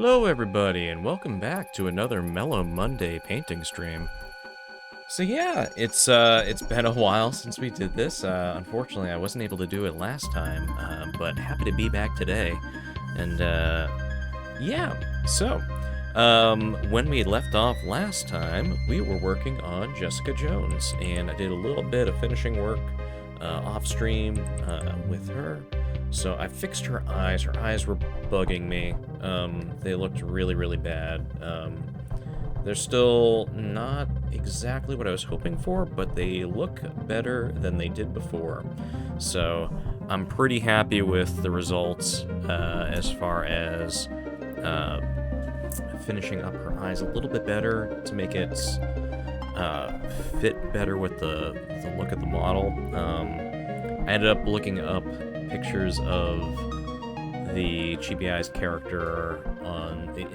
Hello everybody, and welcome back to another Mellow Monday painting stream. So yeah, it's been a while since we did this. Unfortunately, I wasn't able to do it last time, but happy to be back today. And yeah, so when we left off last time, we were working on Jessica Jones, and I did a little bit of finishing work off stream with her. So I fixed her eyes. Her eyes were bugging me. They looked really, really bad. They're still not exactly what I was hoping for, but they look better than they did before. So I'm pretty happy with the results as far as finishing up her eyes a little bit better to make it fit better with the look of the model. I ended up looking up pictures of the Chibi Eyes character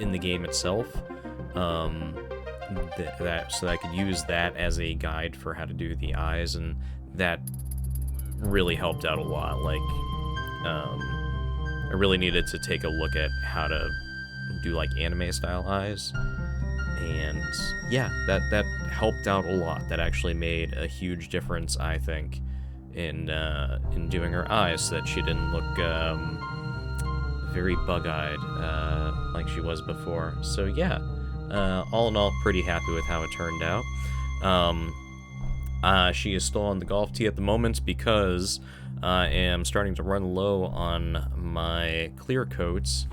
in the game itself, so that I could use that as a guide for how to do the eyes, and that really helped out a lot. Like, I really needed to take a look at how to do like anime style eyes, and yeah, that helped out a lot. That actually made a huge difference, I think, in doing her eyes, so that she didn't look very bug-eyed like she was before. So yeah, all in all, pretty happy with how it turned out. She is still on the golf tee at the moment because I am starting to run low on my clear coats,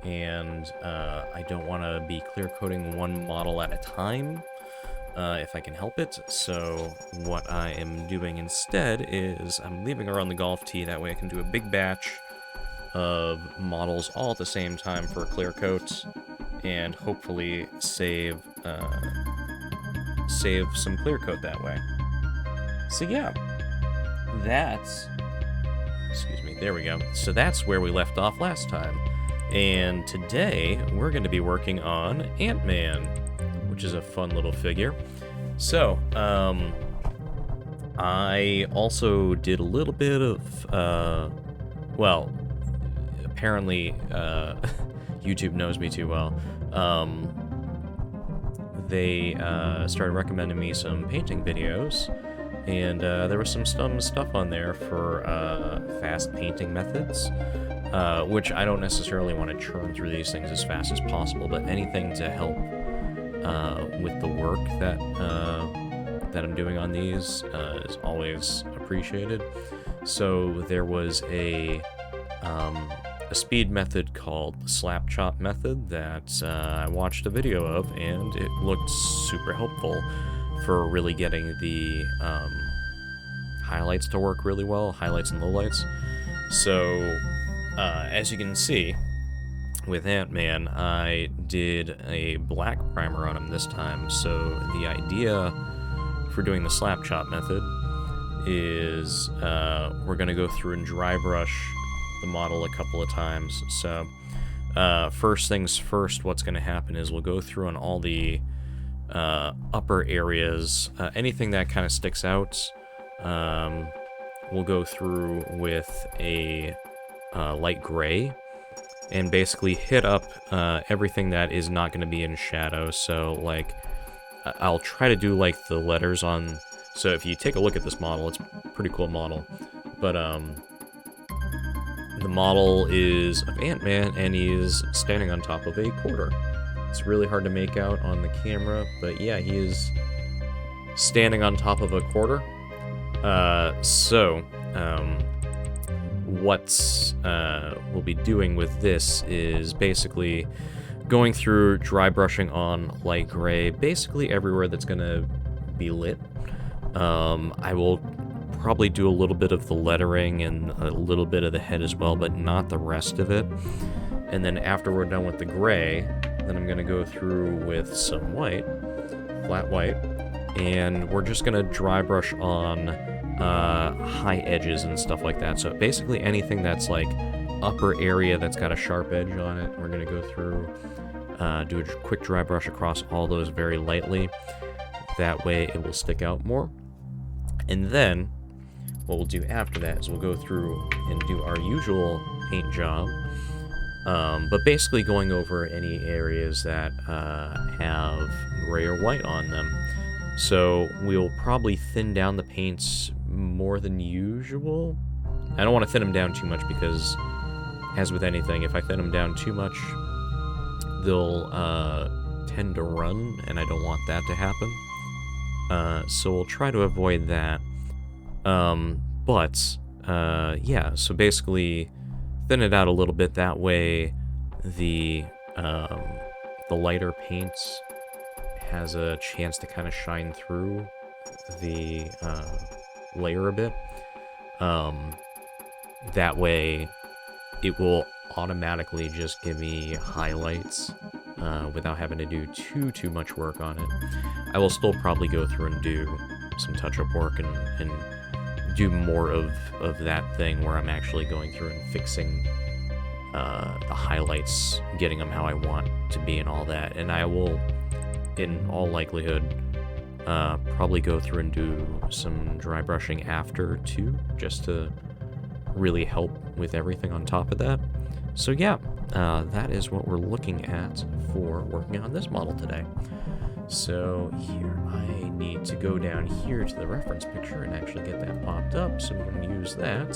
and I don't want to be clear coating one model at a time if I can help it. So what I am doing instead is I'm leaving her on the golf tee. That way I can do a big batch of models all at the same time for clear coats, and hopefully save some clear coat that way. So yeah, excuse me, there we go. So that's where we left off last time, and today we're going to be working on Ant-Man, which is a fun little figure. So I also did a little bit of well, apparently YouTube knows me too well. They started recommending me some painting videos, and there was some stuff on there for fast painting methods, which I don't necessarily want to churn through these things as fast as possible, but anything to help with the work that I'm doing on these is always appreciated. So there was a speed method called the slap chop method that I watched a video of, and it looked super helpful for really getting the highlights to work really well, highlights and lowlights. So as you can see, with Ant-Man, I did a black primer on him this time. So the idea for doing the slap chop method is we're going to go through and dry brush the model a couple of times. So first things first, what's going to happen is we'll go through on all the upper areas, anything that kind of sticks out, we'll go through with a light gray, and basically hit up everything that is not going to be in shadow. So like I'll try to do like the letters on, so if you take a look at this model, it's a pretty cool model, but the model is of Ant-Man, and he's standing on top of a quarter. It's really hard to make out on the camera, but yeah, he is standing on top of a quarter. What we'll be doing with this is basically going through dry brushing on light gray, basically everywhere that's going to be lit. I will probably do a little bit of the lettering and a little bit of the head as well, but not the rest of it. And then after we're done with the gray, then I'm going to go through with some white, flat white, and we're just going to dry brush on high edges and stuff like that. So basically anything that's like upper area that's got a sharp edge on it, we're going to go through, do a quick dry brush across all those very lightly. That way it will stick out more. And then what we'll do after that is we'll go through and do our usual paint job But basically going over any areas that have gray or white on them. So we'll probably thin down the paints more than usual. I don't want to thin them down too much because, as with anything, if I thin them down too much, they'll tend to run, and I don't want that to happen. So we'll try to avoid that. Yeah, so basically thin it out a little bit. That way the lighter paints has a chance to kind of shine through the layer a bit. That way it will automatically just give me highlights without having to do too much work on it. I will still probably go through and do some touch-up work and do more of that thing where I'm actually going through and fixing the highlights, getting them how I want to be and all that. And I will, in all likelihood, probably go through and do some dry brushing after too, just to really help with everything on top of that. So yeah, that is what we're looking at for working on this model today. So here, I need to go down here to the reference picture and actually get that popped up, so we can use that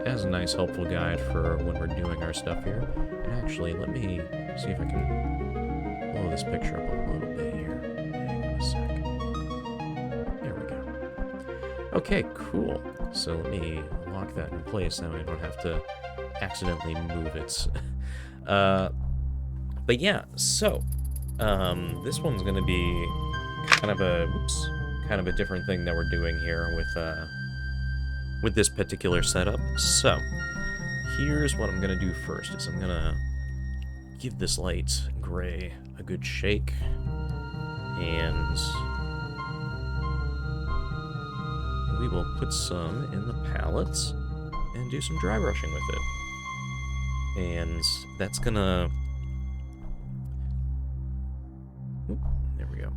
as a nice helpful guide for when we're doing our stuff here. And actually, let me see if I can blow this picture up a little bit here. Hang on a sec. There we go. Okay, cool. So let me lock that in place, that way I don't have to accidentally move it. But yeah, so this one's gonna be kind of a different thing that we're doing here with this particular setup. So here's what I'm gonna do first: is I'm gonna give this light gray a good shake, and we will put some in the palettes and do some dry brushing with it. And that's gonna... Oop, there we go.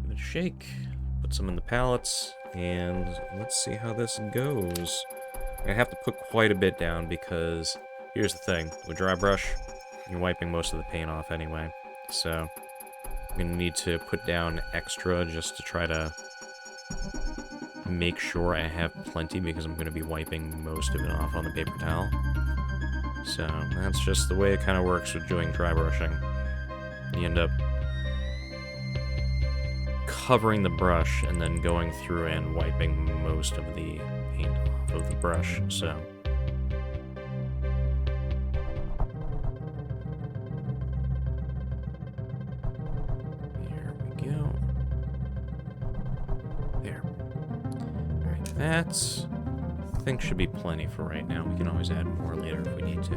Give it a shake, put some in the palettes, and let's see how this goes. I have to put quite a bit down because here's the thing. With dry brush, you're wiping most of the paint off anyway. So I'm gonna need to put down extra just to try to make sure I have plenty, because I'm going to be wiping most of it off on the paper towel. So that's just the way it kind of works with doing dry brushing. You end up covering the brush and then going through and wiping most of the paint off of the brush. So there we go. There. That, I think, should be plenty for right now. We can always add more later if we need to.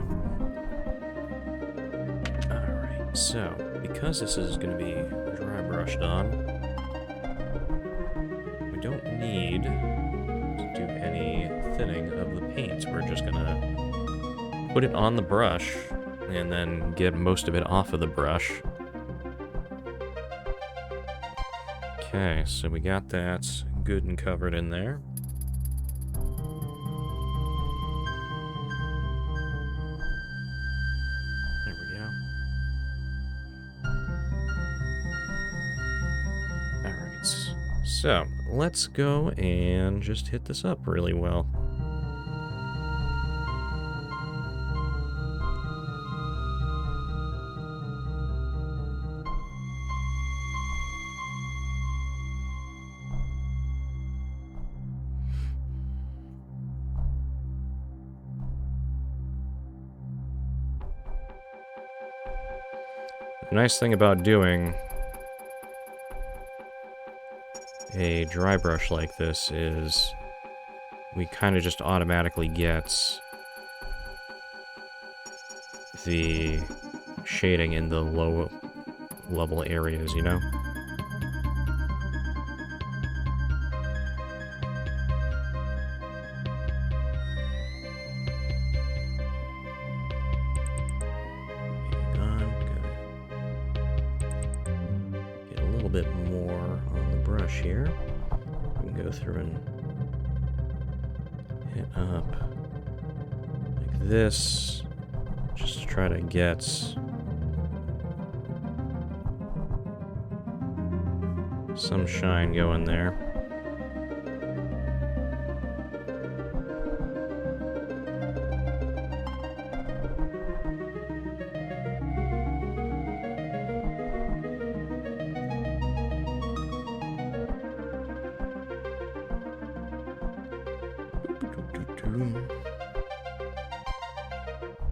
Alright, so, because this is going to be dry brushed on, we don't need to do any thinning of the paint. We're just going to put it on the brush and then get most of it off of the brush. Okay, so we got that good and covered in there. So, let's go and just hit this up really well. The nice thing about doing a dry brush like this is we kind of just automatically get the shading in the low level areas, you know? Hang on, gotta get a little bit more on the brush here. We can go through and hit up like this, just to try to get some shine going there.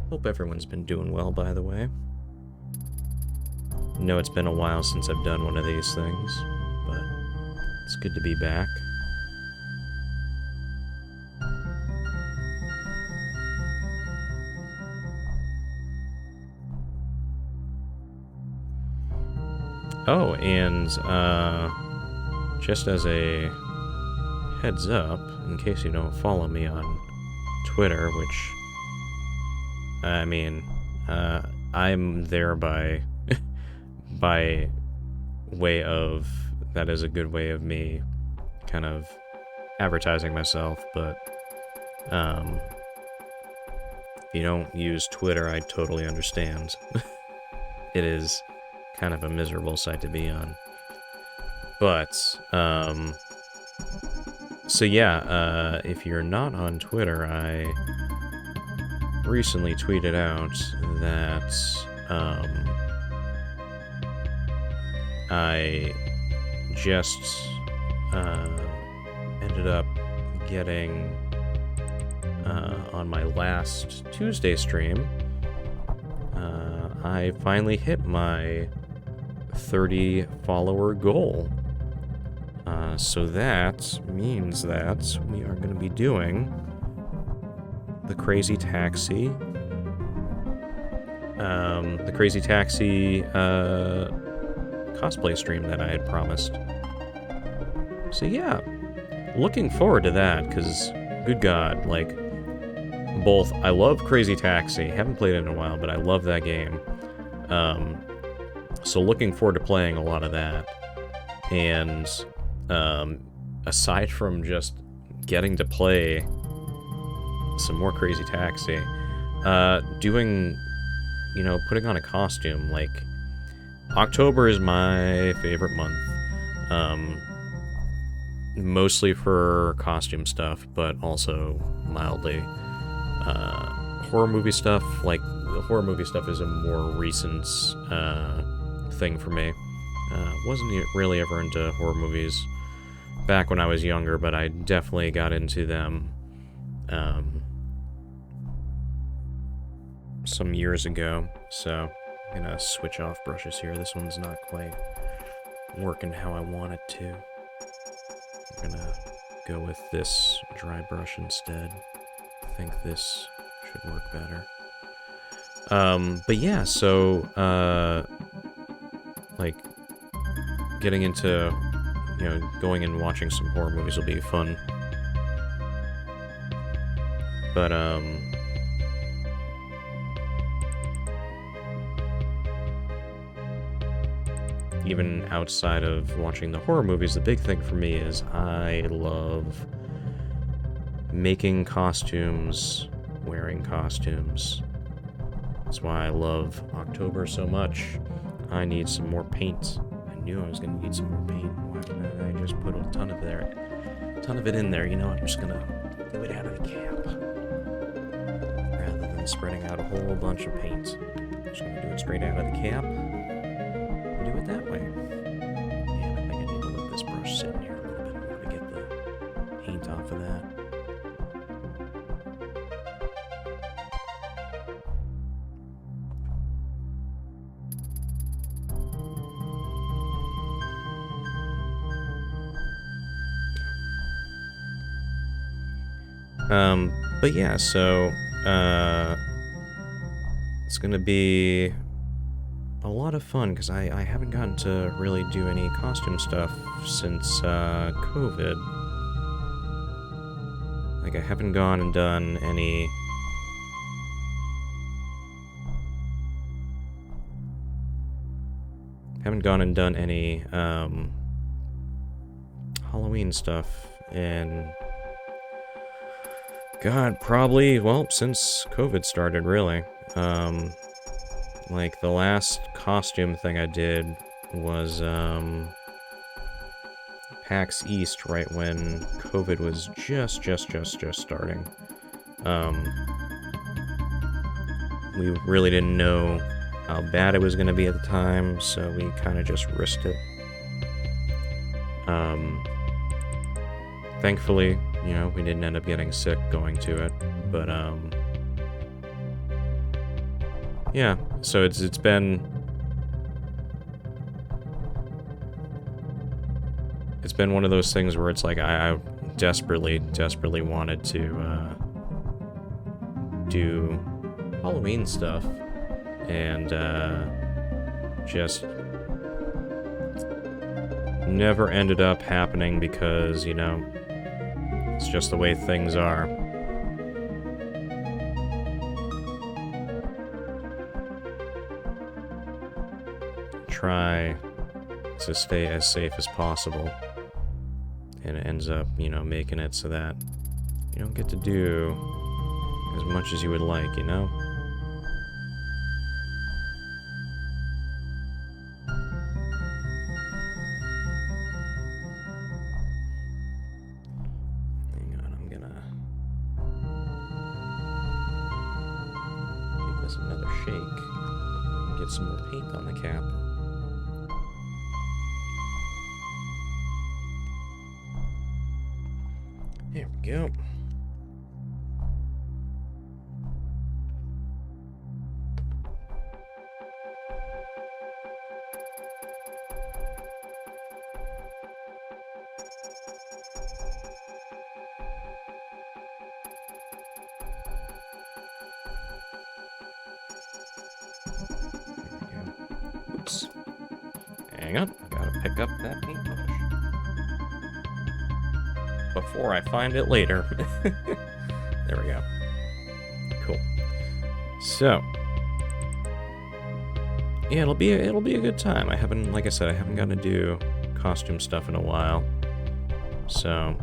Hope everyone's been doing well, by the way. I know it's been a while since I've done one of these things, but it's good to be back. Oh, and just as a heads up, in case you don't follow me on Twitter, which, I mean, I'm there by by way of, that is a good way of me kind of advertising myself, but if you don't use Twitter, I totally understand. It is kind of a miserable site to be on. But, so yeah, if you're not on Twitter, I recently tweeted out that, I just, ended up getting, on my last Tuesday stream, I finally hit my 30 follower goal. So that means that we are going to be doing the Crazy Taxi, cosplay stream that I had promised. So yeah, looking forward to that, because, good God, like, both, I love Crazy Taxi, haven't played it in a while, but I love that game. So looking forward to playing a lot of that. And, aside from just getting to play some more Crazy Taxi, doing, you know, putting on a costume, like, October is my favorite month. Mostly for costume stuff, but also mildly horror movie stuff. Like, the horror movie stuff is a more recent thing for me. Wasn't really ever into horror movies back when I was younger, but I definitely got into them some years ago. So I'm gonna switch off brushes here. This one's not quite working how I want it to. I'm gonna go with this dry brush instead. I think this should work better. But yeah, so, like, getting into, you know, going and watching some horror movies will be fun. But, even outside of watching the horror movies, the big thing for me is I love making costumes, wearing costumes. That's why I love October so much. I need some more paint. I knew I was gonna need some more paint. Why didn't I just put a ton of it in there? You know, I'm just gonna do it out of the cap. Rather than spreading out a whole bunch of paint. I'm just gonna do it straight out of the cap. Do it that way. Yeah, I think I need to let this brush sit in here a little bit more to get the paint off of that. But yeah, so, it's gonna be a lot of fun, because I haven't gotten to really do any costume stuff since, COVID. Like, I haven't gone and done any... Halloween stuff in... God, probably, well, since COVID started, really. Like, the last costume thing I did was, PAX East, right when COVID was just starting. We really didn't know how bad it was going to be at the time, so we kind of just risked it. Thankfully, you know, we didn't end up getting sick going to it, but, yeah, so it's been one of those things where it's like I desperately wanted to do Halloween stuff, and just never ended up happening because, you know, it's just the way things are. Try to stay as safe as possible, and it ends up, you know, making it so that you don't get to do as much as you would like, you know? Hang on, I'm gonna give this another shake and get some more paint on the cap. There we go. Oops. Hang on, I gotta pick up that paintbrush before I find it later. There we go. Cool. So, yeah, it'll be a good time. I haven't, like I said, I haven't gotten to do costume stuff in a while, so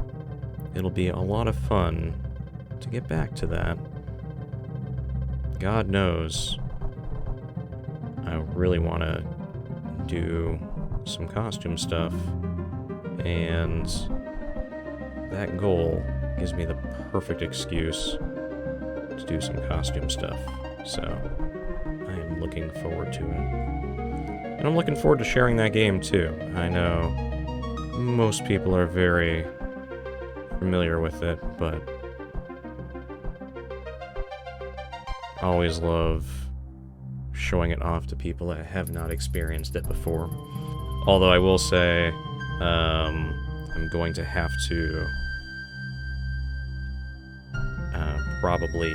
it'll be a lot of fun to get back to that. God knows, I really want to do some costume stuff, and that goal gives me the perfect excuse to do some costume stuff. So I am looking forward to it. And I'm looking forward to sharing that game too. I know most people are very familiar with it, but I always love showing it off to people that have not experienced it before. Although I will say, I'm going to have to probably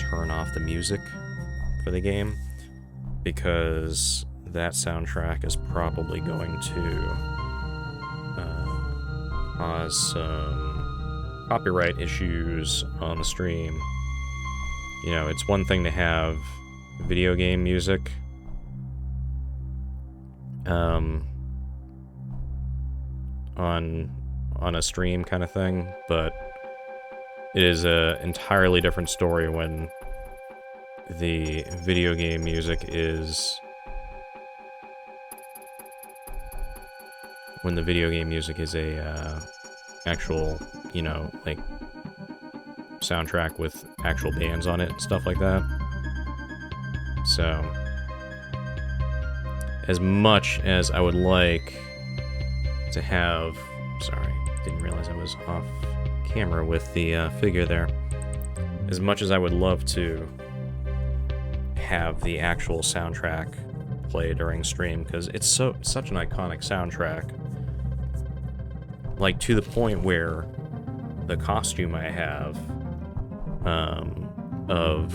turn off the music for the game, because that soundtrack is probably going to cause some copyright issues on the stream. You know, it's one thing to have video game music on a stream kind of thing, but it is an entirely different story when the video game music is a actual, you know, like soundtrack with actual bands on it and stuff like that. So, as much as I would like to have... Sorry, didn't realize I was off camera with the figure there. As much as I would love to have the actual soundtrack play during stream, because it's such an iconic soundtrack. Like, to the point where the costume I have of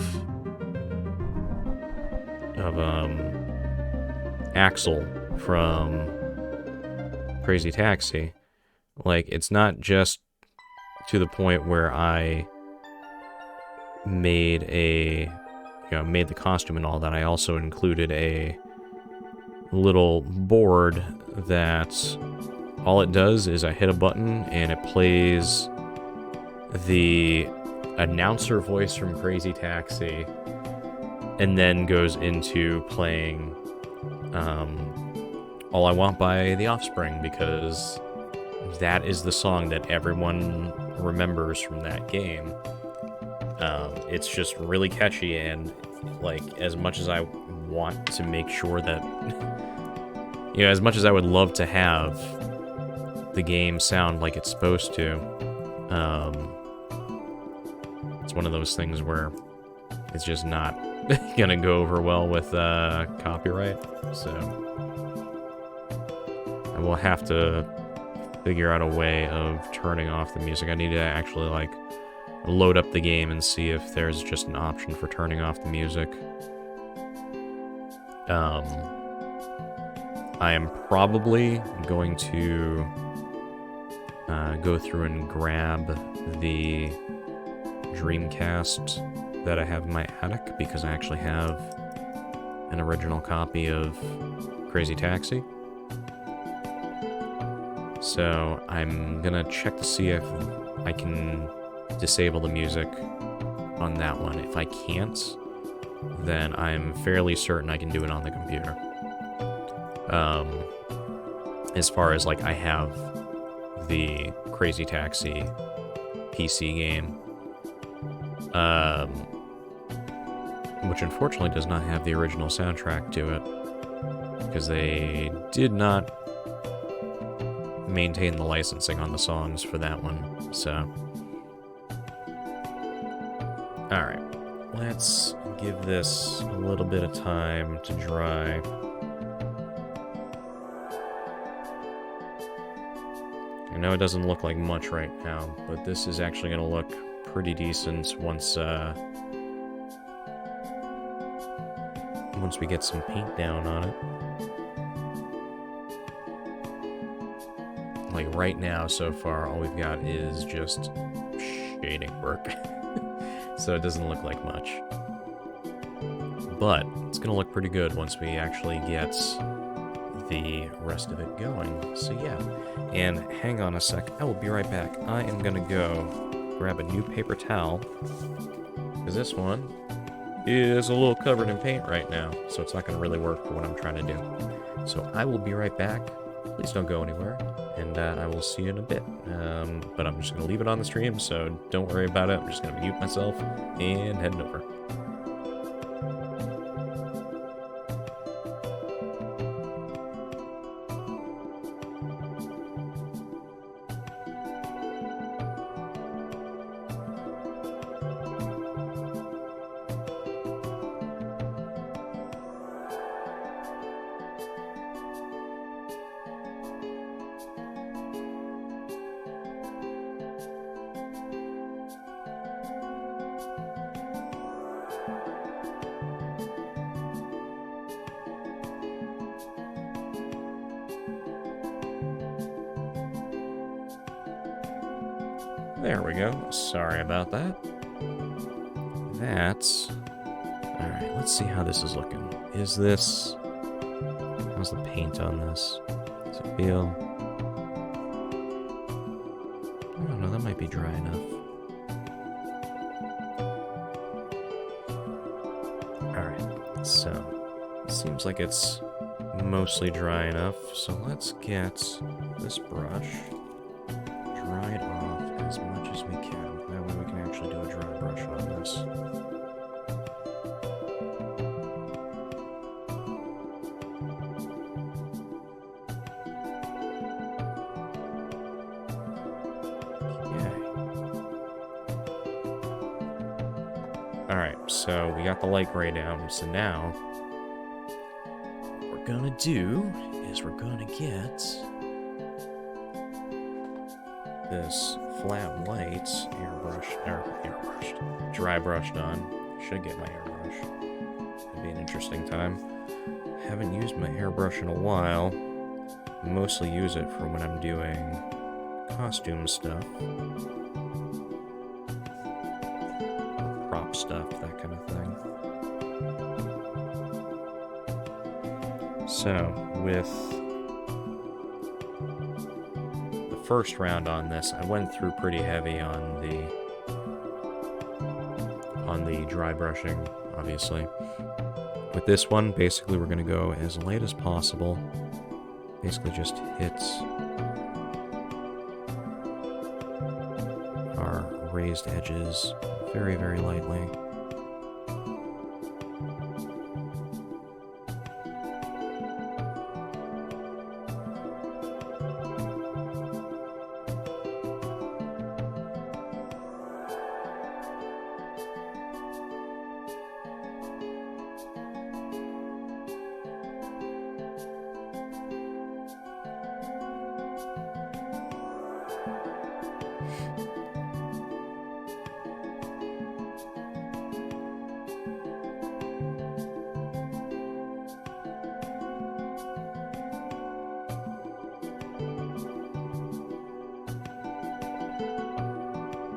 Axel from Crazy Taxi, like, it's not just to the point where I made the costume and all that. I also included a little board that all it does is I hit a button and it plays the announcer voice from Crazy Taxi and then goes into playing All I Want by The Offspring, because that is the song that everyone remembers from that game. It's just really catchy, and like, as much as I want to make sure that, you know, as much as I would love to have the game sound like it's supposed to, it's one of those things where it's just not gonna go over well with copyright, so I will have to figure out a way of turning off the music. I need to actually, like, load up the game and see if there's just an option for turning off the music. I am probably going to go through and grab the Dreamcast that I have in my attic, because I actually have an original copy of Crazy Taxi. So I'm gonna check to see if I can disable the music on that one. If I can't, then I'm fairly certain I can do it on the computer. As far as, like, I have the Crazy Taxi PC game, which unfortunately does not have the original soundtrack to it, because they did not maintain the licensing on the songs for that one, so. Alright, let's give this a little bit of time to dry. I know it doesn't look like much right now, but this is actually going to look pretty decent once we get some paint down on it. Like, right now, so far, all we've got is just shading work. So it doesn't look like much. But it's going to look pretty good once we actually get the rest of it going. So yeah, and hang on a sec, I will be right back. I am going to go grab a new paper towel, because this one is a little covered in paint right now, so it's not going to really work for what I'm trying to do. So I will be right back. Please don't go anywhere, and I will see you in a bit. But I'm just going to leave it on the stream, so don't worry about it. I'm just going to mute myself and head over. There we go. Sorry about that. That's... Alright, let's see how this is looking. Is this... How's the paint on this? Does it feel... I don't know, that might be dry enough. Alright, so... It seems like it's mostly dry enough, so let's get this brush dried off as much as we can. That way we can actually do a dry brush on this. Okay. Alright, so we got the light gray down, so now what we're gonna do is we're gonna get this flat white dry brushed on. Should get my airbrush. It'd be an interesting time. Haven't used my airbrush in a while. Mostly use it for when I'm doing costume stuff, prop stuff, that kind of thing. So with first round on this, I went through pretty heavy on the dry brushing obviously. With this one, basically we're going to go as light as possible. Basically just hit our raised edges very, very lightly.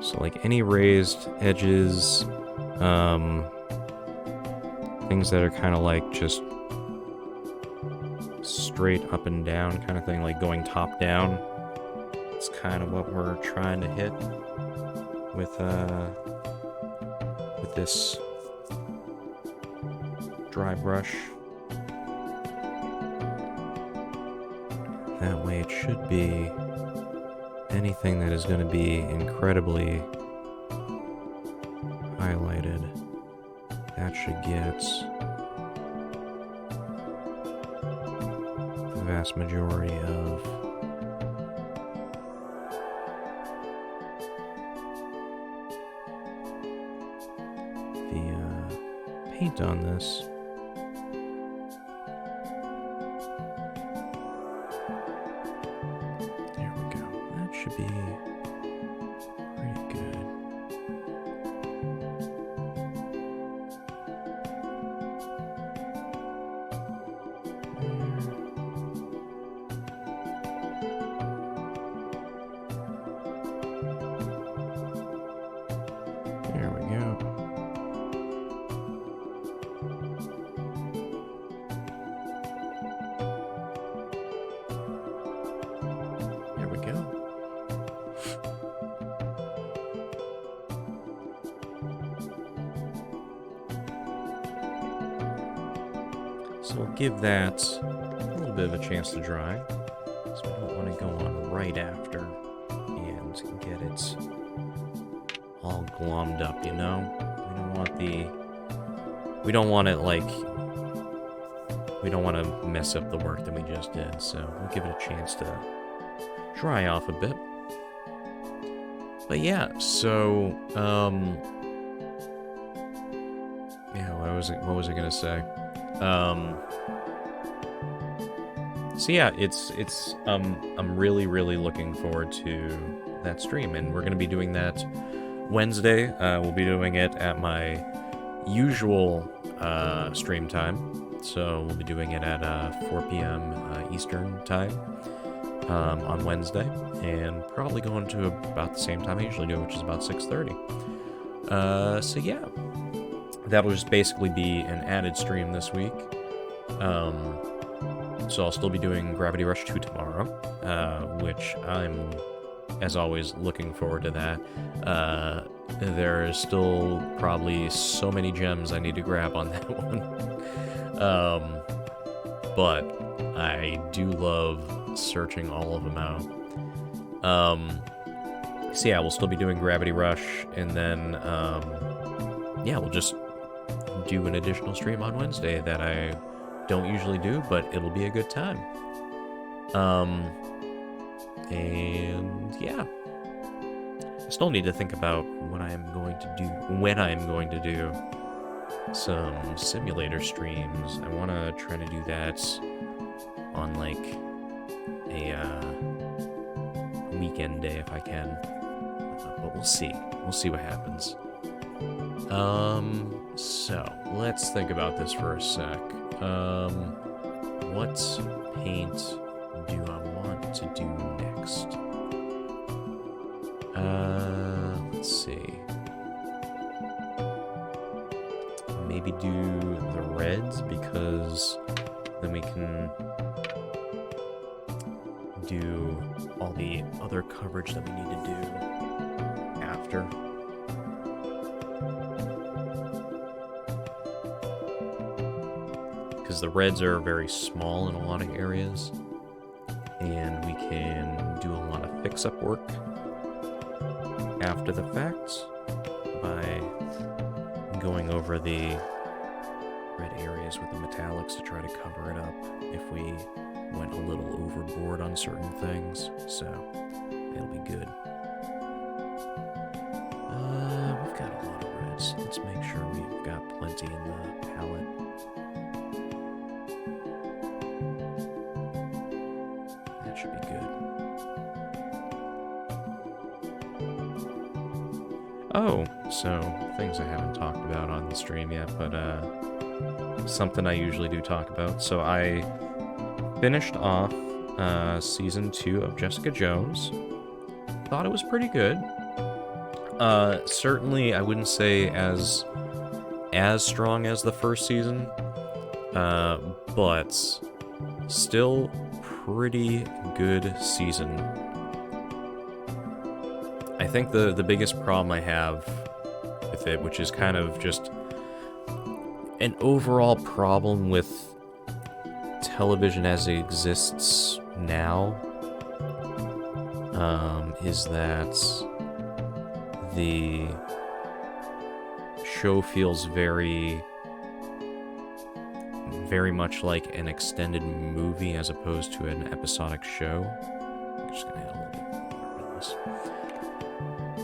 So like any raised edges, things that are kind of like just straight up and down kind of thing, like going top down. It's kind of what we're trying to hit with this dry brush. That way it should be anything that is going to be incredibly highlighted, that should get the vast majority of the paint on this. Should be pretty good. There we go. There we go. So we'll give that a little bit of a chance to dry. So we don't want to go on right after and get it all glommed up, you know? We don't want it like, we don't want to mess up the work that we just did, so we'll give it a chance to dry off a bit. But yeah, so, yeah, what was I gonna say? So yeah, I'm really, really looking forward to that stream, and we're gonna be doing that Wednesday. We'll be doing it at my usual, stream time, so we'll be doing it at, 4 p.m. Eastern time, on Wednesday, and probably going to about the same time I usually do, which is about 6:30. So yeah. That'll just basically be an added stream this week. So I'll still be doing Gravity Rush 2 tomorrow, which I'm, as always, looking forward to that. There is still probably so many gems I need to grab on that one. But I do love searching all of them out. So yeah, we'll still be doing Gravity Rush, and then, yeah, we'll just do an additional stream on Wednesday that I don't usually do, but it'll be a good time. And yeah, I still need to think about when I'm going to do some simulator streams. I want to try to do that on like a weekend day if I can, but we'll see what happens. So, let's think about this for a sec. What paint do I want to do next? Let's see. Maybe do the reds, because then we can do all the other coverage that we need to do after. because the reds are very small in a lot of areas, and we can do a lot of fix-up work after the fact by going over the red areas with the metallics to try to cover it up if we went a little overboard on certain things, so it'll be good. We've got a lot of reds. Let's make sure we've got plenty in the palette. That should be good. Oh, so things I haven't talked about on the stream yet, but something I usually do talk about. So I finished off season 2 of Jessica Jones. Thought it was pretty good. Certainly I wouldn't say as strong as the first season, but still pretty good season. I think the biggest problem I have with it, which is kind of just an overall problem with television as it exists now, is that the show feels very much like an extended movie as opposed to an episodic show. I'm just gonna add a little bit more to this.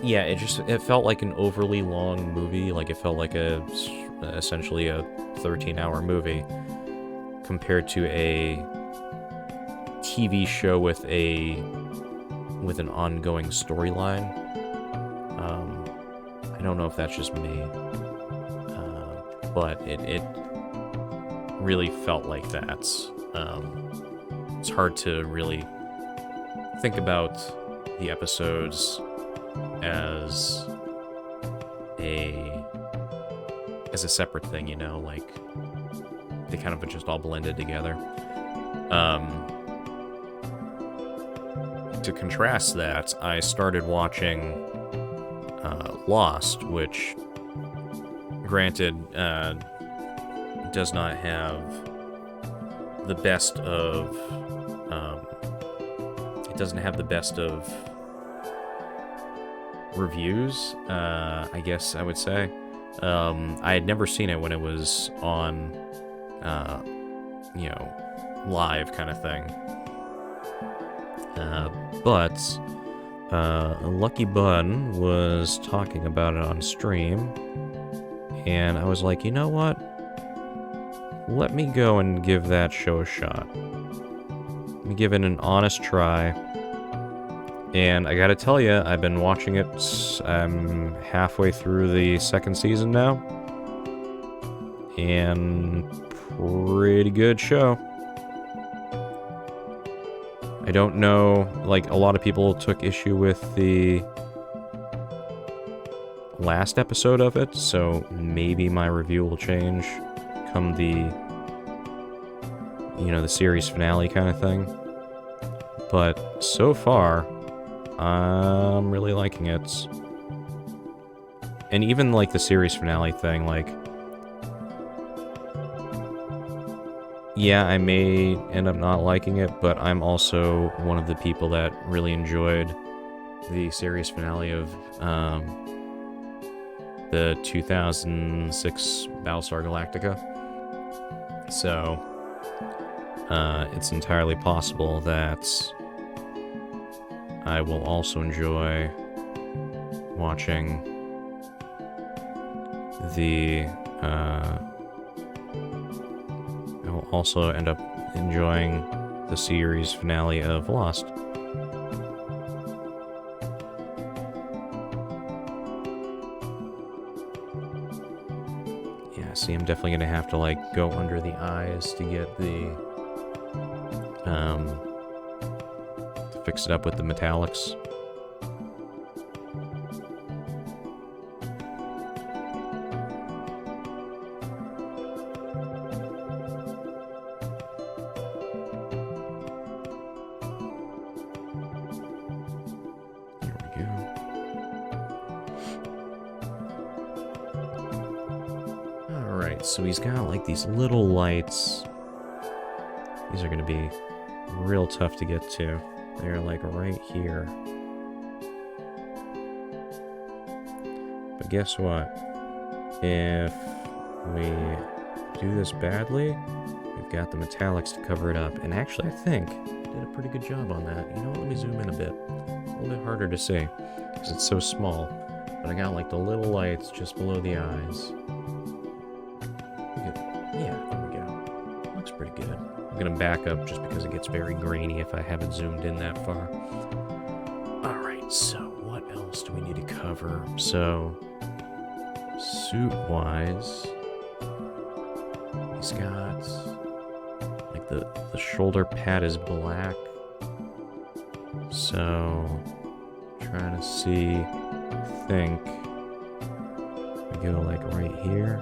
Yeah, it felt like an overly long movie. Like, it felt like essentially a 13-hour movie compared to a TV show with an ongoing storyline. I don't know if that's just me, but it really felt like that. It's hard to really think about the episodes as a separate thing, you know, like they kind of just all blended together. To contrast that, I started watching Lost, which, granted, does not have the best of... it doesn't have the best of reviews, I guess I would say. I had never seen it when it was on, live kind of thing. But Lucky Bun was talking about it on stream, and I was like, you know what? Let me go and give that show a shot. Let me give it an honest try. And I gotta tell you, I've been watching it. I'm halfway through the second season now, and pretty good show. I don't know, like, a lot of people took issue with the last episode of it, so maybe my review will change come the series finale kind of thing. But so far, I'm really liking it. And even, like, the series finale thing, like, yeah, I may end up not liking it, but I'm also one of the people that really enjoyed the series finale of the 2006 Battlestar Galactica. So, it's entirely possible that I will also enjoy watching the, I will also end up enjoying the series finale of Lost. Yeah, see, I'm definitely gonna have to, like, go under the eyes to get the, to fix it up with the metallics. So he's got, like, these little lights These are going to be real tough to get to. They're like right here. But guess what? If we do this badly, we've got the metallics to cover it up. And actually, I think I did a pretty good job on that. You know what? Let me zoom in a bit. A little bit harder to see because it's so small. But I got like the little lights just below the eyes. Yeah, there we go. Looks pretty good. I'm gonna back up just because it gets very grainy if I haven't zoomed in that far. Alright, so what else do we need to cover? So, suit-wise, he's got, like, the shoulder pad is black. So, trying to see, I think, we go, like, right here.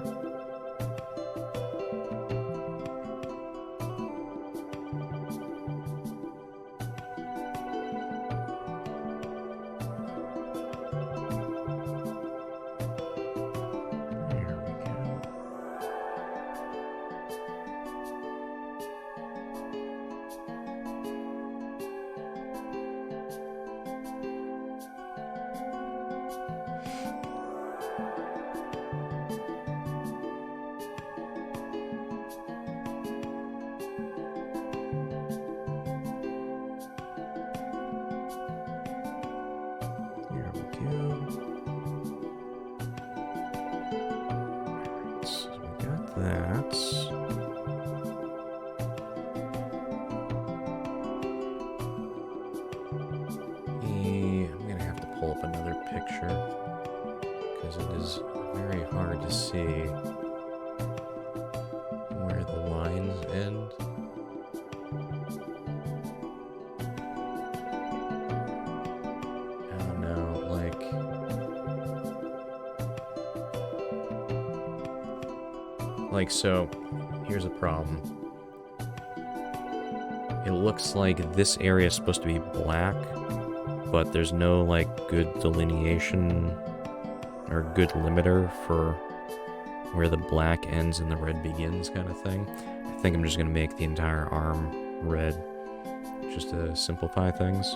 Pull up another picture because it is very hard to see where the lines end. I don't know, like so here's a problem. It looks like this area is supposed to be black, but there's no, like, good delineation or good limiter for where the black ends and the red begins kind of thing. I think I'm just going to make the entire arm red, just to simplify things.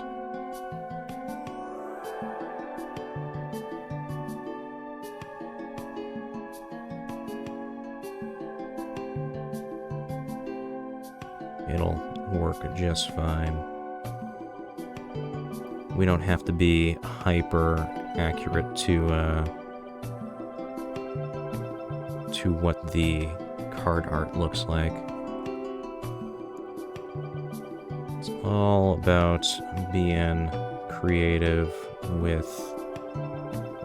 It'll work just fine. We don't have to be hyper accurate to what the card art looks like. It's all about being creative with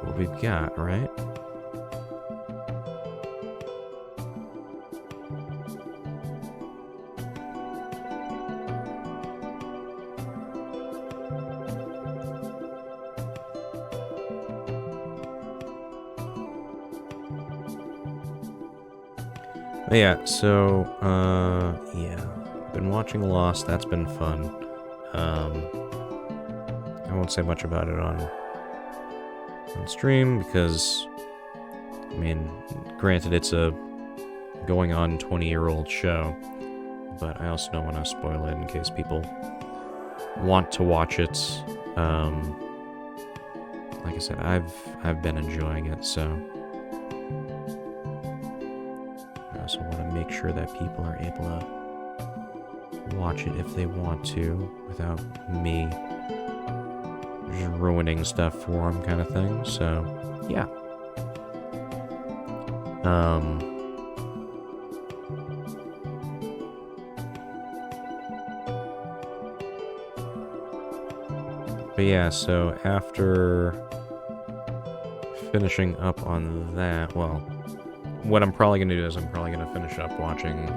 what we've got, right? But yeah, so, yeah, been watching Lost, that's been fun. I won't say much about it on stream, because, I mean, granted, it's a going-on 20-year-old show, but I also don't want to spoil it in case people want to watch it. Like I said, I've been enjoying it, so I also want to make sure that people are able to watch it if they want to, without me just ruining stuff for them, kind of thing. So, yeah. But yeah, so after finishing up on that, well, what I'm probably going to do is I'm probably going to finish up watching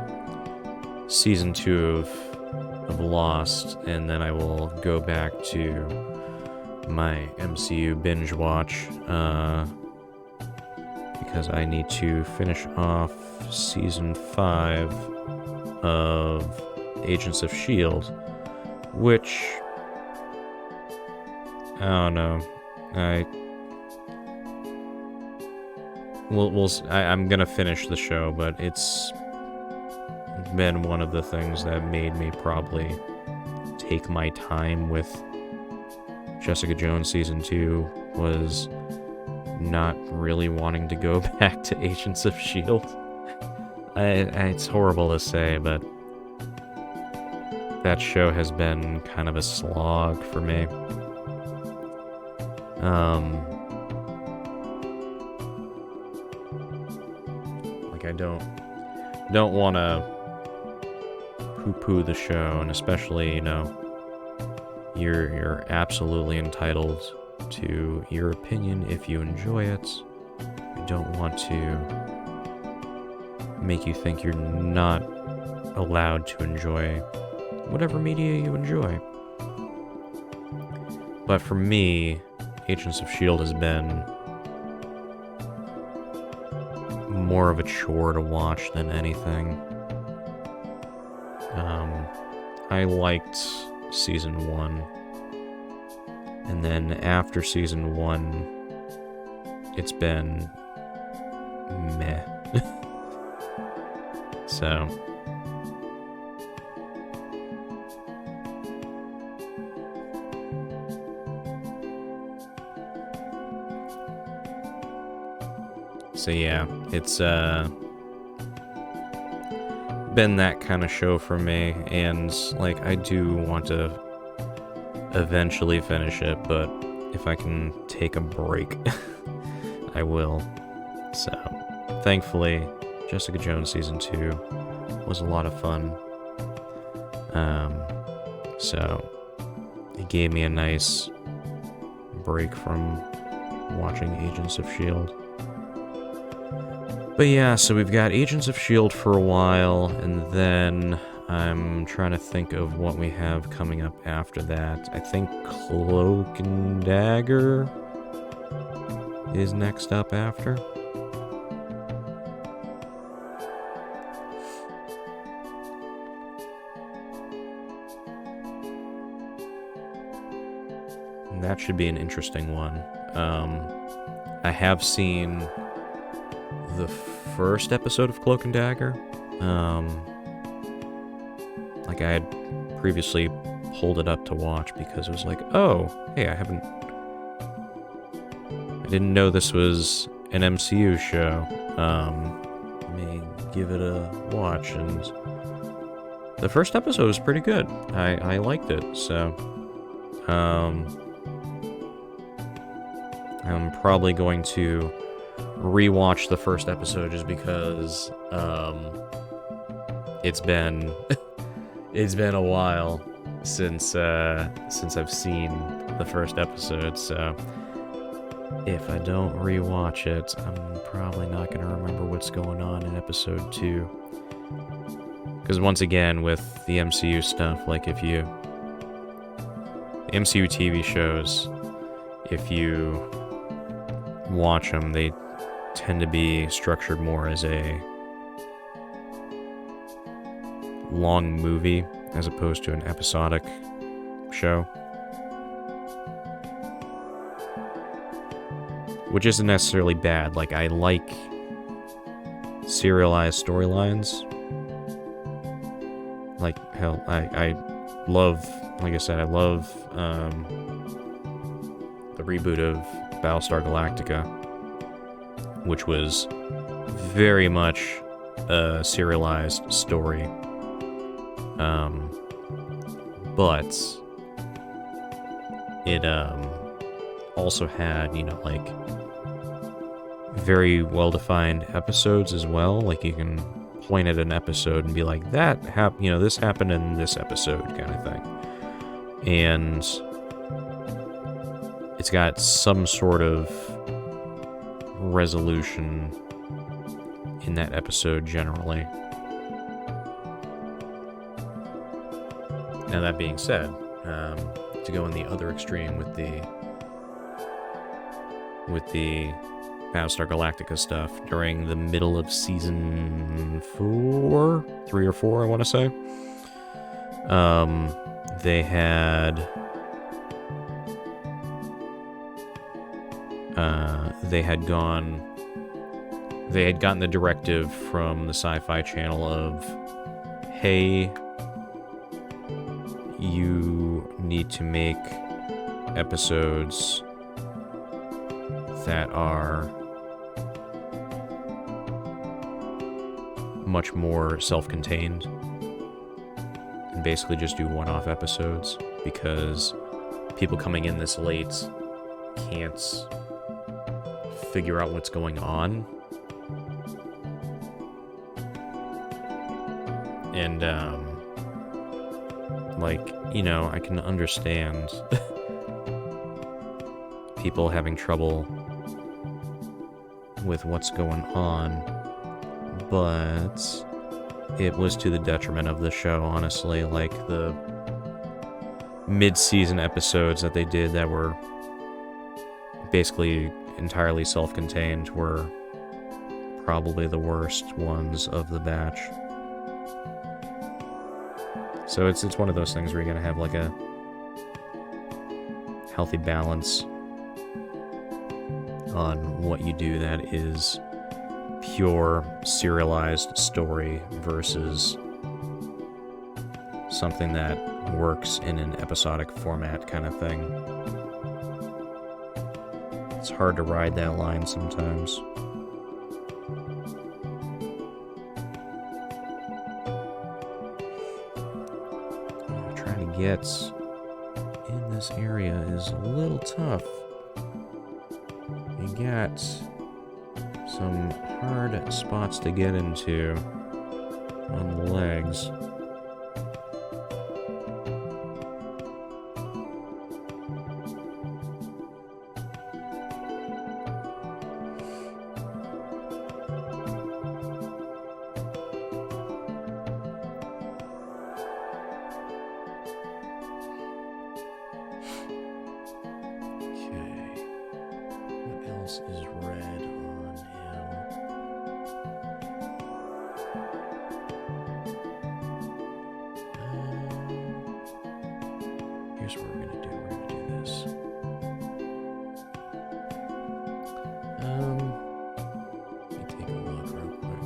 Season 2 of Lost, and then I will go back to my MCU binge watch, because I need to finish off Season 5 of Agents of S.H.I.E.L.D., which, I don't know, I'm gonna finish the show, but it's been one of the things that made me probably take my time with Jessica Jones Season 2 was not really wanting to go back to Agents of S.H.I.E.L.D. It's horrible to say, but that show has been kind of a slog for me. Like, I don't want to poo-poo the show, and especially, you know, you're absolutely entitled to your opinion if you enjoy it. I don't want to make you think you're not allowed to enjoy whatever media you enjoy. But for me, Agents of S.H.I.E.L.D. has been more of a chore to watch than anything. I liked Season 1. And then after Season 1, it's been meh. So yeah, it's been that kind of show for me, and like I do want to eventually finish it, but if I can take a break, I will. So, thankfully, Jessica Jones Season 2 was a lot of fun. So, it gave me a nice break from watching Agents of S.H.I.E.L.D. But yeah, so we've got Agents of S.H.I.E.L.D. for a while, and then I'm trying to think of what we have coming up after that. I think Cloak and Dagger is next up after. And that should be an interesting one. I have seen the first episode of Cloak and Dagger. Like I had previously pulled it up to watch because it was like, oh, hey, I didn't know this was an MCU show. Let me give it a watch, and the first episode was pretty good. I liked it, so I'm probably going to rewatch the first episode just because it's been a while since I've seen the first episode, so if I don't rewatch it, I'm probably not going to remember what's going on in episode 2. Because once again, with the MCU stuff, like MCU TV shows, if you watch them, they tend to be structured more as a long movie as opposed to an episodic show, which isn't necessarily bad. Like, I like serialized storylines. Like, hell, I love, like I said, I love the reboot of Battlestar Galactica, which was very much a serialized story. But it also had, like, very well-defined episodes as well. Like, you can point at an episode and be like, this happened in this episode, kind of thing. And it's got some sort of resolution in that episode generally. Now, that being said, to go in the other extreme with the Battlestar Galactica stuff, during the middle of season 3 or 4, I want to say, they had gotten the directive from the Sci-Fi Channel of hey, you need to make episodes that are much more self-contained and basically just do one-off episodes, because people coming in this late can't figure out what's going on. And, like, you know, I can understand people having trouble with what's going on, but it was to the detriment of the show, honestly. Like, the mid-season episodes that they did that were basically entirely self-contained were probably the worst ones of the batch. So it's one of those things where you're gonna have like a healthy balance on what you do that is pure serialized story versus something that works in an episodic format kind of thing. It's hard to ride that line sometimes. Trying to get in this area is a little tough. You got some hard spots to get into on the legs. Is red on him. Here's what we're gonna do. We're gonna do this. Let me take a look real quick.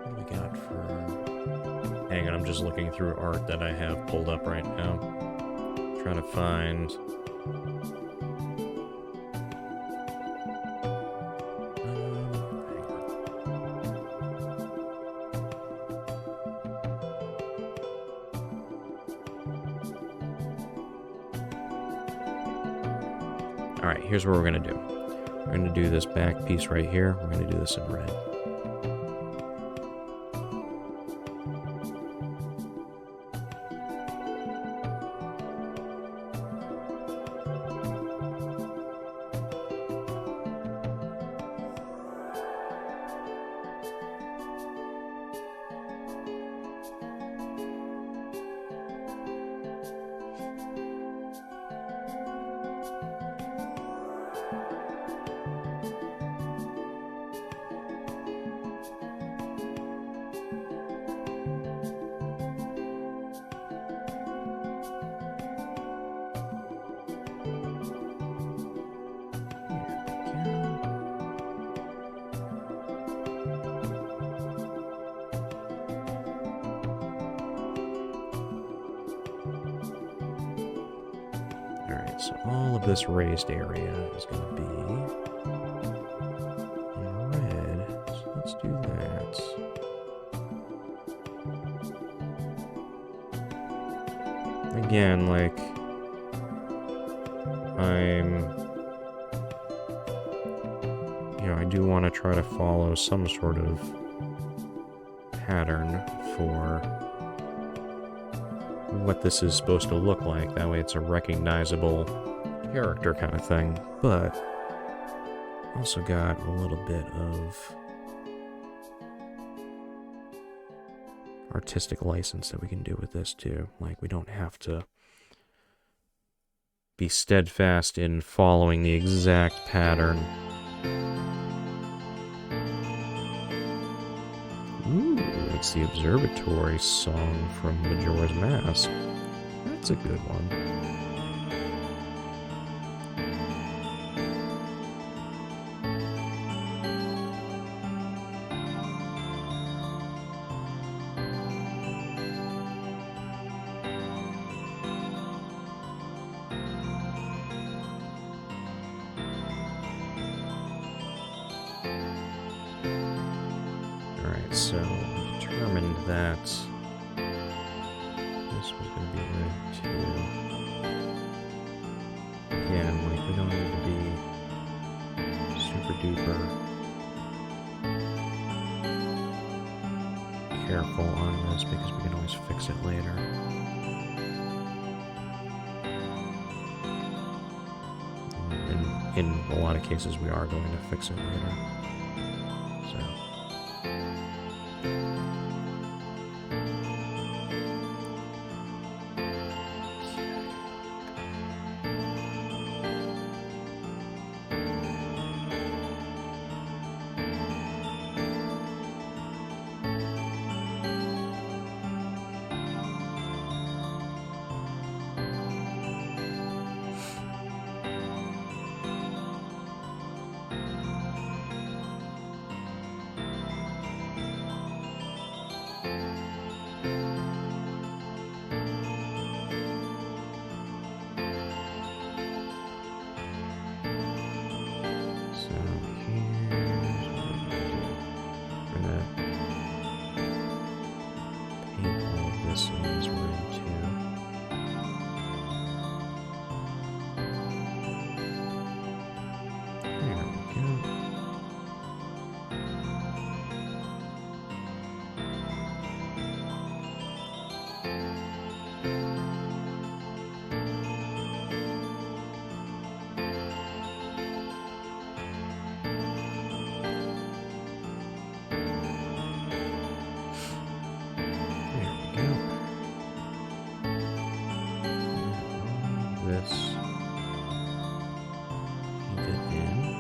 What do we got for... Hang on, I'm just looking through art that I have pulled up right now. Trying to find... Alright, here's what we're going to do. We're going to do this back piece right here. We're going to do this in red. Alright, so all of this raised area is going to be in red. So let's do that. Again, like, I do want to try to follow some sort of pattern for what this is supposed to look like. That way it's a recognizable character kind of thing, but also got a little bit of artistic license that we can do with this too. Like, we don't have to be steadfast in following the exact pattern. Ooh, it's the Observatory song from Majora's Mask. That's a good one. that this was going to be red too. Again, like, we don't need to be super duper careful on this because we can always fix it later. In a lot of cases, we are going to fix it later. So. This painted in.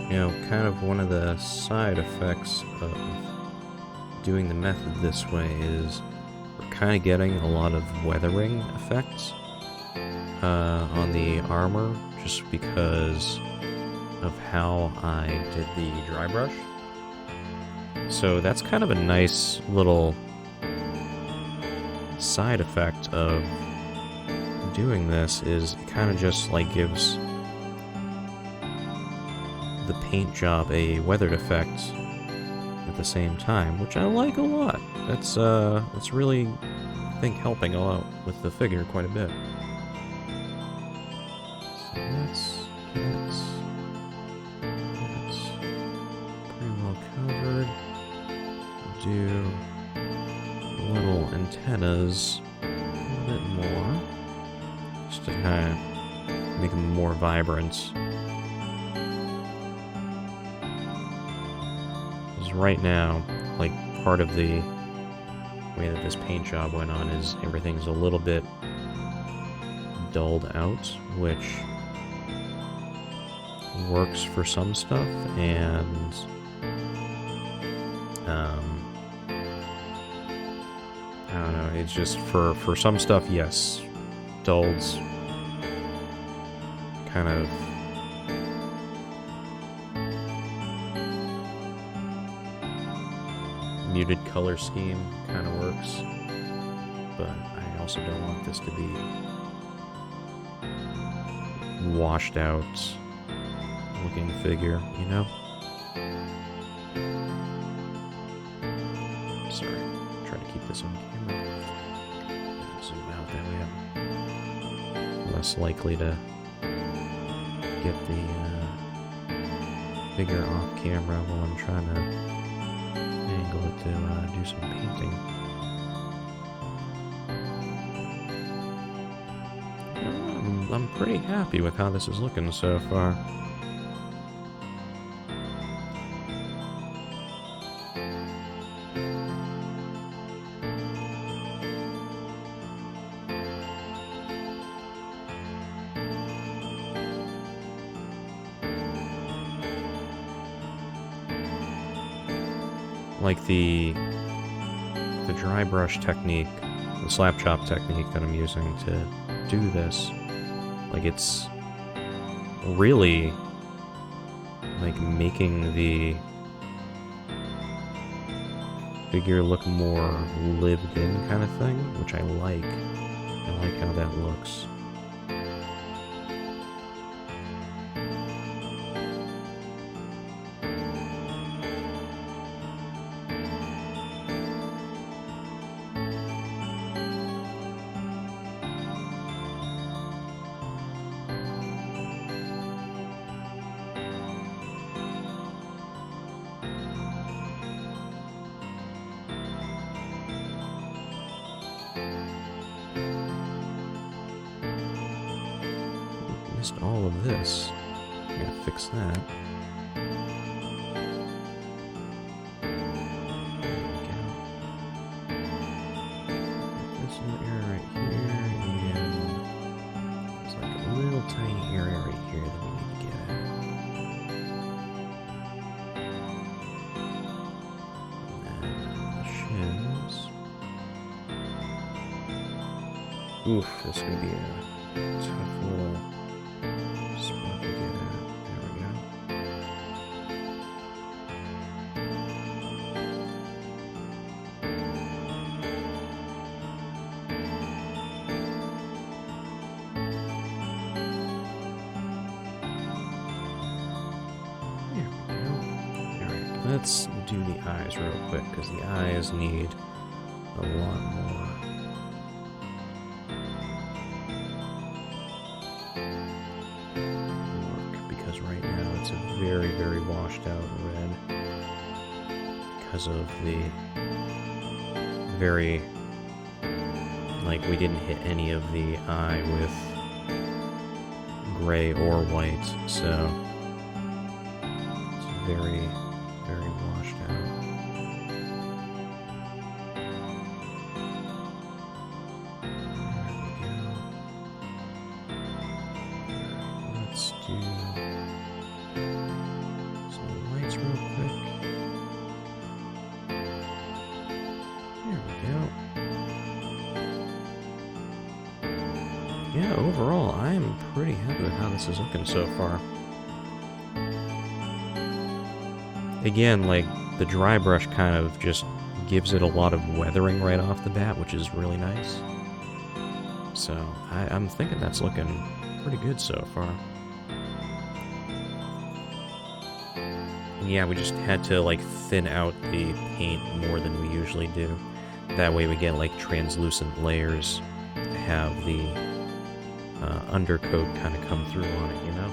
You know, kind of one of the side effects of doing the method this way is we're kind of getting a lot of weathering effects on the armor just because of how I did the dry brush. So that's kind of a nice little side effect of doing this, is it kind of just like gives the paint job a weathered effect at the same time, which I like a lot. That's really, I think, helping a lot with the figure quite a bit. So that's pretty well covered. Do little antennas a little bit more, just to kind of make them more vibrant. Right now, like, part of the way that this paint job went on is everything's a little bit dulled out, which works for some stuff, and I don't know, it's just for some stuff, yes, dulleds kind of muted color scheme kind of works, but I also don't want this to be washed out looking figure, you know? Sorry, try to keep this on camera. Zoom out that way I'm less likely to get the figure off camera while I'm trying to angle it to do some painting. I'm pretty happy with how this is looking so far. Like the dry brush technique, the slap chop technique that I'm using to do this, like it's really like making the figure look more lived in kind of thing, which I like. I like how that looks. Missed all of this. I gotta fix that. There we go. This little area right here, and there's like a little tiny area right here that we need to get at. And then the shins. Oof, this is gonna be a tough little spot to get at. There we go. There we go. Alright, let's do the eyes real quick, because the eyes need a lot more. Right now it's a very, very washed out red because of the very, like, we didn't hit any of the eye with gray or white, so it's very, very washed out. There we go. Let's do real quick. There we go. Yeah, overall, I am pretty happy with how this is looking so far. Again, like, the dry brush kind of just gives it a lot of weathering right off the bat, which is really nice. So, I'm thinking that's looking pretty good so far. Yeah, we just had to, like, thin out the paint more than we usually do. That way we get, like, translucent layers to have the undercoat kind of come through on it, you know?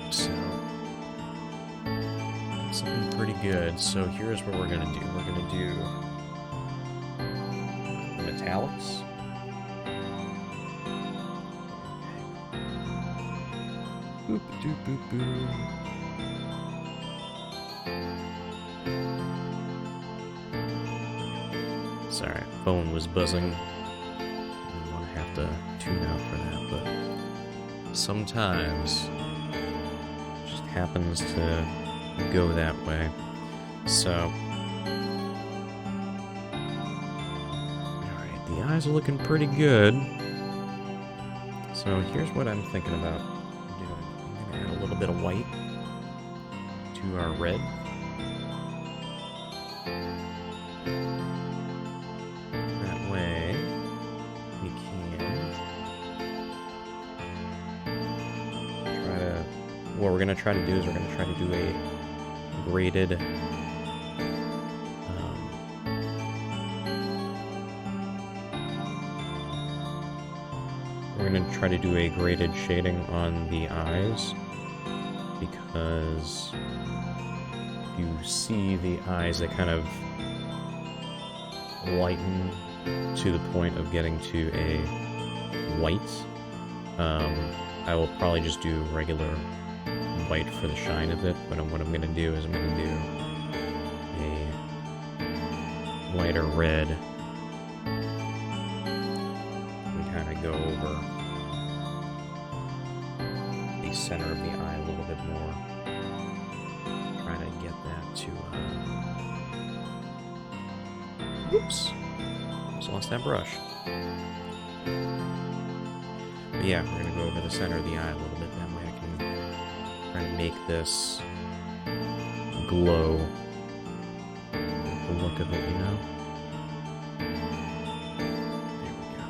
So, it's looking pretty good. So here's what we're going to do. We're going to do metallics. Boop, doop, boop, boop. Sorry, phone was buzzing. I'm gonna have to tune out for that, but sometimes it just happens to go that way. So, alright, the eyes are looking pretty good. So here's what I'm thinking about doing. I'm gonna add a little bit of white to our red. What we're going to try to do is we're going to try to do a graded shading on the eyes. because you see the eyes that kind of lighten to the point of getting to a white. I will probably just do regular white for the shine of it, but what I'm going to do is I'm going to do a lighter red and kind of go over the center of the eye a little bit more. Try to get that to, whoops, just lost that brush. But yeah, we're going to go over the center of the eye a little bit, that way I can try to make this glow with the look of it, you know? There we go.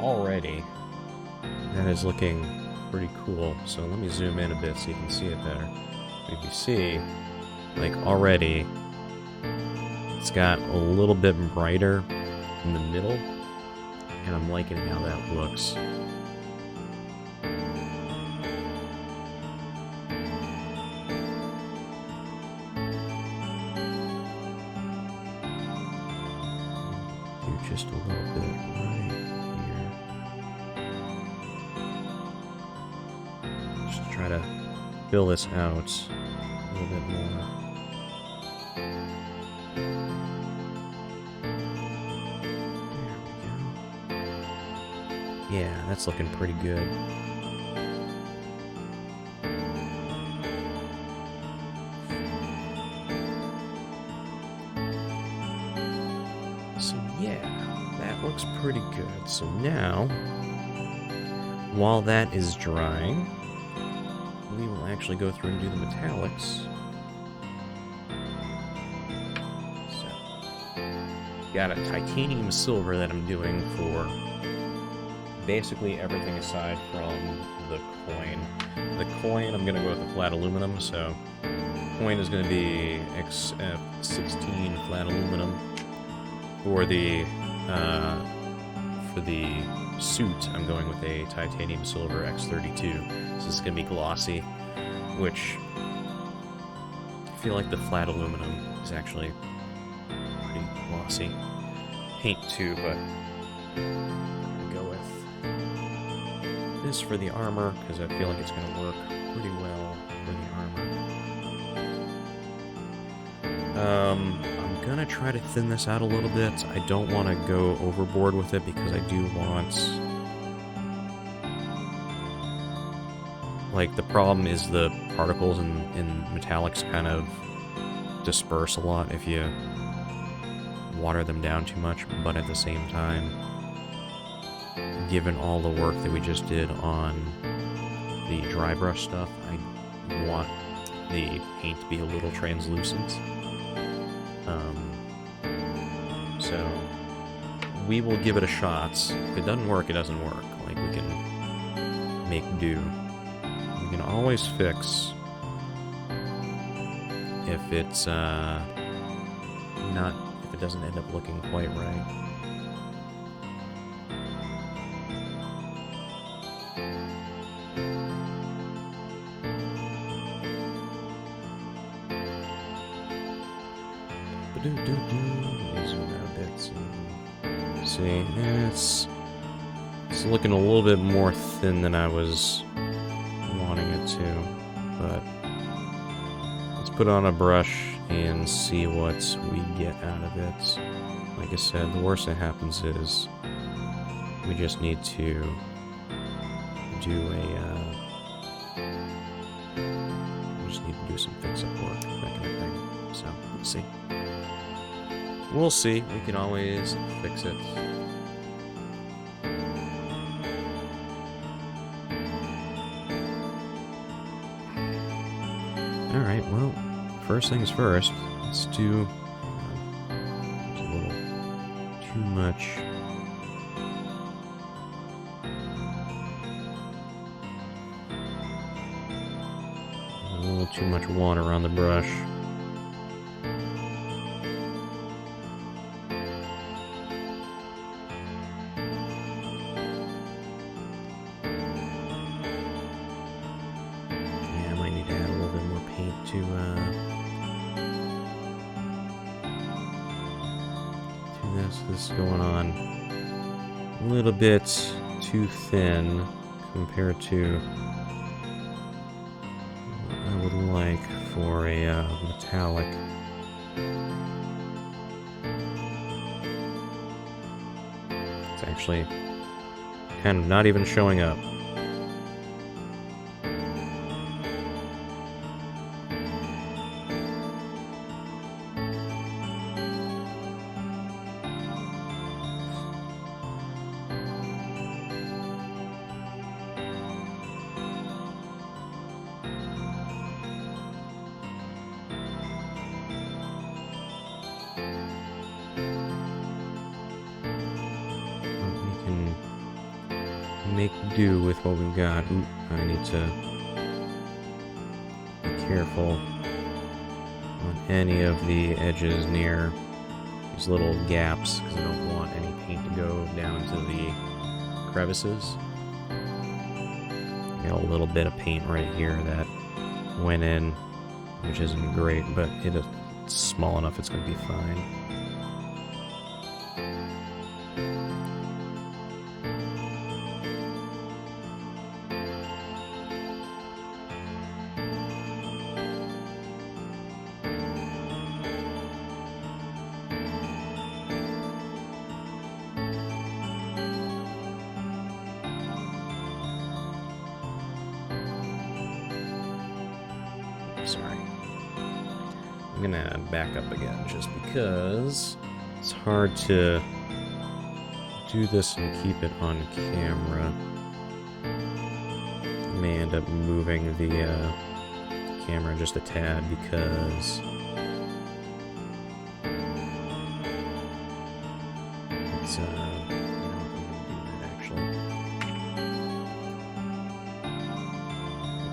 Already, that is looking pretty cool. So let me zoom in a bit so you can see it better. If you see, like already, it's got a little bit brighter in the middle, and I'm liking how that looks. Do just a little bit right here. Just try to fill this out a little bit more. There we go. Yeah, that's looking pretty good. So yeah, that looks pretty good. So now, while that is drying, we will actually go through and do the metallics. So, got a titanium silver that I'm doing for basically everything aside from the coin. The coin, I'm going to go with the flat aluminum, so coin is going to be XF16 flat aluminum. For the suit, I'm going with a titanium silver X32. So this is going to be glossy, which I feel like the flat aluminum is actually pretty glossy. Paint too, but I'm going to go with this for the armor, because I feel like it's going to work pretty well for the armor. I'm gonna try to thin this out a little bit. I don't want to go overboard with it because I do want... Like, the problem is the particles in metallics kind of disperse a lot if you water them down too much, but at the same time, given all the work that we just did on the dry brush stuff, I want the paint to be a little translucent. So we will give it a shot. If it doesn't work, it doesn't work. Like, we can make do. We can always fix if it's if it doesn't end up looking quite right. See, it's looking a little bit more thin than I was wanting it to, but let's put on a brush and see what we get out of it. Like I said, the worst that happens is we just need to do some fix-up work, that kind of thing. So, let's see. We'll see. We can always fix it. Alright, well, first things first, let's do there's a little too much. A little too much water on the brush. Yeah, I might need to add a little bit more paint to this. This is going on a little bit too thin compared to what I would like for a metallic. It's actually kind of not even showing up. Make do with what we've got. Ooh, I need to be careful on any of the edges near these little gaps, because I don't want any paint to go down to the crevices. Got a little bit of paint right here that went in, which isn't great, but it's small enough it's going to be fine. Sorry. I'm gonna back up again just because it's hard to do this and keep it on camera. I may end up moving the camera just a tad because it's you know, I'm gonna do that actually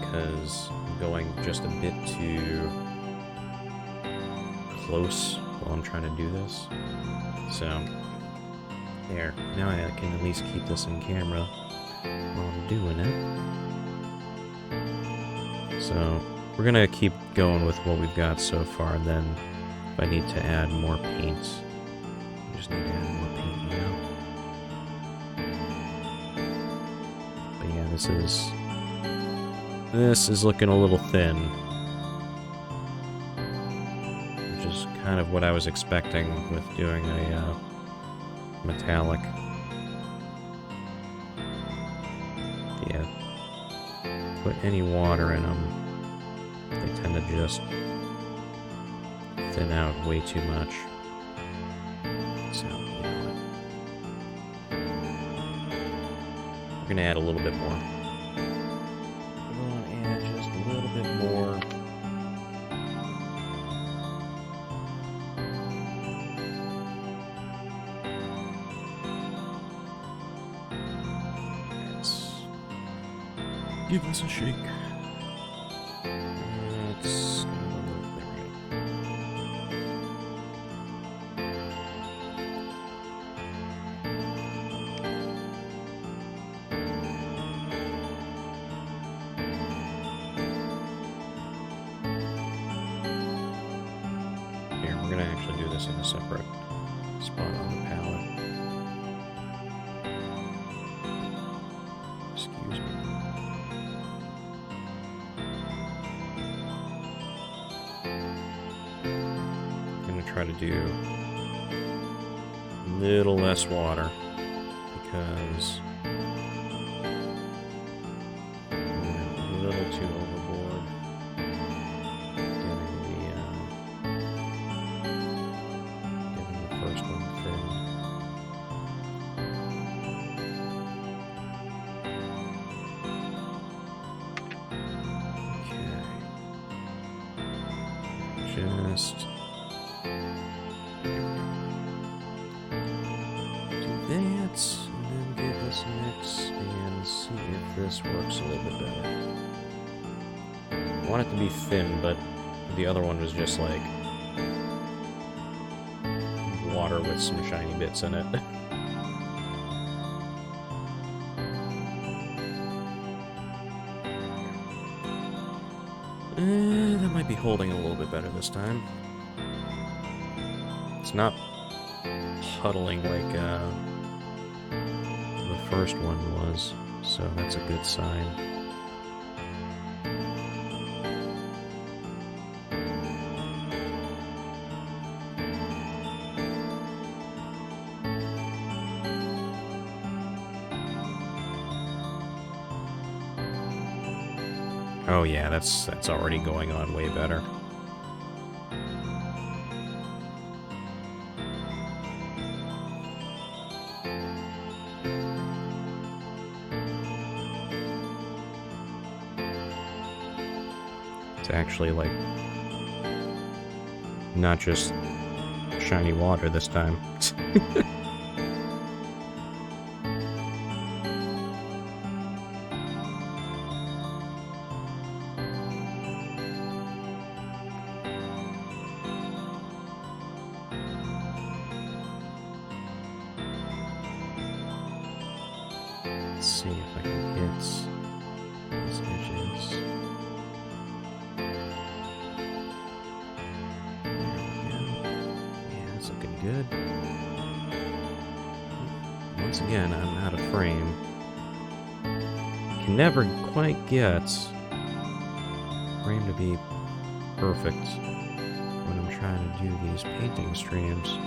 because going just a bit too close while I'm trying to do this. So, there. Now I can at least keep this in camera while I'm doing it. So, we're gonna keep going with what we've got so far, and then if I need to add more paint, I just need to add more paint now. But yeah, this is looking a little thin, which is kind of what I was expecting with doing a metallic. Yeah, put any water in them, they tend to just thin out way too much. So, you know what? We're gonna add a little bit more. Give us a shake. Let's there we go. Here, we're gonna actually do this in a separate spot on the palette. Excuse me. Try to do a little less water because I went a little too overboard getting the just do that, and then give this a mix and see if this works a little bit better. I want it to be thin, but the other one was just like water with some shiny bits in it. That might be holding a little bit better this time. It's not puddling like the first one was, so that's a good sign. Oh yeah, that's already going on way better. It's actually like not just shiny water this time. Let's see if I can hit these edges. There we go. Yeah, it's looking good. Once again, I'm out of frame. Can never quite get frame to be perfect when I'm trying to do these painting streams.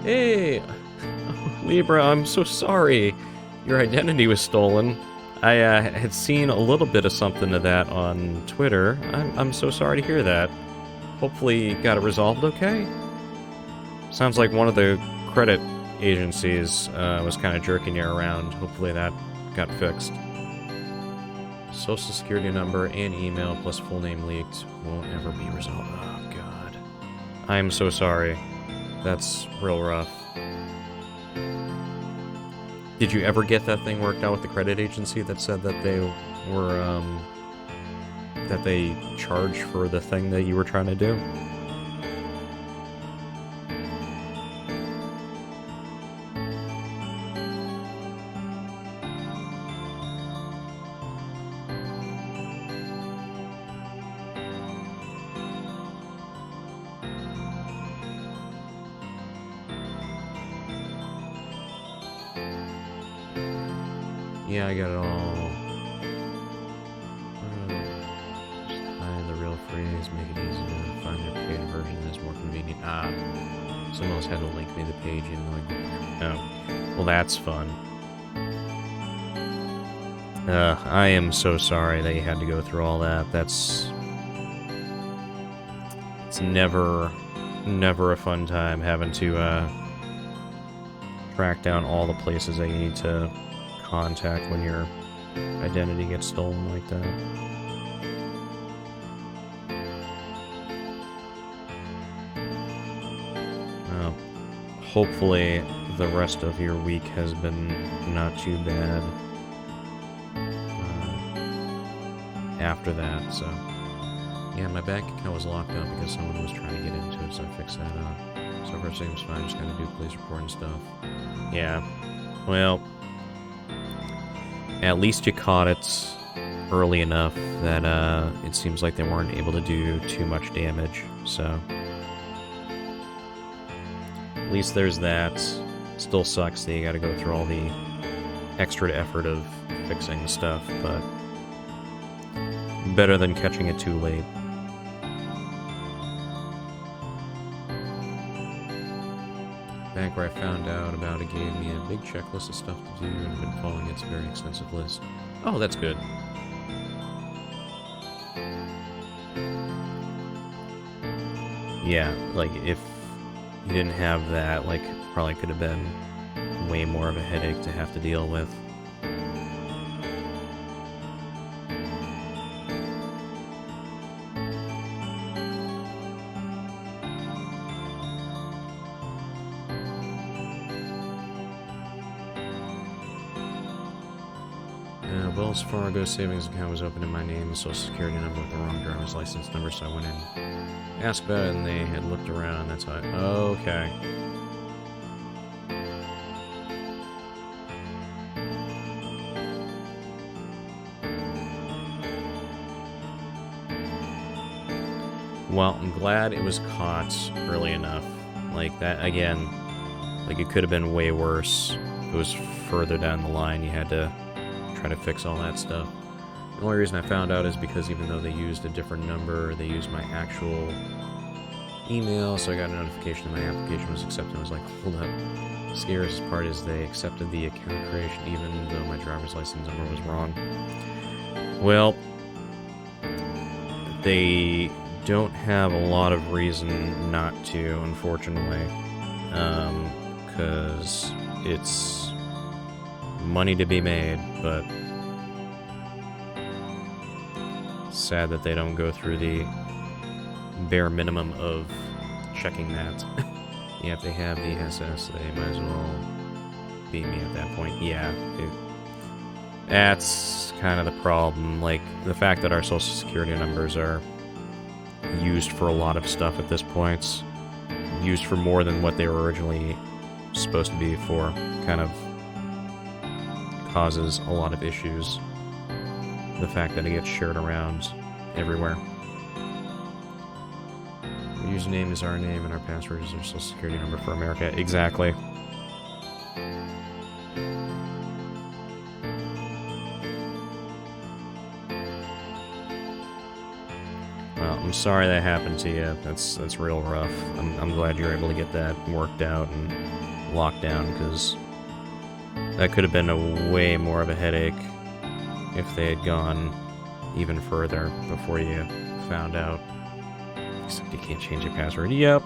Hey! Libra, I'm so sorry. Your identity was stolen. I had seen a little bit of something of that on Twitter. I'm so sorry to hear that. Hopefully you got it resolved okay? Sounds like one of the credit agencies was kind of jerking you around. Hopefully that got fixed. Social security number and email plus full name leaked. Won't ever be resolved. Oh, God. I'm so sorry. That's real rough. Did you ever get that thing worked out with the credit agency that said that they were, that they charge for the thing that you were trying to do? Yeah, I got it all. Just hide the real phrase, make it easy to find their paid version that's more convenient. Ah, someone else had to link me the page and like, oh, well that's fun. I am so sorry that you had to go through all that. It's never a fun time having to track down all the places that you need to contact when your identity gets stolen like that. Well, hopefully the rest of your week has been not too bad after that, so yeah, my bank account was locked up because someone was trying to get into it, so I fixed that up. So everything's fine, just gotta do police report and stuff. Yeah, well, at least you caught it early enough that it seems like they weren't able to do too much damage, so at least there's that. Still sucks that you gotta go through all the extra effort of fixing stuff, but better than catching it too late. Back where I found out about it gave me a big checklist of stuff to do, and I've been following its very extensive list. Oh, that's good. Yeah, like, if you didn't have that, like, probably could have been way more of a headache to have to deal with. Wells Fargo savings account was opened in my name, social security number with the wrong driver's license number, so I went in, asked about it, and they had looked around. That's how I... Okay. Well, I'm glad it was caught early enough. Like, that, again, like, it could have been way worse. It was further down the line. You had to try to fix all that stuff. The only reason I found out is because even though they used a different number, they used my actual email, so I got a notification that my application was accepted. I was like, hold up. The scariest part is they accepted the account creation even though my driver's license number was wrong. Well, they don't have a lot of reason not to, unfortunately, because it's money to be made, but sad that they don't go through the bare minimum of checking that. Yeah, if they have the SS, they might as well beat me at that point. Yeah, that's kind of the problem. Like, the fact that our social security numbers are used for a lot of stuff at this point, used for more than what they were originally supposed to be for, kind of causes a lot of issues. The fact that it gets shared around everywhere. Our username is our name and our password is our social security number for America. Exactly. Well, I'm sorry that happened to you. That's real rough. I'm glad you're able to get that worked out and locked down, because that could have been a way more of a headache if they had gone even further before you found out. Except you can't change your password. Yep.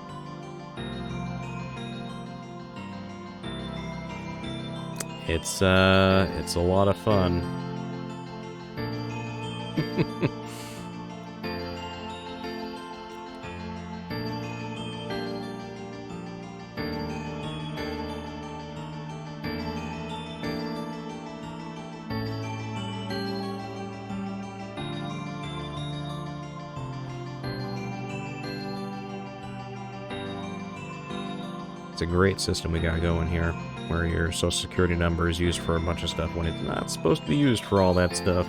It's a lot of fun. It's a great system we got going here, where your social security number is used for a bunch of stuff when it's not supposed to be used for all that stuff.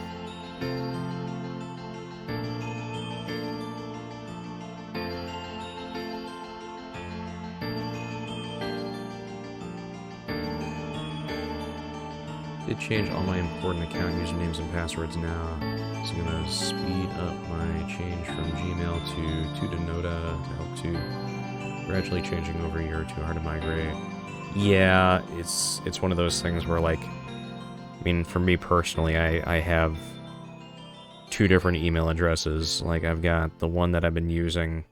Did change all my important account usernames and passwords now. It's gonna speed up my change from Gmail to Denoda to help to gradually changing over a year or two, hard to migrate. Yeah, it's one of those things where, like, I mean, for me personally, I have two different email addresses. Like, I've got the one that I've been using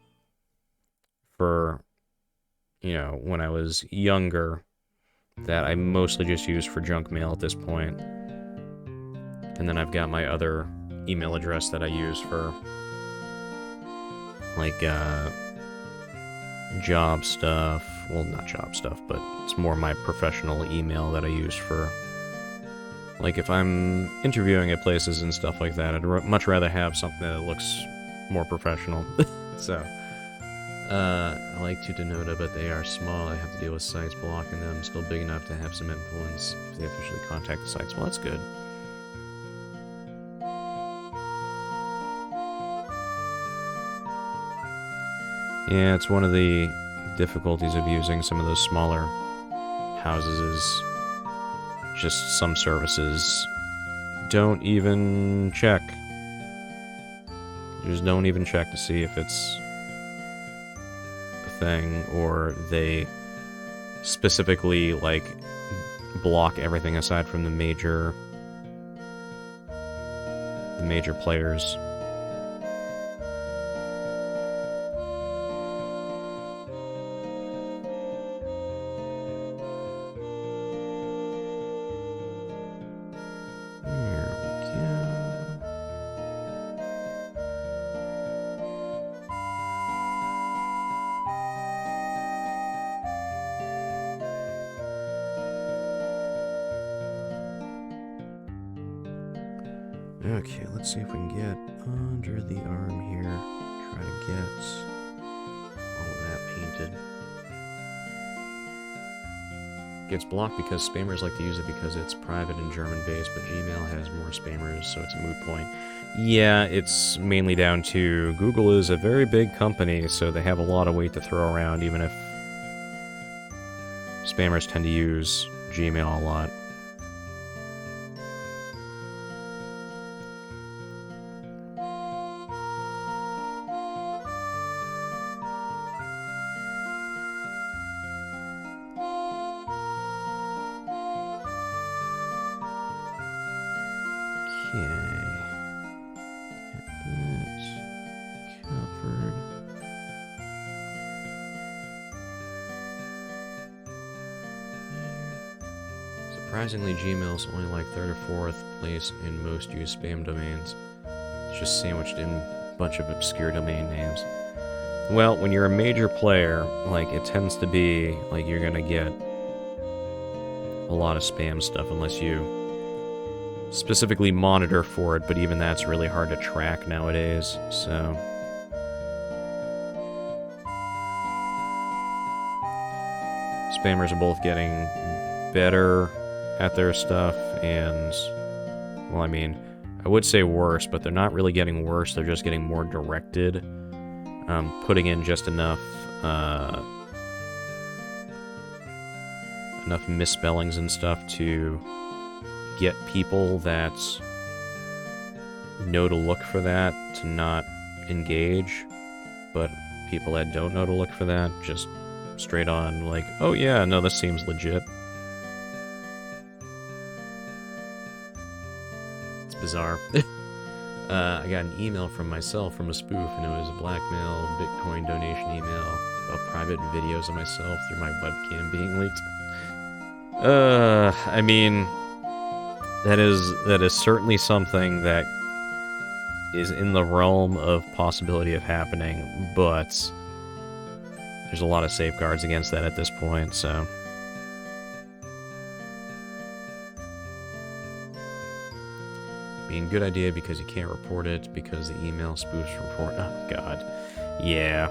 for, you know, when I was younger, that I mostly just use for junk mail at this point. And then I've got my other email address that I use for, like, job stuff. Well, not job stuff, but it's more my professional email that I use for, like, if I'm interviewing at places and stuff like that, I'd much rather have something that looks more professional. So, I like to Denoda, but they are small. I have to deal with sites blocking them. Still big enough to have some influence if they officially contact the sites. Well, that's good. Yeah, it's one of the difficulties of using some of those smaller houses is just some services don't even check. Just don't even check to see if it's a thing, or they specifically, like, block everything aside from the major players. Okay, let's see if we can get under the arm here. Try to get all of that painted. Gets blocked because spammers like to use it because it's private and German-based, but Gmail has more spammers, so it's a moot point. Yeah, it's mainly down to Google is a very big company, so they have a lot of weight to throw around, even if spammers tend to use Gmail a lot. Surprisingly, Gmail's only like 3rd or 4th place in most used spam domains. It's just sandwiched in a bunch of obscure domain names. Well, when you're a major player, like, it tends to be, like, you're gonna get a lot of spam stuff unless you specifically monitor for it, but even that's really hard to track nowadays, so... Spammers are both getting better at their stuff, and, well, I mean, I would say worse, but they're not really getting worse, they're just getting more directed, putting in just enough misspellings and stuff to get people that know to look for that to not engage, but people that don't know to look for that just straight on, like, oh yeah, no, this seems legit. Bizarre. I got an email from myself from a spoof, and it was a blackmail Bitcoin donation email about private videos of myself through my webcam being leaked. I mean, that is certainly something that is in the realm of possibility of happening, but there's a lot of safeguards against that at this point, so... Being a good idea because you can't report it because the email spoofs report. Oh, God. Yeah.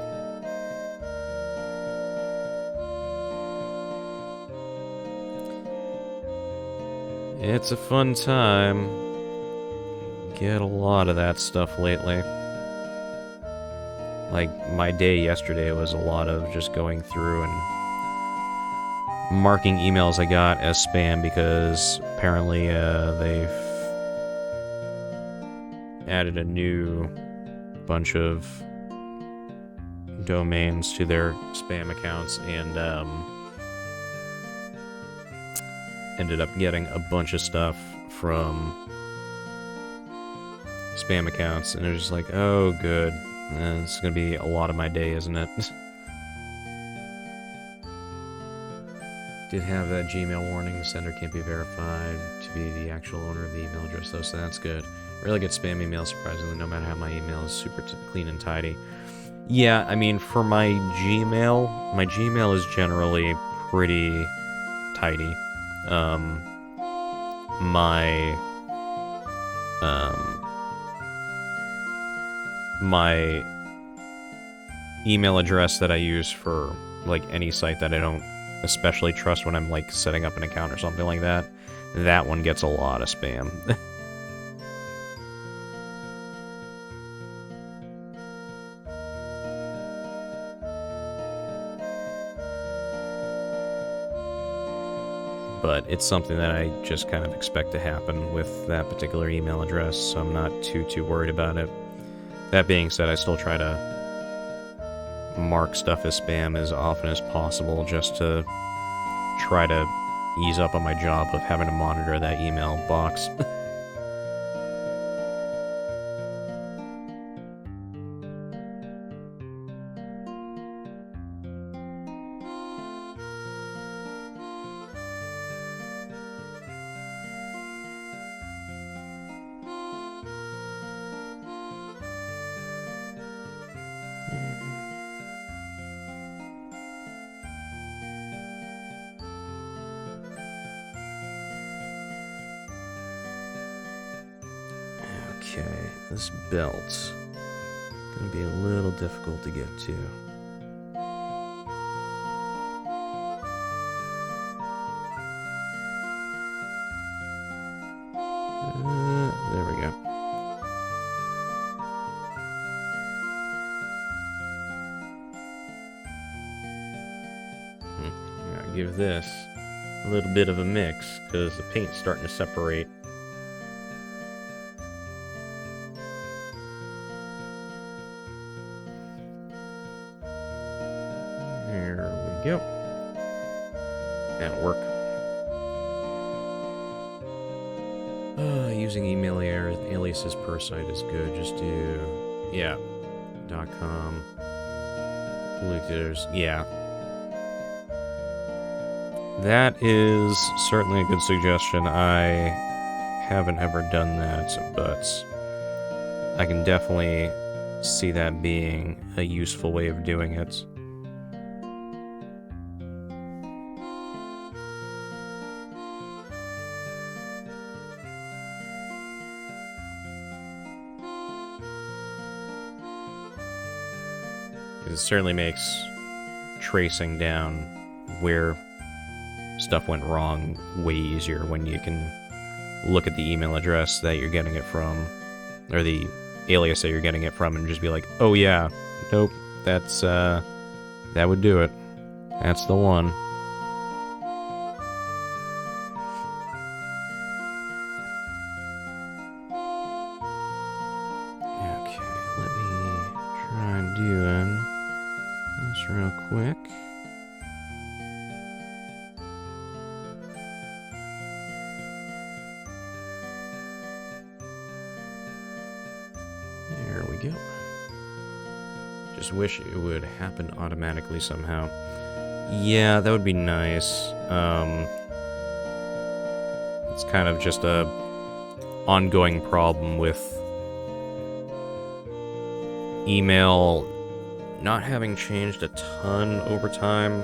It's a fun time. Get a lot of that stuff lately. Like, my day yesterday was a lot of just going through and marking emails I got as spam because apparently they've added a new bunch of domains to their spam accounts, and ended up getting a bunch of stuff from spam accounts, and it was just like, oh, good. It's gonna be a lot of my day, isn't it? Did have that Gmail warning, the sender can't be verified to be the actual owner of the email address, though, so that's good. Really good spam email, surprisingly, no matter how my email is super clean and tidy. Yeah, I mean, for my Gmail is generally pretty tidy. My email address that I use for, like, any site that I don't especially trust when I'm, like, setting up an account or something like that, that one gets a lot of spam. but it's something that I just kind of expect to happen with that particular email address, so I'm not too worried about it. That being said, I still try to mark stuff as spam as often as possible just to try to ease up on my job of having to monitor that email box. Okay, this belt's gonna be a little difficult to get to. There we go. I'll give this a little bit of a mix, because the paint's starting to separate. There we go. That'll work. Using email aliases per site is good. Just do, yeah, .com. Yeah. That is certainly a good suggestion. I haven't ever done that, but I can definitely see that being a useful way of doing it. It certainly makes tracing down where stuff went wrong way easier when you can look at the email address that you're getting it from, or the alias that you're getting it from, and just be like, oh yeah, nope, that's, that would do it. That's the one. Okay, let me try doing this real quick. There we go. Just wish it would happen automatically somehow. Yeah, that would be nice. It's kind of just a ongoing problem with email not having changed a ton over time.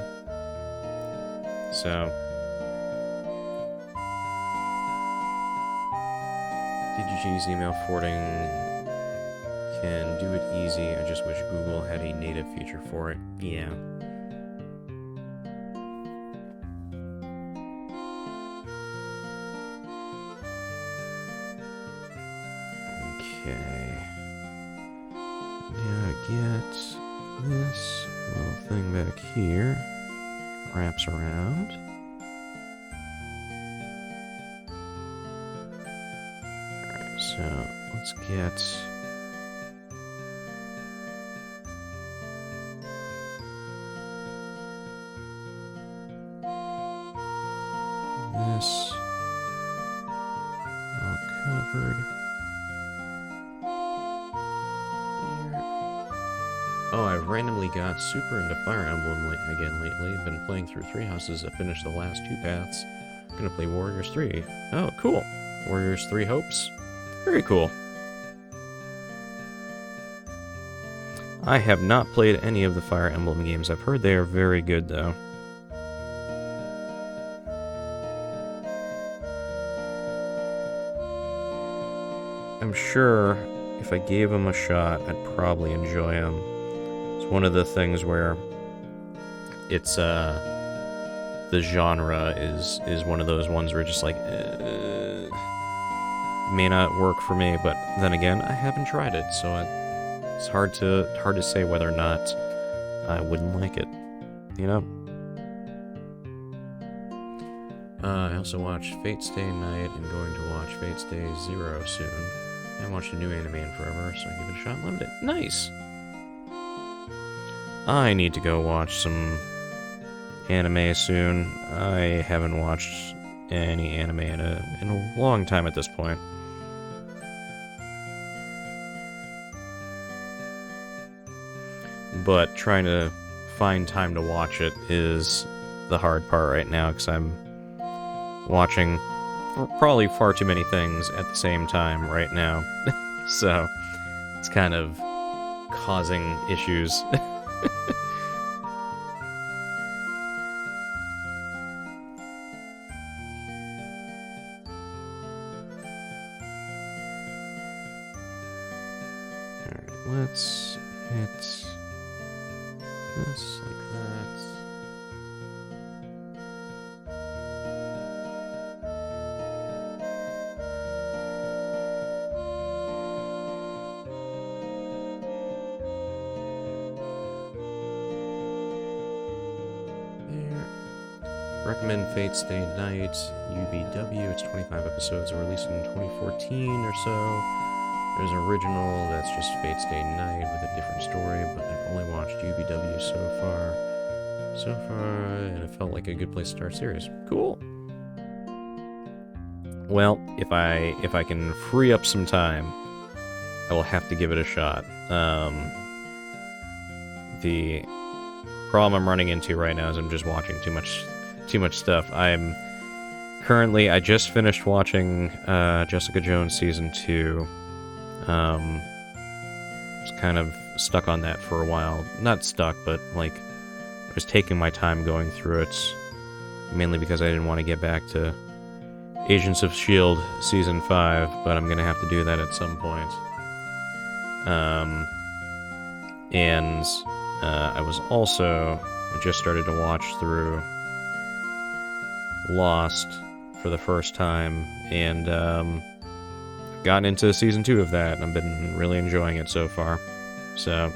So DGG's email forwarding can do it easy. I just wish Google had a native feature for it. Yeah. Okay. Gotta get this little thing back here. Wraps around. Alright, so let's get this all covered. Oh, I've randomly got super into Fire Emblem again lately. Been playing through 3 houses. I finished the last 2 paths. Gonna play Warriors 3. Oh, cool. Warriors 3 Hopes. Very cool. I have not played any of the Fire Emblem games. I've heard they are very good, though. I'm sure if I gave them a shot, I'd probably enjoy them. It's one of the things where it's, the genre is one of those ones where just like, it may not work for me, but then again, I haven't tried it, so it's hard to say whether or not I wouldn't like it, you know? I also watched Fate's Day Night and going to watch Fate's Day 0 soon. I haven't watched a new anime in forever, so I give it a shot and loved it. Nice! I need to go watch some anime soon. I haven't watched any anime in a long time at this point. But trying to find time to watch it is the hard part right now, because I'm watching probably far too many things at the same time right now. So it's kind of causing issues. Alright, let's hit this like that. Recommend Fate's Day Night, UBW. It's 25 episodes released in 2014 or so. There's an original that's just Fate's Day Night with a different story, but I've only watched UBW so far, and it felt like a good place to start a series. Cool. Well, if I can free up some time, I will have to give it a shot. The problem I'm running into right now is I'm just watching too much stuff. I just finished watching Jessica Jones Season 2. Was kind of stuck on that for a while. Not stuck, but like I was taking my time going through it, mainly because I didn't want to get back to Agents of S.H.I.E.L.D. Season 5, but I'm gonna have to do that at some point. I just started to watch through Lost for the first time, and gotten into Season 2 of that, and I've been really enjoying it so far. So,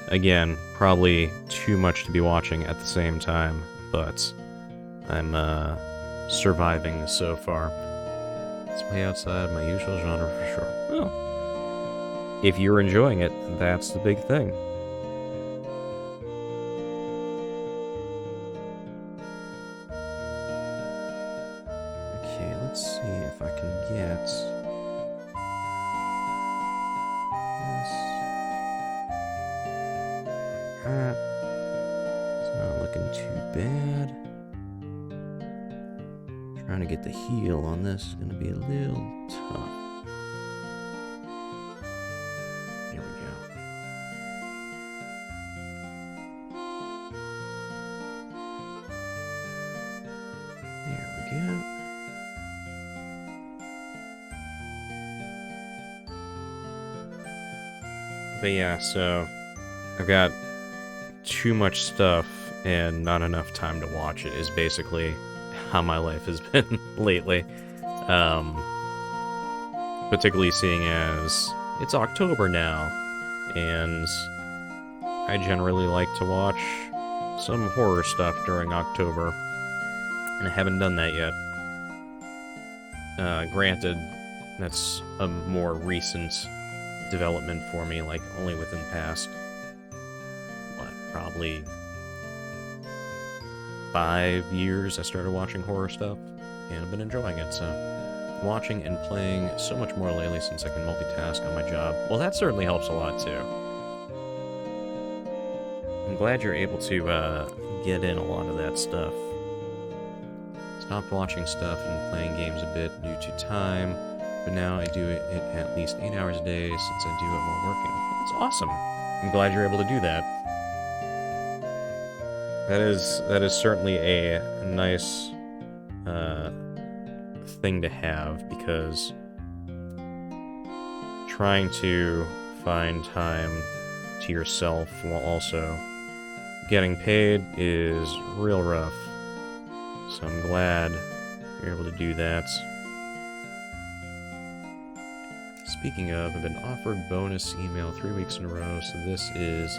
again, probably too much to be watching at the same time, but I'm surviving so far. It's way outside my usual genre for sure. Well, if you're enjoying it, that's the big thing. Okay, let's see if I can get this. It's not looking too bad. Trying to get the heel on this is going to be a little tough. There we go. There we go. But yeah, so I've got too much stuff and not enough time to watch it is basically how my life has been lately. Particularly seeing as it's October now, and I generally like to watch some horror stuff during October, and I haven't done that yet. Granted, that's a more recent development for me, like only within the past, probably 5 years I started watching horror stuff, and I've been enjoying it, so watching and playing so much more lately since I can multitask on my job. Well, that certainly helps a lot too. I'm glad you're able to get in a lot of that stuff. Stopped watching stuff and playing games a bit due to time, but now I do it at least 8 hours a day since I do it while working. That's awesome. I'm glad you're able to do that. That is certainly a nice thing to have, because trying to find time to yourself while also getting paid is real rough. So I'm glad you're able to do that. Speaking of, I've been offered bonus email 3 weeks in a row, so this is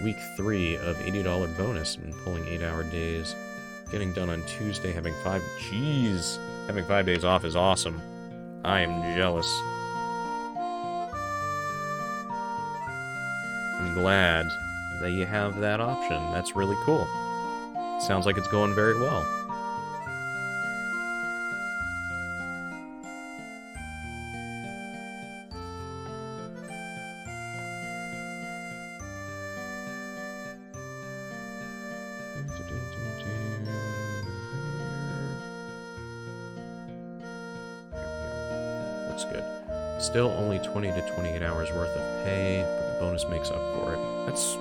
week 3 of $80 bonus. I've been pulling 8-hour days Getting done on Tuesday, having 5... Jeez! Having 5 days off is awesome. I am jealous. I'm glad that you have that option. That's really cool. Sounds like it's going very well. Looks good. Still only 20 to 28 hours worth of pay, but the bonus makes up for it. That's,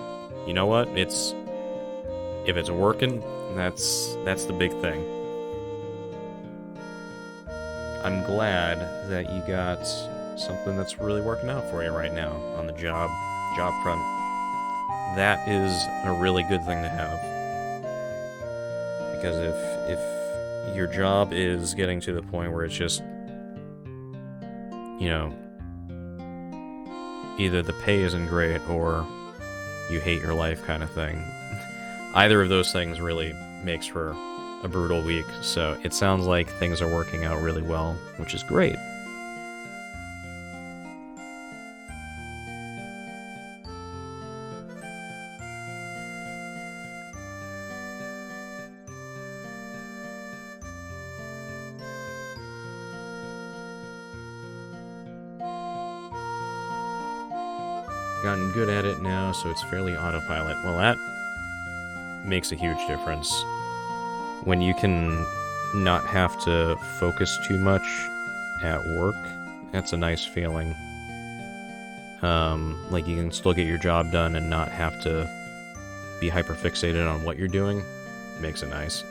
you know what? It's, if it's working, that's the big thing. I'm glad that you got something that's really working out for you right now on the job front. That is a really good thing to have. Because if your job is getting to the point where it's just, you know, either the pay isn't great or you hate your life kind of thing, either of those things really makes for a brutal week. So it sounds like things are working out really well, which is great. Gotten good at it now, so it's fairly autopilot. Well, that makes a huge difference. When you can not have to focus too much at work, that's a nice feeling. Like you can still get your job done and not have to be hyper-fixated on what you're doing. Makes it nice.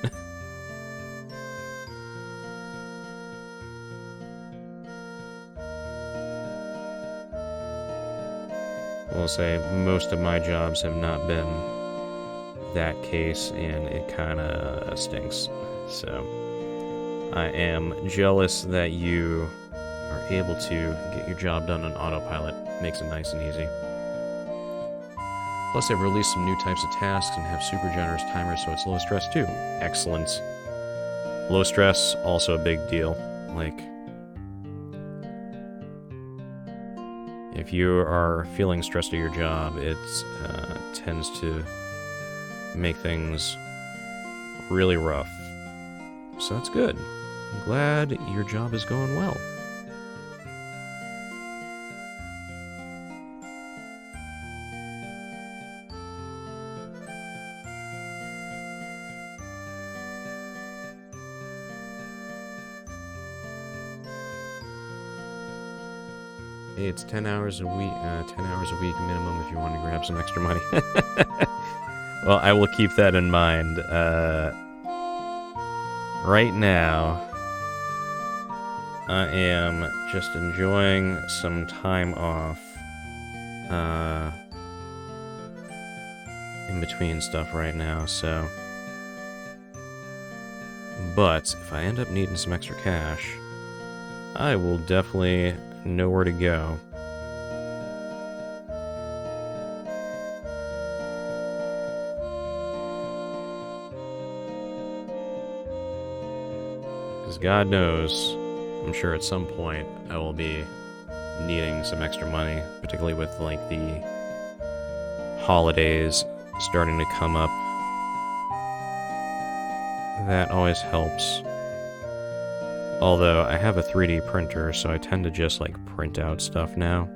I'll say most of my jobs have not been that case, and it kinda stinks. So I am jealous that you are able to get your job done on autopilot. Makes it nice and easy. Plus, they've released some new types of tasks and have super generous timers, so it's low stress too. Excellent. Low stress, also a big deal. Like, if you are feeling stressed at your job, it tends to make things really rough. So that's good. I'm glad your job is going well. Hey, it's 10 hours a week, 10 hours a week minimum if you want to grab some extra money. Well, I will keep that in mind. Right now, I am just enjoying some time off, in between stuff right now, so. But, if I end up needing some extra cash, I will definitely know where to go. Because God knows, I'm sure at some point I will be needing some extra money, particularly with like the holidays starting to come up. That always helps. Although, I have a 3D printer, so I tend to just, like, print out stuff now.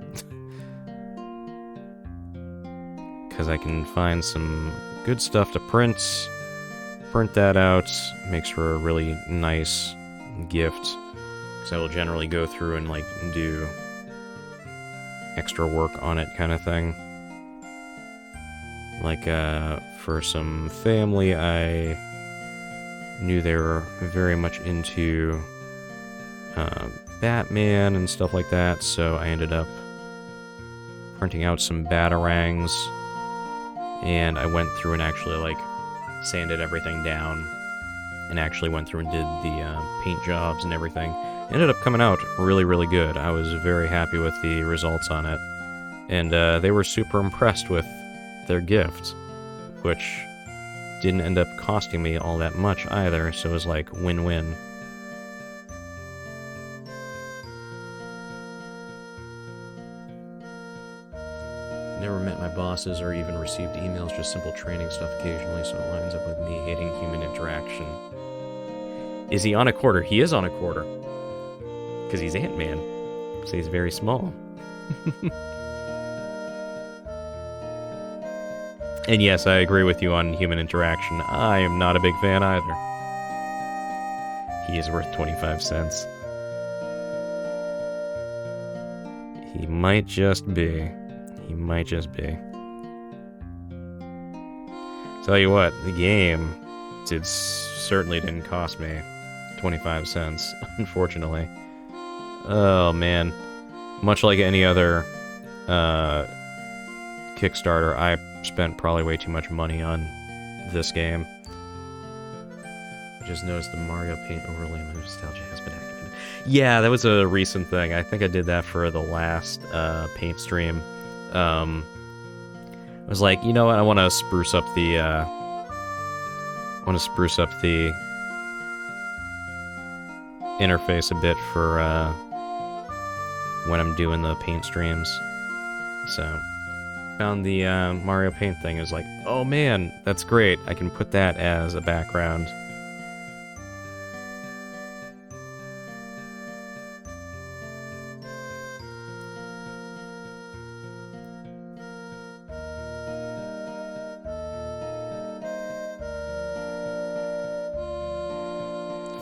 Because I can find some good stuff to print that out, makes for a really nice gift. Because I will generally go through and, like, do extra work on it kind of thing. Like, for some family, I knew they were very much into Batman and stuff like that, so I ended up printing out some Batarangs, and I went through and actually, like, sanded everything down, and actually went through and did the paint jobs and everything. It ended up coming out really, really good. I was very happy with the results on it, and they were super impressed with their gift, which didn't end up costing me all that much either, so it was like win-win. Never met my bosses or even received emails, just simple training stuff occasionally, so it lines up with me hating human interaction. Is he on a quarter? He is on a quarter. Because he's Ant-Man. So he's very small. And yes, I agree with you on human interaction. I am not a big fan either. He is worth 25 cents. He might just be. He might just be. Tell you what, the game certainly didn't cost me 25 cents, unfortunately. Oh, man. Much like any other Kickstarter, I spent probably way too much money on this game. I just noticed the Mario Paint overlay my nostalgia has been activated. Yeah, that was a recent thing. I think I did that for the last Paint stream. I was like, you know what? I want to spruce up the interface a bit for when I'm doing the Paint streams. So found the Mario Paint thing. It was like, oh man, that's great. I can put that as a background.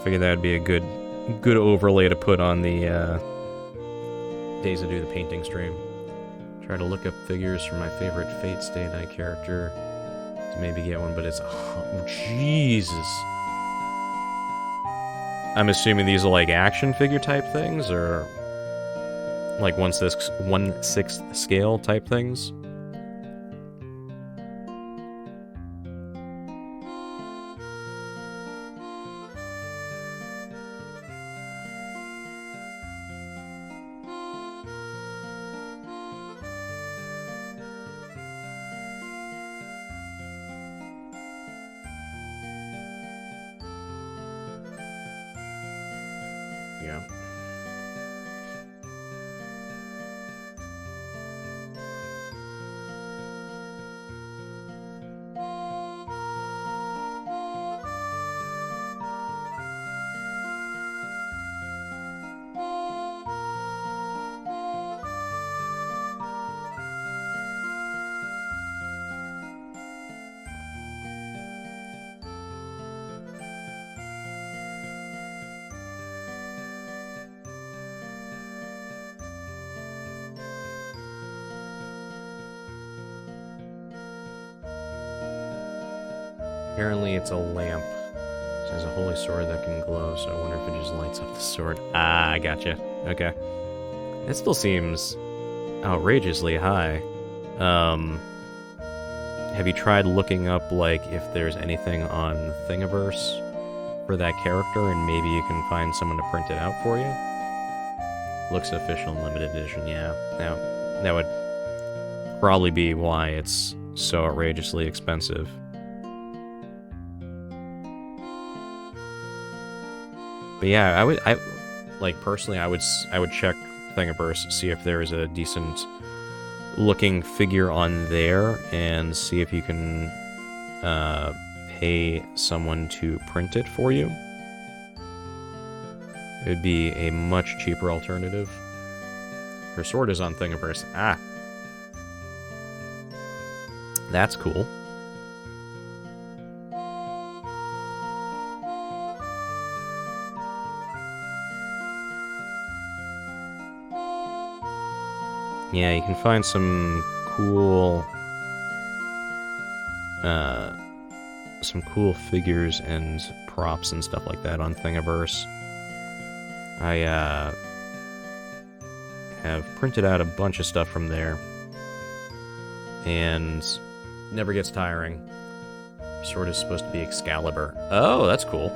Figured that would be a good overlay to put on the days to do the painting stream. Try to look up figures for my favorite Fate Stay Night character to maybe get one, but it's Jesus. I'm assuming these are like action figure type things, or like 1/6 scale type things. Apparently it's a lamp. It has a holy sword that can glow, so I wonder if it just lights up the sword. Ah, I gotcha. Okay. It still seems outrageously high. Have you tried looking up, like, if there's anything on Thingiverse for that character, and maybe you can find someone to print it out for you? Looks official and limited edition, yeah. Now, that would probably be why it's so outrageously expensive. But yeah, I personally, I would check Thingiverse, see if there is a decent looking figure on there, and see if you can pay someone to print it for you. It would be a much cheaper alternative. Her sword is on Thingiverse. Ah. That's cool. Yeah, you can find some cool figures and props and stuff like that on Thingiverse. I have printed out a bunch of stuff from there, and never gets tiring. Sword is supposed to be Excalibur. Oh, that's cool.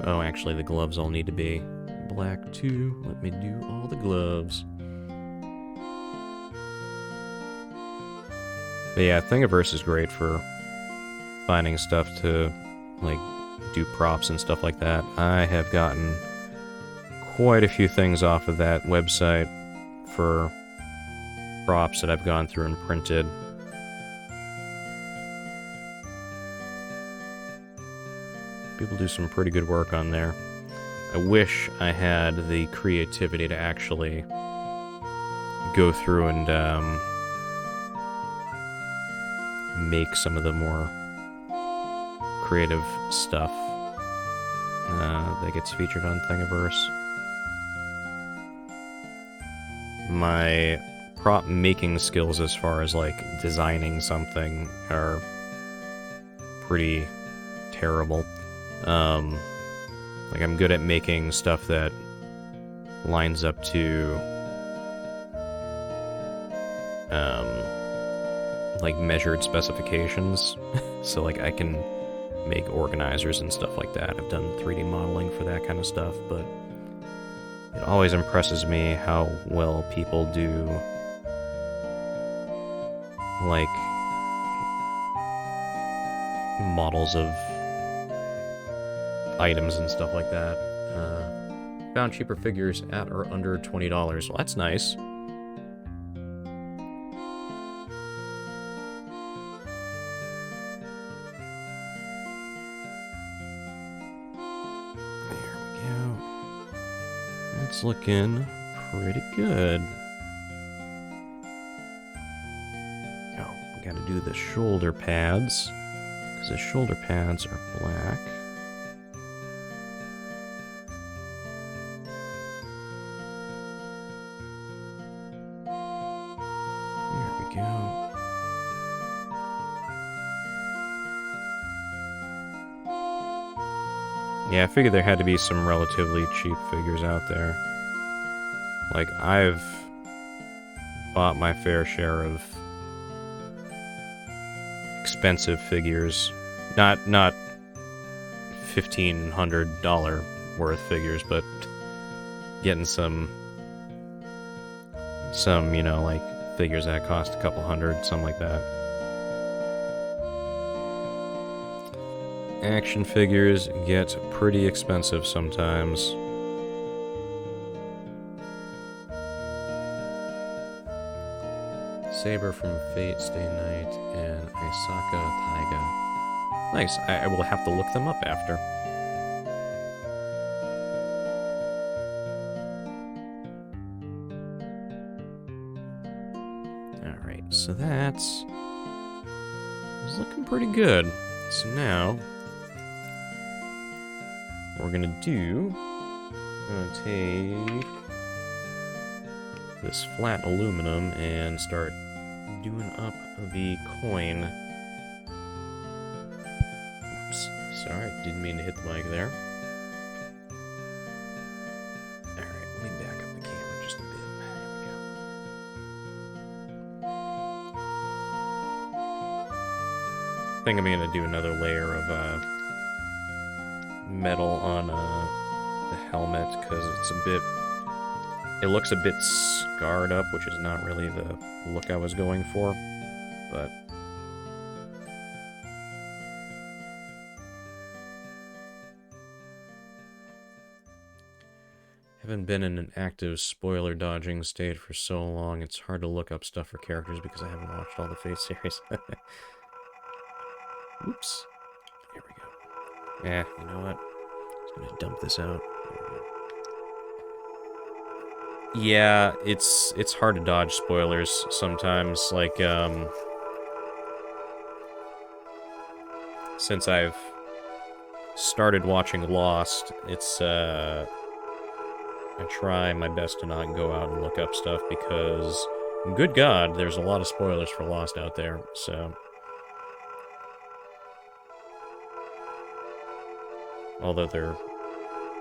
Oh, actually, the gloves all need to be black too. Let me do all the gloves. But yeah, Thingiverse is great for finding stuff to, like, do props and stuff like that. I have gotten quite a few things off of that website for props that I've gone through and printed. People do some pretty good work on there. I wish I had the creativity to actually go through and make some of the more creative stuff that gets featured on Thingiverse. My prop making skills as far as, like, designing something are pretty terrible. Like, I'm good at making stuff that lines up to like, measured specifications. So, like, I can make organizers and stuff like that. I've done 3D modeling for that kind of stuff, but it always impresses me how well people do, like, models of items and stuff like that. Found cheaper figures at or under $20. Well, that's nice. There we go. That's looking pretty good. Oh, we gotta do the shoulder pads, because the shoulder pads are black. Yeah, I figured there had to be some relatively cheap figures out there. Like, I've bought my fair share of expensive figures. Not $1,500 worth figures, but getting some, you know, like, figures that cost a couple hundred, something like that. Action figures get pretty expensive sometimes. Saber from Fate Stay Night and Isaka Taiga. Nice. I will have to look them up after. Alright, so that's looking pretty good. So now we're gonna do, I'm gonna take this flat aluminum and start doing up the coin. Oops, sorry, didn't mean to hit the mic there. Alright, let me back up the camera just a bit. There we go. I think I'm gonna do another layer of metal on the helmet, because it looks a bit scarred up, which is not really the look I was going for, but haven't been in an active spoiler dodging state for so long, it's hard to look up stuff for characters because I haven't watched all the Fate series. Oops. Here we go. Yeah, you know what? I'm just gonna dump this out. Yeah, it's hard to dodge spoilers sometimes, like, since I've started watching Lost, it's, I try my best to not go out and look up stuff, because, good God, there's a lot of spoilers for Lost out there, so. Although there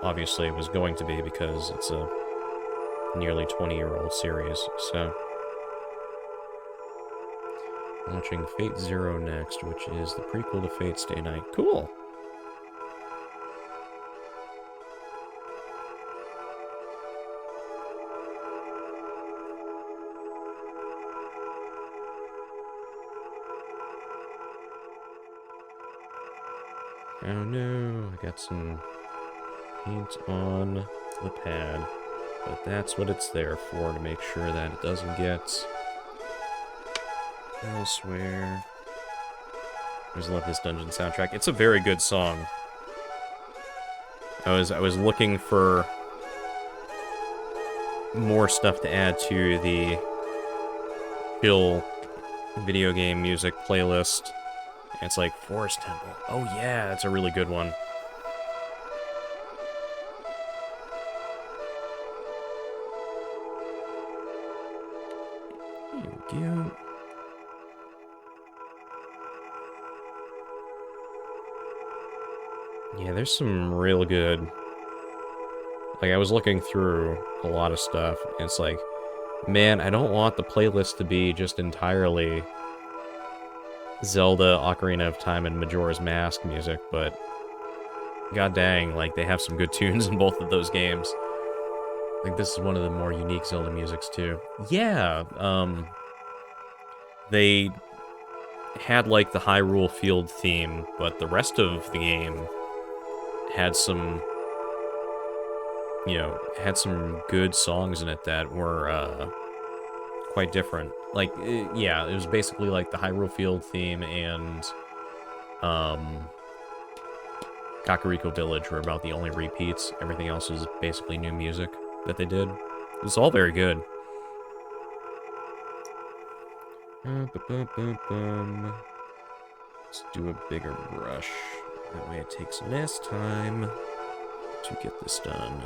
obviously was going to be, because it's a nearly 20-year-old series, so. Watching Fate Zero next, which is the prequel to Fate Stay Night. Cool! Oh no, I got some paint on the pad. But that's what it's there for, to make sure that it doesn't get elsewhere. I just love this dungeon soundtrack. It's a very good song. I was looking for more stuff to add to the chill video game music playlist. And it's like Forest Temple. Oh yeah, that's a really good one. Thank you. Yeah, there's some real good... Like, I was looking through a lot of stuff, and it's like, man, I don't want the playlist to be just entirely Zelda, Ocarina of Time, and Majora's Mask music, but god dang, like, they have some good tunes in both of those games. Like, this is one of the more unique Zelda musics, too. Yeah, they had, like, the Hyrule Field theme, but the rest of the game had some, you know, had some good songs in it that were, quite different. Like, yeah, it was basically like the Hyrule Field theme and, Kakariko Village were about the only repeats. Everything else is basically new music that they did. It was all very good. Let's do a bigger brush. That way it takes less time to get this done.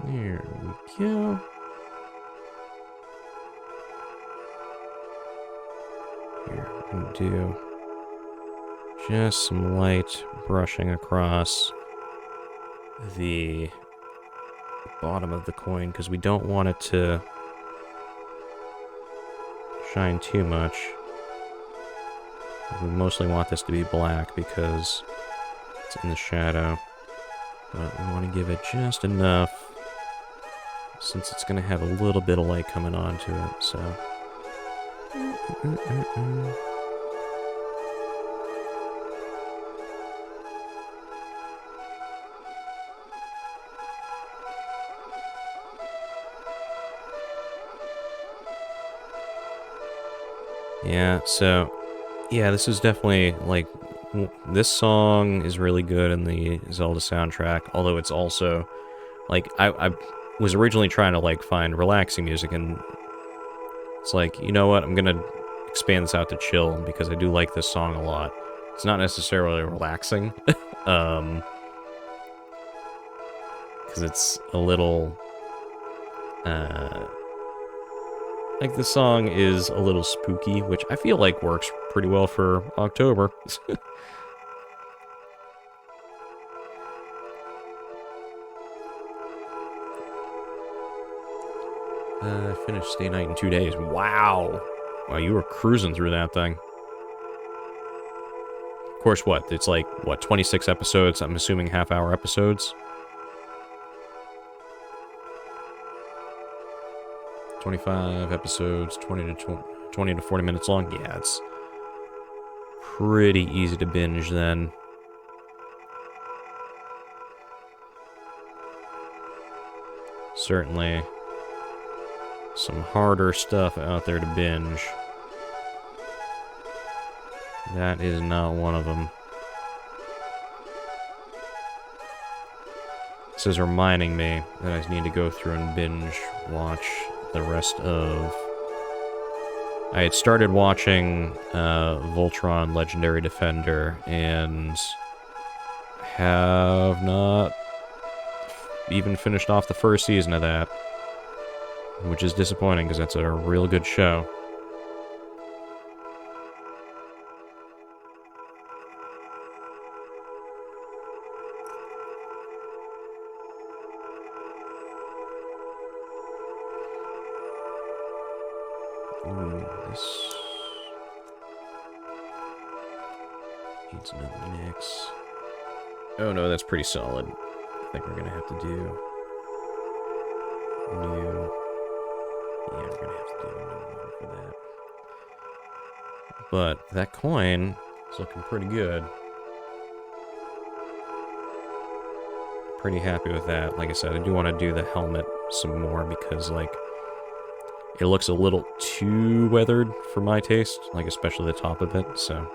There we go. Here, we'll do just some light brushing across the bottom of the coin, because we don't want it to shine too much. We mostly want this to be black because it's in the shadow. But we want to give it just enough, since it's going to have a little bit of light coming onto it, so... Yeah, so... Yeah, this is definitely, like... This song is really good in the Zelda soundtrack, although it's also... Like, I was originally trying to, like, find relaxing music, and it's like, you know what, I'm gonna expand this out to chill, because I do like this song a lot. It's not necessarily relaxing, because it's a little, like, the song is a little spooky, which I feel like works pretty well for October. I finished Stay Night in 2 days. Wow. Wow, you were cruising through that thing. Of course, what? It's like, what, 26 episodes? I'm assuming half-hour episodes? 25 episodes, 20 to 40 minutes long? Yeah, pretty easy to binge then. Certainly some harder stuff out there to binge. That is not one of them. This is reminding me that I need to go through and binge watch the rest of... I had started watching Voltron Legendary Defender and have not even finished off the first season of that, which is disappointing because that's a real good show. Ooh, this needs another mix. Oh no, that's pretty solid. I think we're gonna have to do new. Yeah, we're gonna have to do a new one for that. But that coin is looking pretty good. Pretty happy with that. Like I said, I do want to do the helmet some more because, like, it looks a little too weathered for my taste, like especially the top of it, so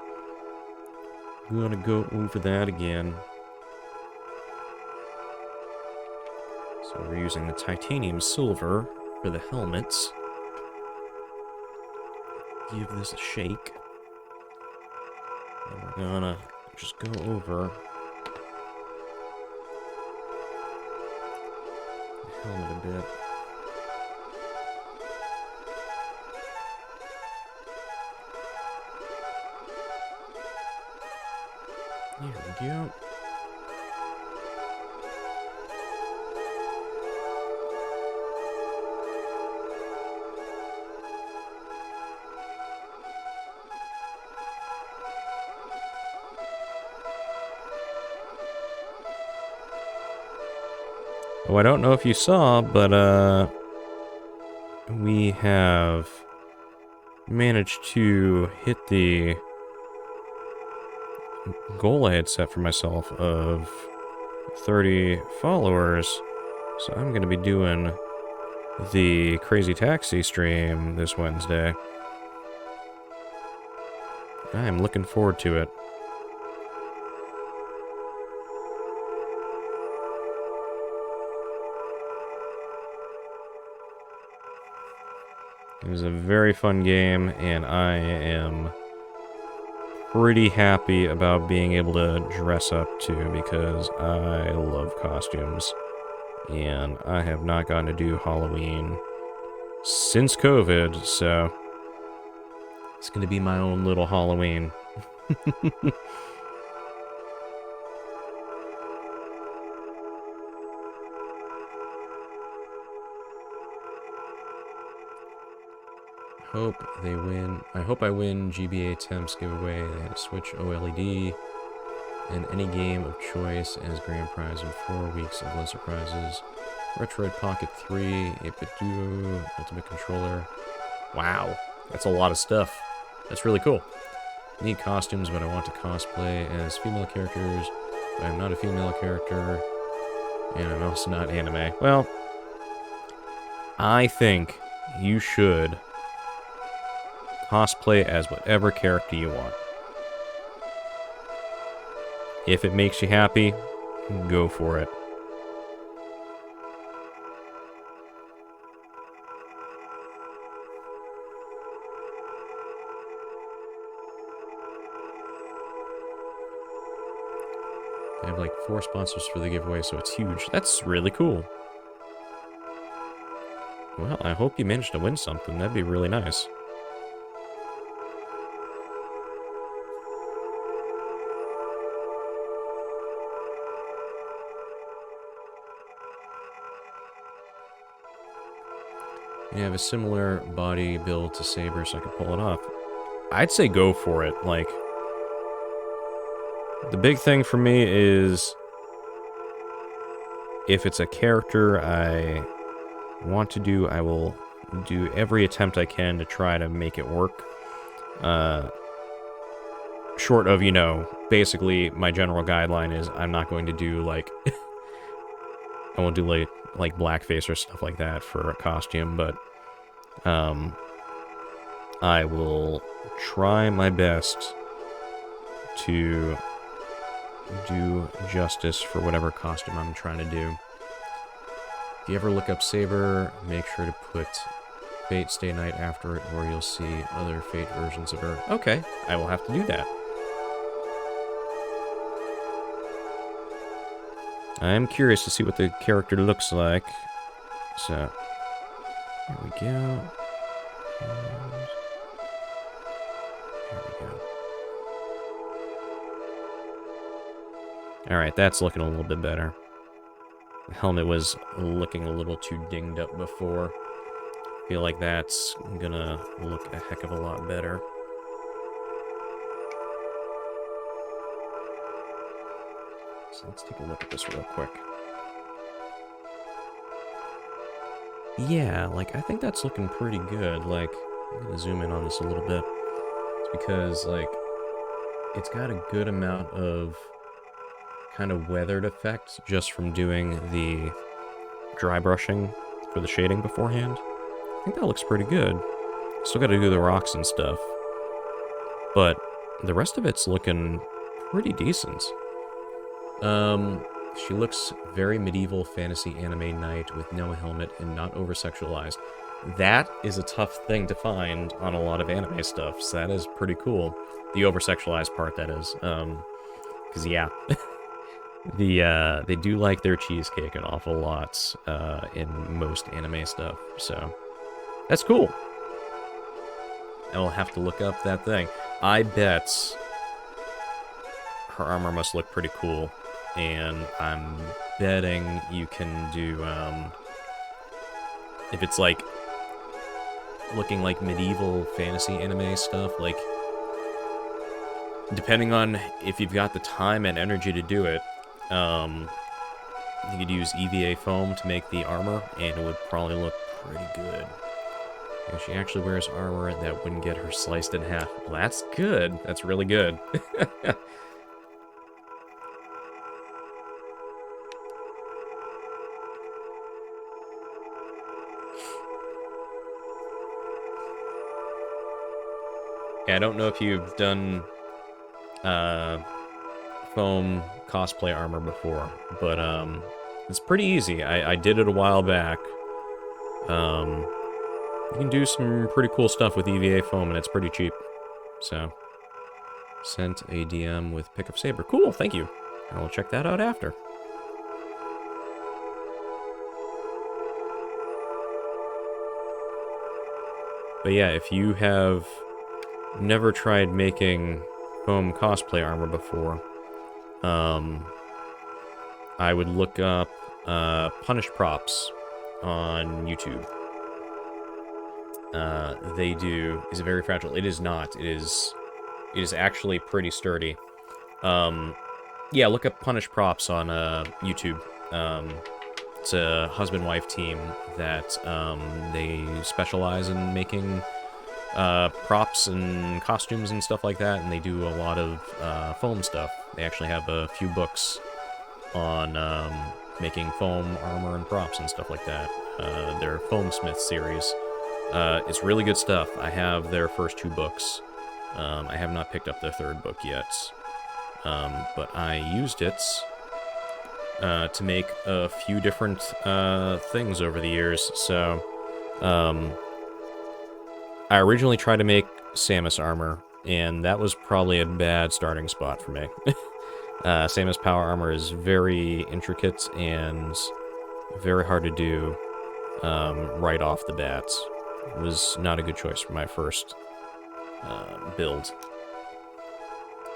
we want to go over that again. So we're using the titanium silver for the helmets. Give this a shake. And we're gonna just go over the helmet a bit. There we go. Oh, I don't know if you saw, but we have managed to hit the goal I had set for myself of 30 followers, so I'm going to be doing the Crazy Taxi stream this Wednesday. I'm looking forward to it. It was a very fun game, and I am pretty happy about being able to dress up too, because I love costumes, and I have not gotten to do Halloween since COVID, so it's gonna be my own little Halloween. Hope they win. I hope I win GBA Temps giveaway. They had a Switch OLED and any game of choice as grand prize in 4 weeks of lesser prizes. Retroid Pocket 3, 8-bit Duo, Ultimate Controller. Wow, that's a lot of stuff. That's really cool. Need costumes, but I want to cosplay as female characters, but I'm not a female character, and I'm also not anime. Well, I think you should cosplay as whatever character you want. If it makes you happy, go for it. I have like 4 sponsors for the giveaway, so it's huge. That's really cool. Well, I hope you managed to win something. That'd be really nice. You have a similar body build to Saber, so I could pull it off. I'd say go for it. Like, the big thing for me is if it's a character I want to do, I will do every attempt I can to try to make it work. short of, you know, basically my general guideline is I'm not going to do, like, I won't do, like blackface or stuff like that for a costume, but, I will try my best to do justice for whatever costume I'm trying to do. If you ever look up Saber, make sure to put Fate Stay Night after it, or you'll see other Fate versions of her. Okay, I will have to do that. I am curious to see what the character looks like. So, here we go. And here we go. Alright, that's looking a little bit better. The helmet was looking a little too dinged up before. Feel like that's gonna look a heck of a lot better. So let's take a look at this real quick. Yeah, like, I think that's looking pretty good. Like, I'm gonna zoom in on this a little bit. It's because, like, it's got a good amount of kind of weathered effect just from doing the dry brushing for the shading beforehand. I think that looks pretty good. Still gotta do the rocks and stuff. But the rest of it's looking pretty decent. She looks very medieval fantasy anime knight with no helmet and not over-sexualized. That is a tough thing to find on a lot of anime stuff, so that is pretty cool. The over-sexualized part, that is. Because, yeah. They do like their cheesecake an awful lot, in most anime stuff, so... That's cool! I will have to look up that thing. I bet her armor must look pretty cool. And I'm betting you can do, if it's, like, looking like medieval fantasy anime stuff, like, depending on if you've got the time and energy to do it, you could use EVA foam to make the armor, and it would probably look pretty good. And she actually wears armor that wouldn't get her sliced in half. Well, that's good. That's really good. Yeah, I don't know if you've done foam cosplay armor before, but it's pretty easy. I did it a while back. You can do some pretty cool stuff with EVA foam, and it's pretty cheap. So, sent a DM with Pickup Saber. Cool, thank you. I will check that out after. But yeah, if you have never tried making foam cosplay armor before, I would look up Punished Props on YouTube. They do... Is it very fragile? It is not. It is actually pretty sturdy. Yeah, look up Punished Props on YouTube. It's a husband-wife team that they specialize in making props and costumes and stuff like that, and they do a lot of foam stuff. They actually have a few books on making foam armor and props and stuff like that. Their Foam Smith series. It's really good stuff. I have their first 2 books. I have not picked up their 3rd book yet. But I used it to make a few different things over the years. So, I originally tried to make Samus armor, and that was probably a bad starting spot for me. Samus power armor is very intricate and very hard to do right off the bat. It was not a good choice for my first build.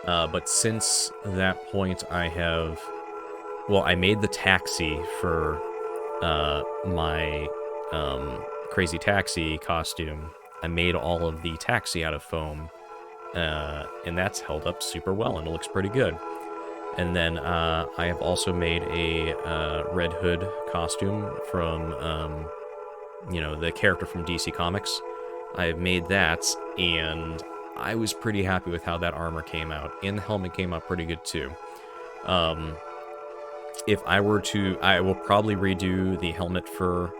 But since that point, I have... Well, I made the taxi for my Crazy Taxi costume. I made all of the taxi out of foam, and that's held up super well, and it looks pretty good. And then I have also made a Red Hood costume from, you know, the character from DC Comics. I have made that, and I was pretty happy with how that armor came out, and the helmet came out pretty good too. If I were to, I will probably redo the helmet for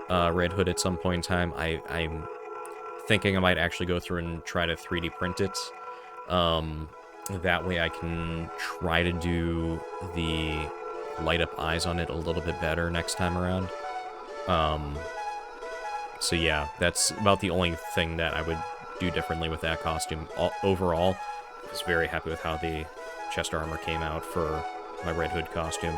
Red Hood at some point in time. I'm thinking I might actually go through and try to 3D print it. That way I can try to do the light up eyes on it a little bit better next time around. So yeah, that's about the only thing that I would do differently with that costume. Overall, I was very happy with how the chest armor came out for my Red Hood costume.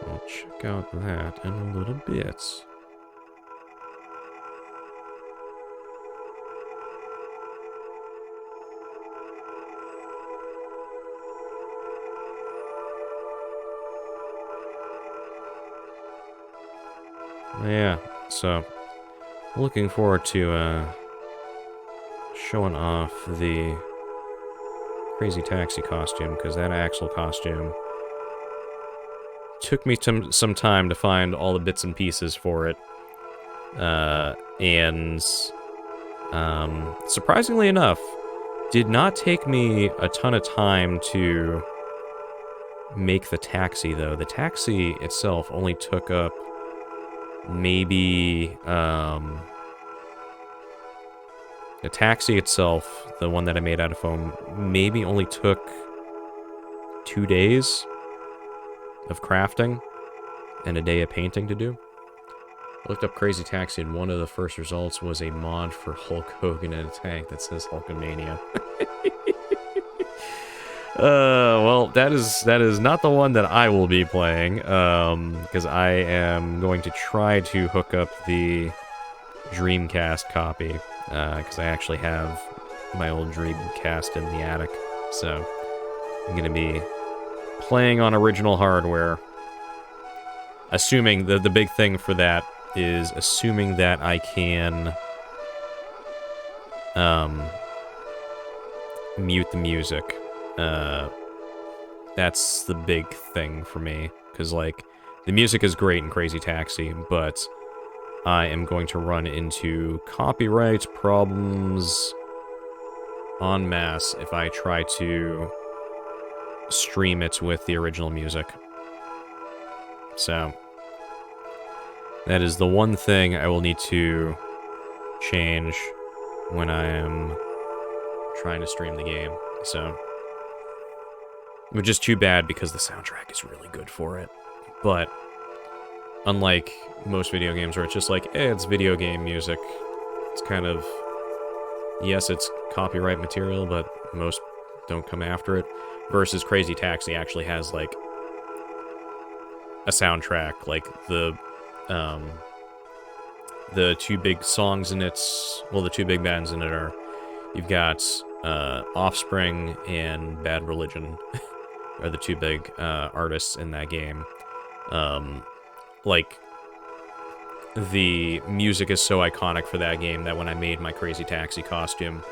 I'll check out that in a little bit. Yeah, so looking forward to showing off the Crazy Taxi costume, because that Axel costume took me some time to find all the bits and pieces for it. And surprisingly enough, did not take me a ton of time to make the taxi, though. The taxi itself only took up maybe, the taxi itself, the one that I made out of foam, maybe only took 2 days of crafting and a day of painting to do. I looked up Crazy Taxi, and one of the first results was a mod for Hulk Hogan in a tank that says Hulkamania. Well, that is not the one that I will be playing, because I am going to try to hook up the Dreamcast copy, because I actually have my old Dreamcast in the attic, so I'm going to be playing on original hardware. Assuming the big thing for that is assuming that I can mute the music. That's the big thing for me, because like the music is great in Crazy Taxi, but I am going to run into copyright problems en masse if I try to stream it with the original music. So that is the one thing I will need to change when I am trying to stream the game. So, which is too bad because the soundtrack is really good for it. But unlike most video games where it's just like, eh, it's video game music, it's kind of, yes, it's copyright material, but most don't come after it. Versus Crazy Taxi actually has like a soundtrack, like the two big songs in it, well, the two big bands in it are, you've got Offspring and Bad Religion are the two big artists in that game. Like, the music is so iconic for that game that when I made my Crazy Taxi costume,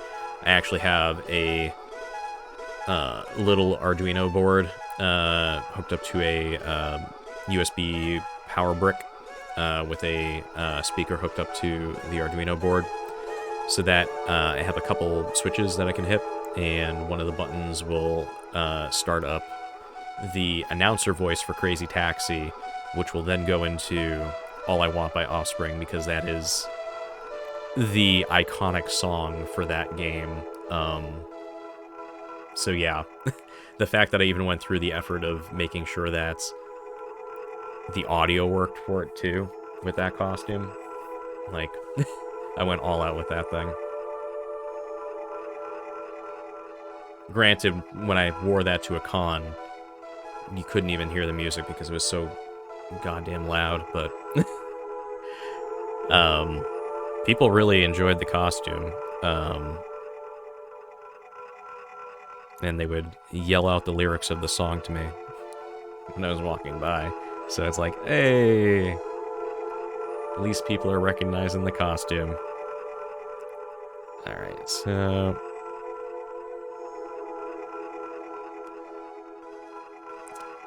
I actually have a little Arduino board hooked up to a USB power brick with a speaker hooked up to the Arduino board, so that I have a couple switches that I can hit, and one of the buttons will start up the announcer voice for Crazy Taxi, which will then go into All I Want by Offspring, because that is the iconic song for that game. So yeah, the fact that I even went through the effort of making sure that the audio worked for it too, with that costume, like, I went all out with that thing. Granted, when I wore that to a con, you couldn't even hear the music because it was so goddamn loud, but people really enjoyed the costume. And they would yell out the lyrics of the song to me when I was walking by. So it's like, hey, at least people are recognizing the costume. Alright, so...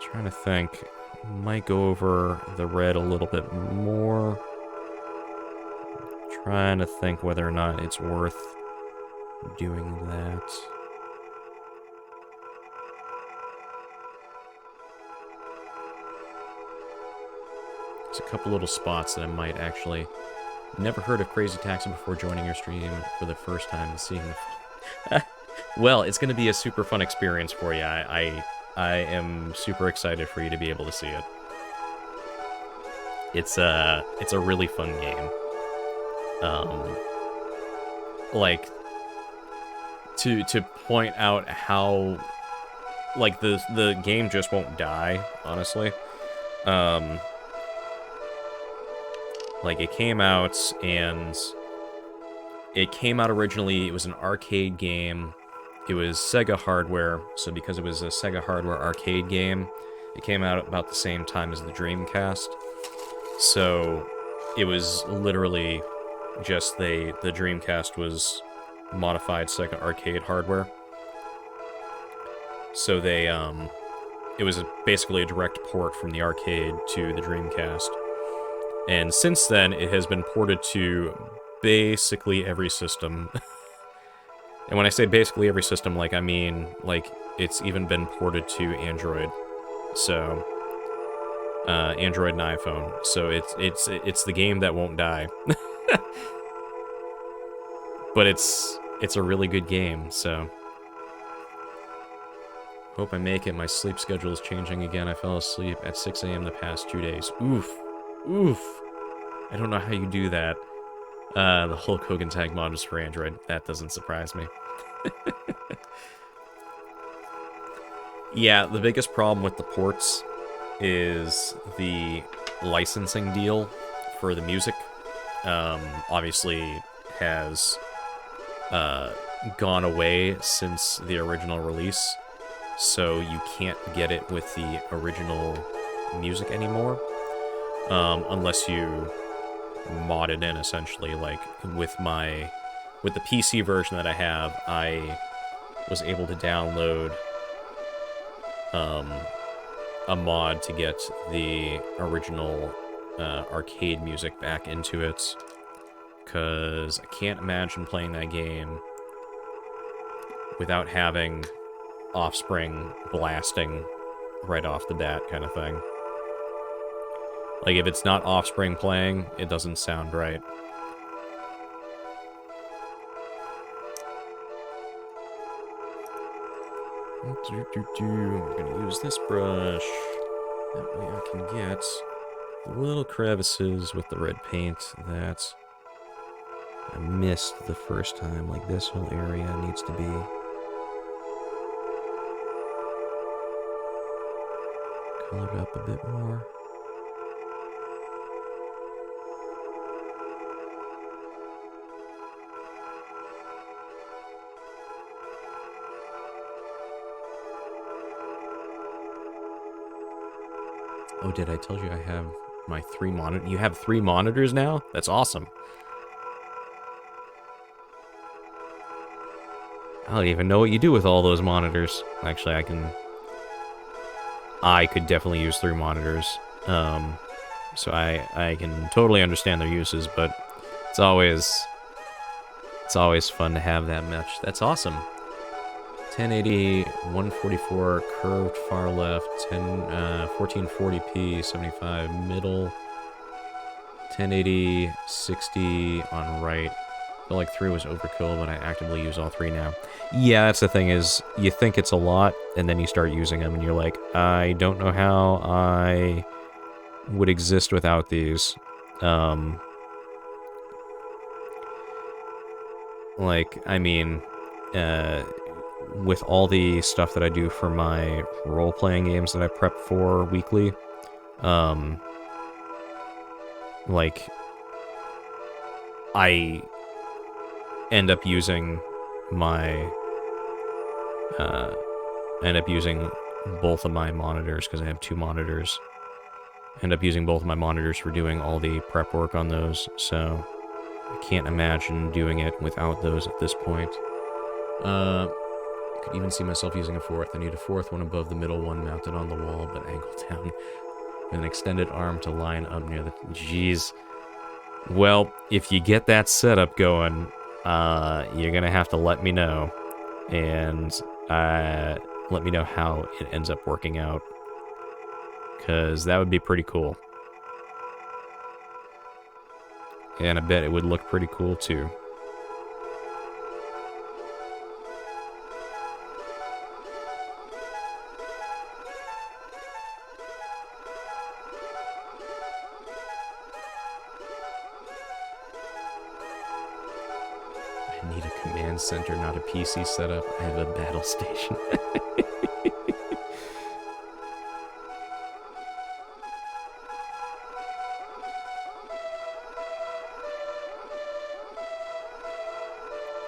trying to think. Might go over the red a little bit more. Trying to think whether or not it's worth doing that. There's a couple little spots that I might actually... Never heard of Crazy Taxi before joining your stream for the first time and seeing the... Well, it's going to be a super fun experience for you. I am super excited for you to be able to see it. It's a really fun game. Like, to point out how, like, the game just won't die, honestly. Like, it came out, and it came out originally, it was an arcade game. It was Sega hardware, so because it was a Sega hardware arcade game, it came out about the same time as the Dreamcast. So, it was literally just the Dreamcast was modified Sega arcade hardware. So they, it was basically a direct port from the arcade to the Dreamcast. And since then, it has been ported to basically every system. And when I say basically every system, like, I mean, like, it's even been ported to Android. So, Android and iPhone. So it's the game that won't die. But it's a really good game, so... Hope I make it. My sleep schedule is changing again. I fell asleep at 6 a.m. the past 2 days. Oof. Oof. I don't know how you do that. The Hulk Hogan tag mod is for Android. That doesn't surprise me. Yeah, the biggest problem with the ports is the licensing deal for the music. Obviously has gone away since the original release, so you can't get it with the original music anymore, unless you mod it in, essentially. Like, with the PC version that I have, I was able to download a mod to get the original arcade music back into it, because I can't imagine playing that game without having Offspring blasting right off the bat, kind of thing. Like, if it's not Offspring playing, it doesn't sound right. I'm gonna use this brush. That way I can get the little crevices with the red paint that I missed the first time. Like, this whole area needs to be colored up a bit more. Oh, did I tell you I have my 3 monitors? You have 3 monitors now? That's awesome. I don't even know what you do with all those monitors. Actually, I could definitely use 3 monitors. So I can totally understand their uses, but it's always fun to have that much. That's awesome. 1080, 144 curved far left, 1440p, 75 middle, 1080, 60 on right. I feel like 3 was overkill, but I actively use all 3 now. Yeah, that's the thing, is you think it's a lot, and then you start using them, and you're like, I don't know how I would exist without these. Like, I mean, with all the stuff that I do for my role-playing games that I prep for weekly, like, I end up using both of my monitors, because I have 2 monitors. End up using both of my monitors for doing all the prep work on those, so I can't imagine doing it without those at this point. I could even see myself using a fourth. I need a fourth one above the middle one mounted on the wall, but angled down. With an extended arm to line up near the... Jeez. Well, if you get that setup going, you're gonna have to let me know. And let me know how it ends up working out. Because that would be pretty cool. And I bet it would look pretty cool too. I need a command center, not a PC setup. I have a battle station.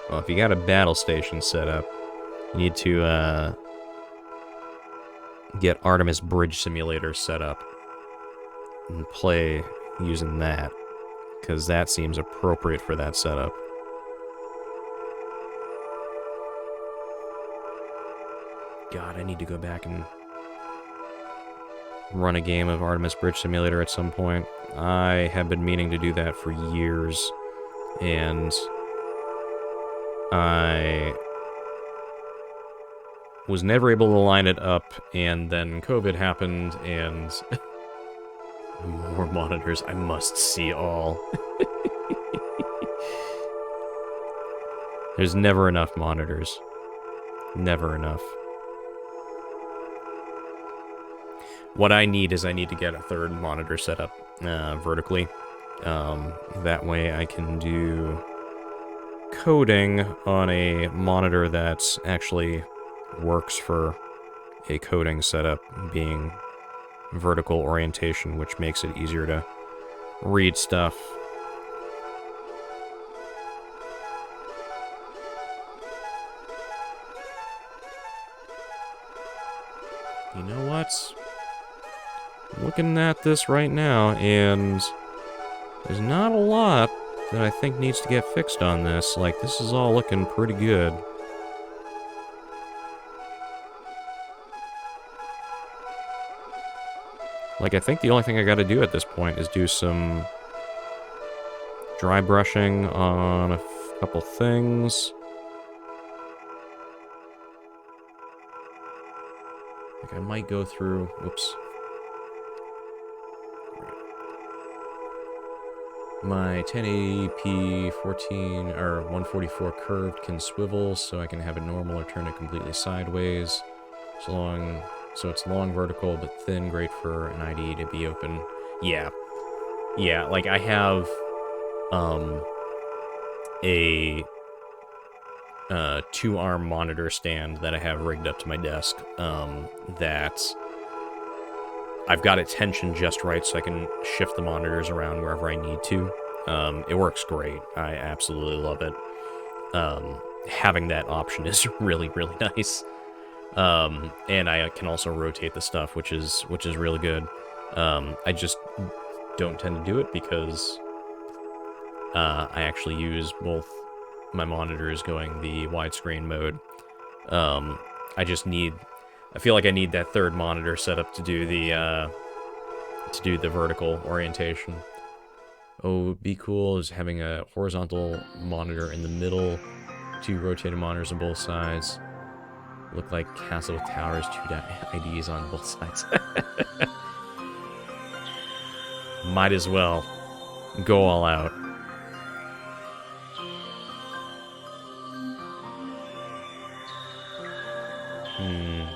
Well, if you got a battle station set up, you need to get Artemis Bridge Simulator set up and play using that, because that seems appropriate for that setup. God, I need to go back and run a game of Artemis Bridge Simulator at some point. I have been meaning to do that for years, and I was never able to line it up, and then COVID happened, and more monitors. I must see all. There's never enough monitors. Never enough. What I need is I need to get a third monitor set up vertically. That way I can do coding on a monitor that actually works for a coding setup, being vertical orientation, which makes it easier to read stuff. You know what? Looking at this right now, and there's not a lot that I think needs to get fixed on this. Like, this is all looking pretty good. Like, I think the only thing I gotta do at this point is do some dry brushing on a couple things. Like, I might go through... Whoops. My 1080p 14 or 144 curved can swivel, so I can have it normal or turn it completely sideways. So it's long vertical but thin, great for an IDE to be open. Yeah, like I have a 2-arm monitor stand that I have rigged up to my desk that I've got it tensioned just right so I can shift the monitors around wherever I need to. It works great. I absolutely love it. Having that option is really, really nice. And I can also rotate the stuff, which is really good. I just don't tend to do it because I actually use both my monitors going the widescreen mode. I feel like I need that third monitor set up to do the vertical orientation. Oh, would be cool is having a horizontal monitor in the middle, 2 rotated monitors on both sides. Look like Castle Towers, 2 IDs on both sides. Might as well go all out.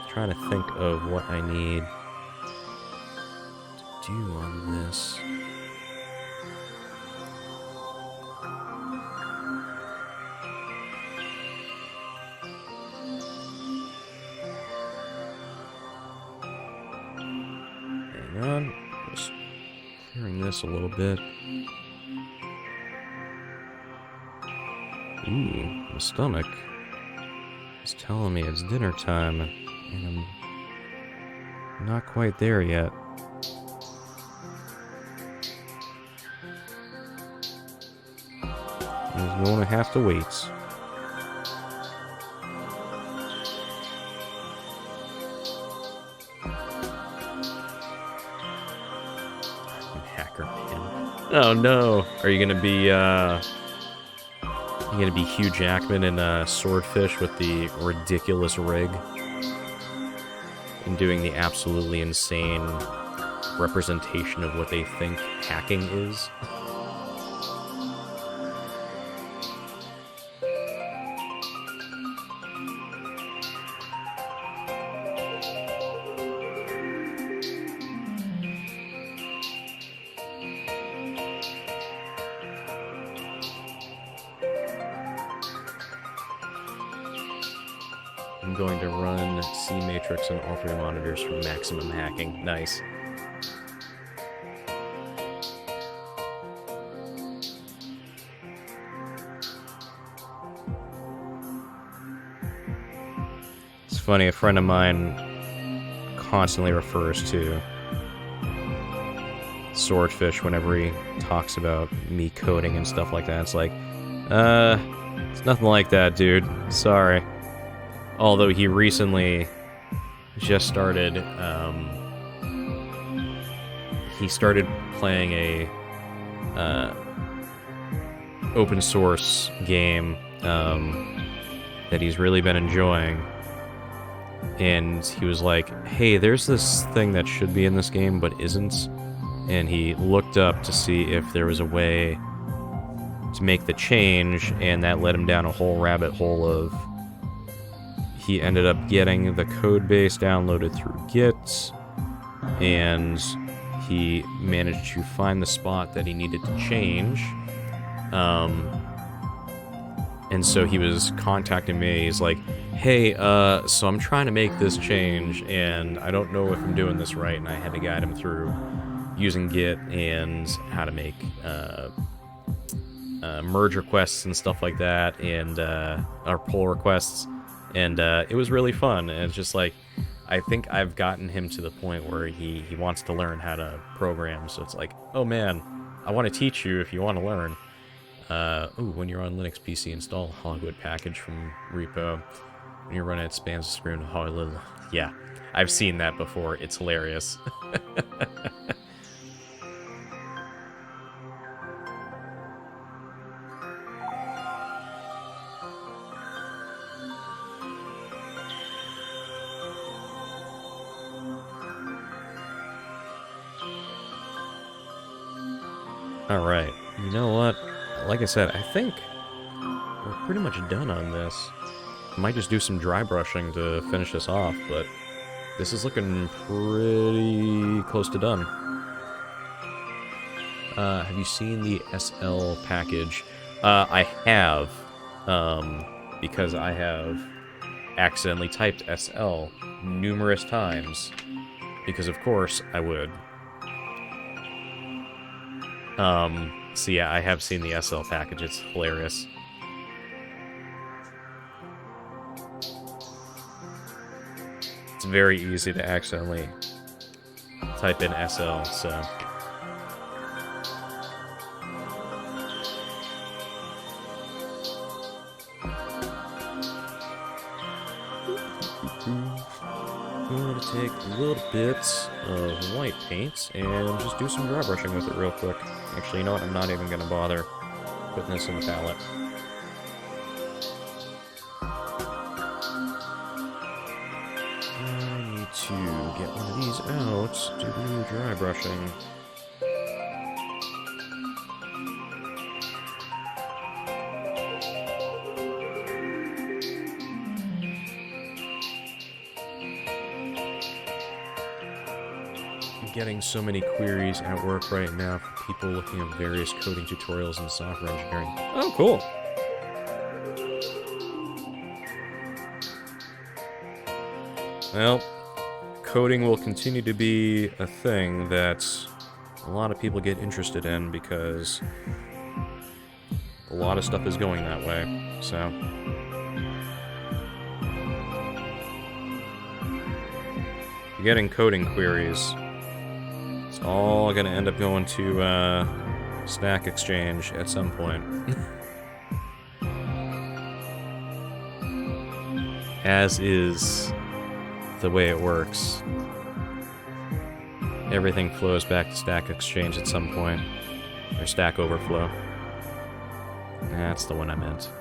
Trying to think of what I need to do on this. Hang on, just clearing this a little bit. Ooh, my stomach is telling me it's dinner time, and I'm not quite there yet. He's going to have to wait. Hacker pin. Oh no! Are you gonna be Hugh Jackman in Swordfish with the ridiculous rig? And doing the absolutely insane representation of what they think hacking is? I'm going to run C-Matrix on all 3 monitors for maximum hacking. Nice. It's funny, a friend of mine constantly refers to Swordfish whenever he talks about me coding and stuff like that. It's like, it's nothing like that, dude. Sorry. Although he recently just started, he started playing a open source game that he's really been enjoying. And he was like, hey, there's this thing that should be in this game but isn't. And he looked up to see if there was a way to make the change, and that led him down a whole rabbit hole of... He ended up getting the code base downloaded through Git, and he managed to find the spot that he needed to change. And so he was contacting me. He's like, hey, so I'm trying to make this change, and I don't know if I'm doing this right, and I had to guide him through using Git and how to make merge requests and stuff like that, and our pull requests. And it was really fun, and it's just like, I think I've gotten him to the point where he wants to learn how to program, so it's like, oh man, I want to teach you if you want to learn. When you're on Linux PC, install Hollywood package from repo. When you run it, spans the screen with Hollywood. Yeah, I've seen that before, it's hilarious. Alright, you know what? Like I said, I think we're pretty much done on this. I might just do some dry brushing to finish this off, but this is looking pretty close to done. Have you seen the SL package? I have, because I have accidentally typed SL numerous times, because of course I would. So yeah, I have seen the SL package, it's hilarious. It's very easy to accidentally type in SL, so... I'm going to take little bits of white paint and just do some dry brushing with it real quick. Actually, you know what? I'm not even going to bother putting this in the palette. I need to get one of these out to do dry brushing. Getting so many queries at work right now for people looking at various coding tutorials in software engineering. Oh, cool. Well, coding will continue to be a thing that a lot of people get interested in because a lot of stuff is going that way, so... You're getting coding queries. It's all gonna end up going to Stack Exchange at some point. as is the way it works. Everything flows back to Stack Exchange at some point. Or Stack Overflow. That's the one I meant.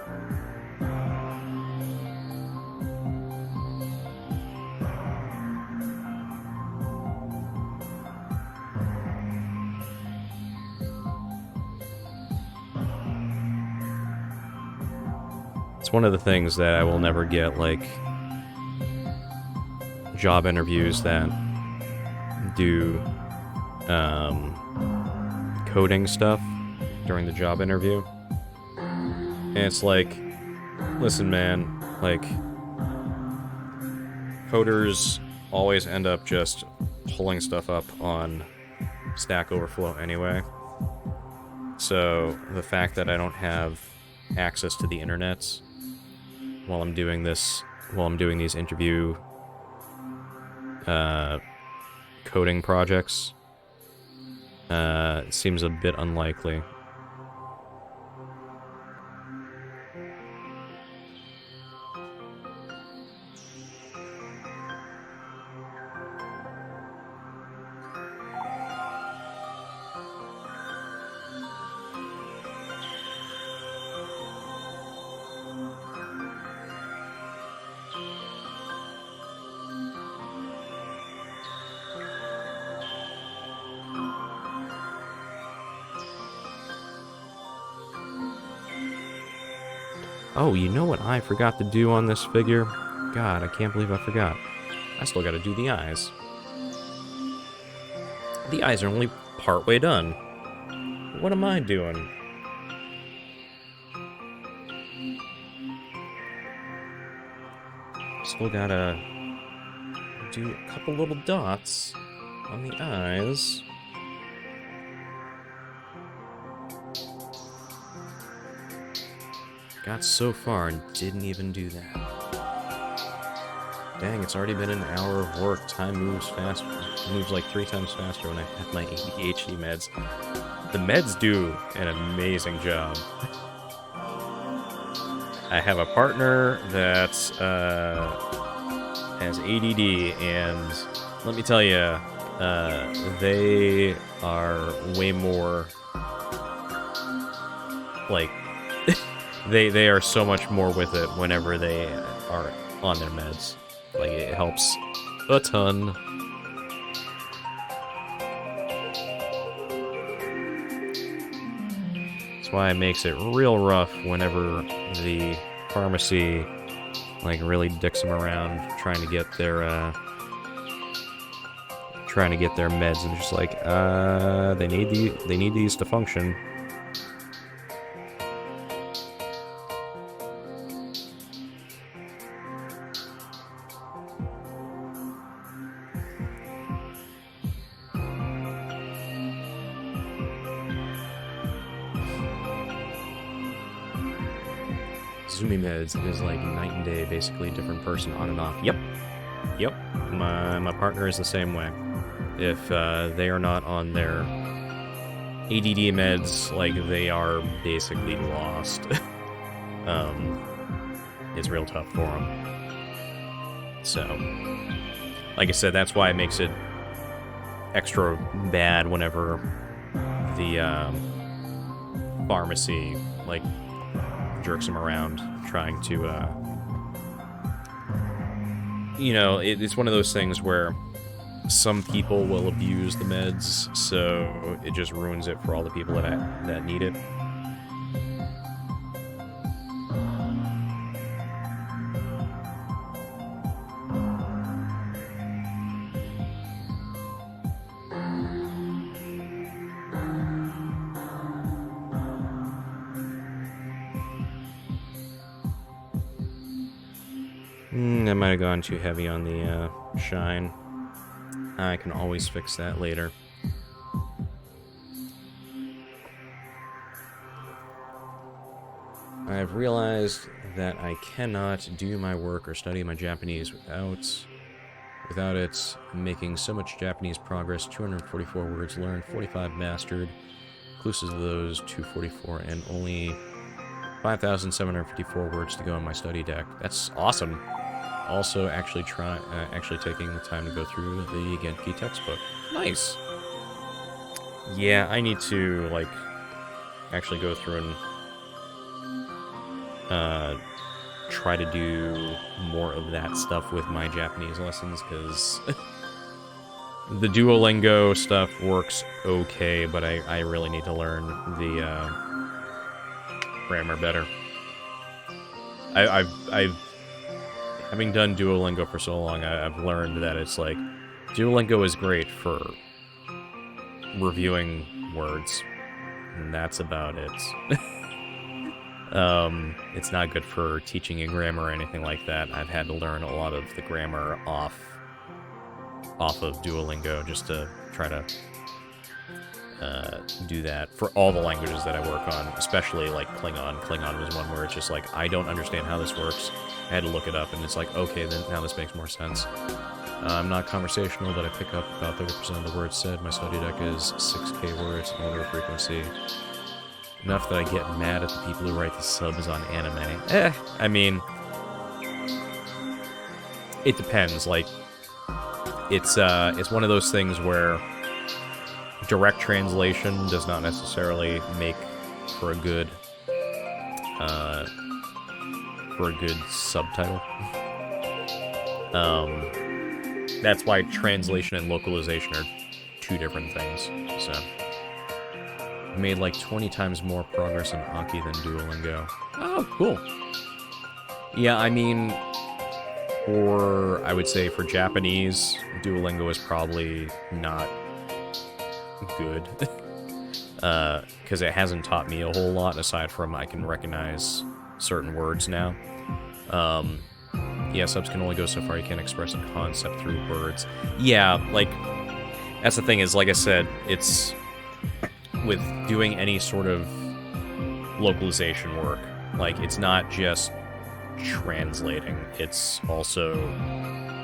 It's one of the things that I will never get, like, job interviews that do coding stuff during the job interview. And it's like, listen, man, like, coders always end up just pulling stuff up on Stack Overflow anyway. So the fact that I don't have access to the internet while I'm doing these interview coding projects seems a bit unlikely. Oh, you know what I forgot to do on this figure? God, I can't believe I forgot. I still gotta do the eyes. The eyes are only partway done. What am I doing? Still gotta do a couple little dots on the eyes. Got so far and didn't even do that. Dang, it's already been an hour of work. Time moves fast. It moves like 3 times faster when I have my ADHD meds. The meds do an amazing job. I have a partner that has ADD, and let me tell you, they are way more like they are so much more with it whenever they are on their meds. Like, it helps a ton. That's why it makes it real rough whenever the pharmacy, like, really dicks them around trying to get their meds, and just like, they need these to function. Zumi meds is like night and day, basically a different person on and off. Yep. My partner is the same way. If they are not on their ADD meds, like, they are basically lost. It's real tough for them. So, like I said, that's why it makes it extra bad whenever the pharmacy, like, jerks him around trying to, you know, it's one of those things where some people will abuse the meds, so it just ruins it for all the people that need it. I might have gone too heavy on the shine. I can always fix that later. I have realized that I cannot do my work or study my Japanese without it making so much Japanese progress. 244 words learned, 45 mastered, inclusive of those 244, and only 5,754 words to go on my study deck. That's awesome. Also, actually taking the time to go through the Genki textbook. Nice. Yeah, I need to like actually go through and try to do more of that stuff with my Japanese lessons, because the Duolingo stuff works okay, but I really need to learn the grammar better. I've having done Duolingo for so long, I've learned that it's like Duolingo is great for reviewing words, and that's about it. It's not good for teaching you grammar or anything like that. I've had to learn a lot of the grammar off of Duolingo just to try to do that for all the languages that I work on, especially like Klingon. Klingon was one where it's just like, I don't understand how this works. I had to look it up, and it's like, okay, then now this makes more sense. I'm not conversational, but I pick up about 30% of the words said. My study deck is 6K words in order of frequency. Enough that I get mad at the people who write the subs on anime. I mean, it depends. Like, it's one of those things where direct translation does not necessarily make for a good subtitle. That's why translation and localization are two different things. So, I made like 20 times more progress in Anki than Duolingo. Oh, cool. Yeah, I mean, I would say for Japanese, Duolingo is probably not good. Because it hasn't taught me a whole lot, aside from I can recognize certain words now. Yeah, subs can only go so far. You can't express a concept through words. Yeah, like, that's the thing is, like I said, it's with doing any sort of localization work, like, it's not just translating, it's also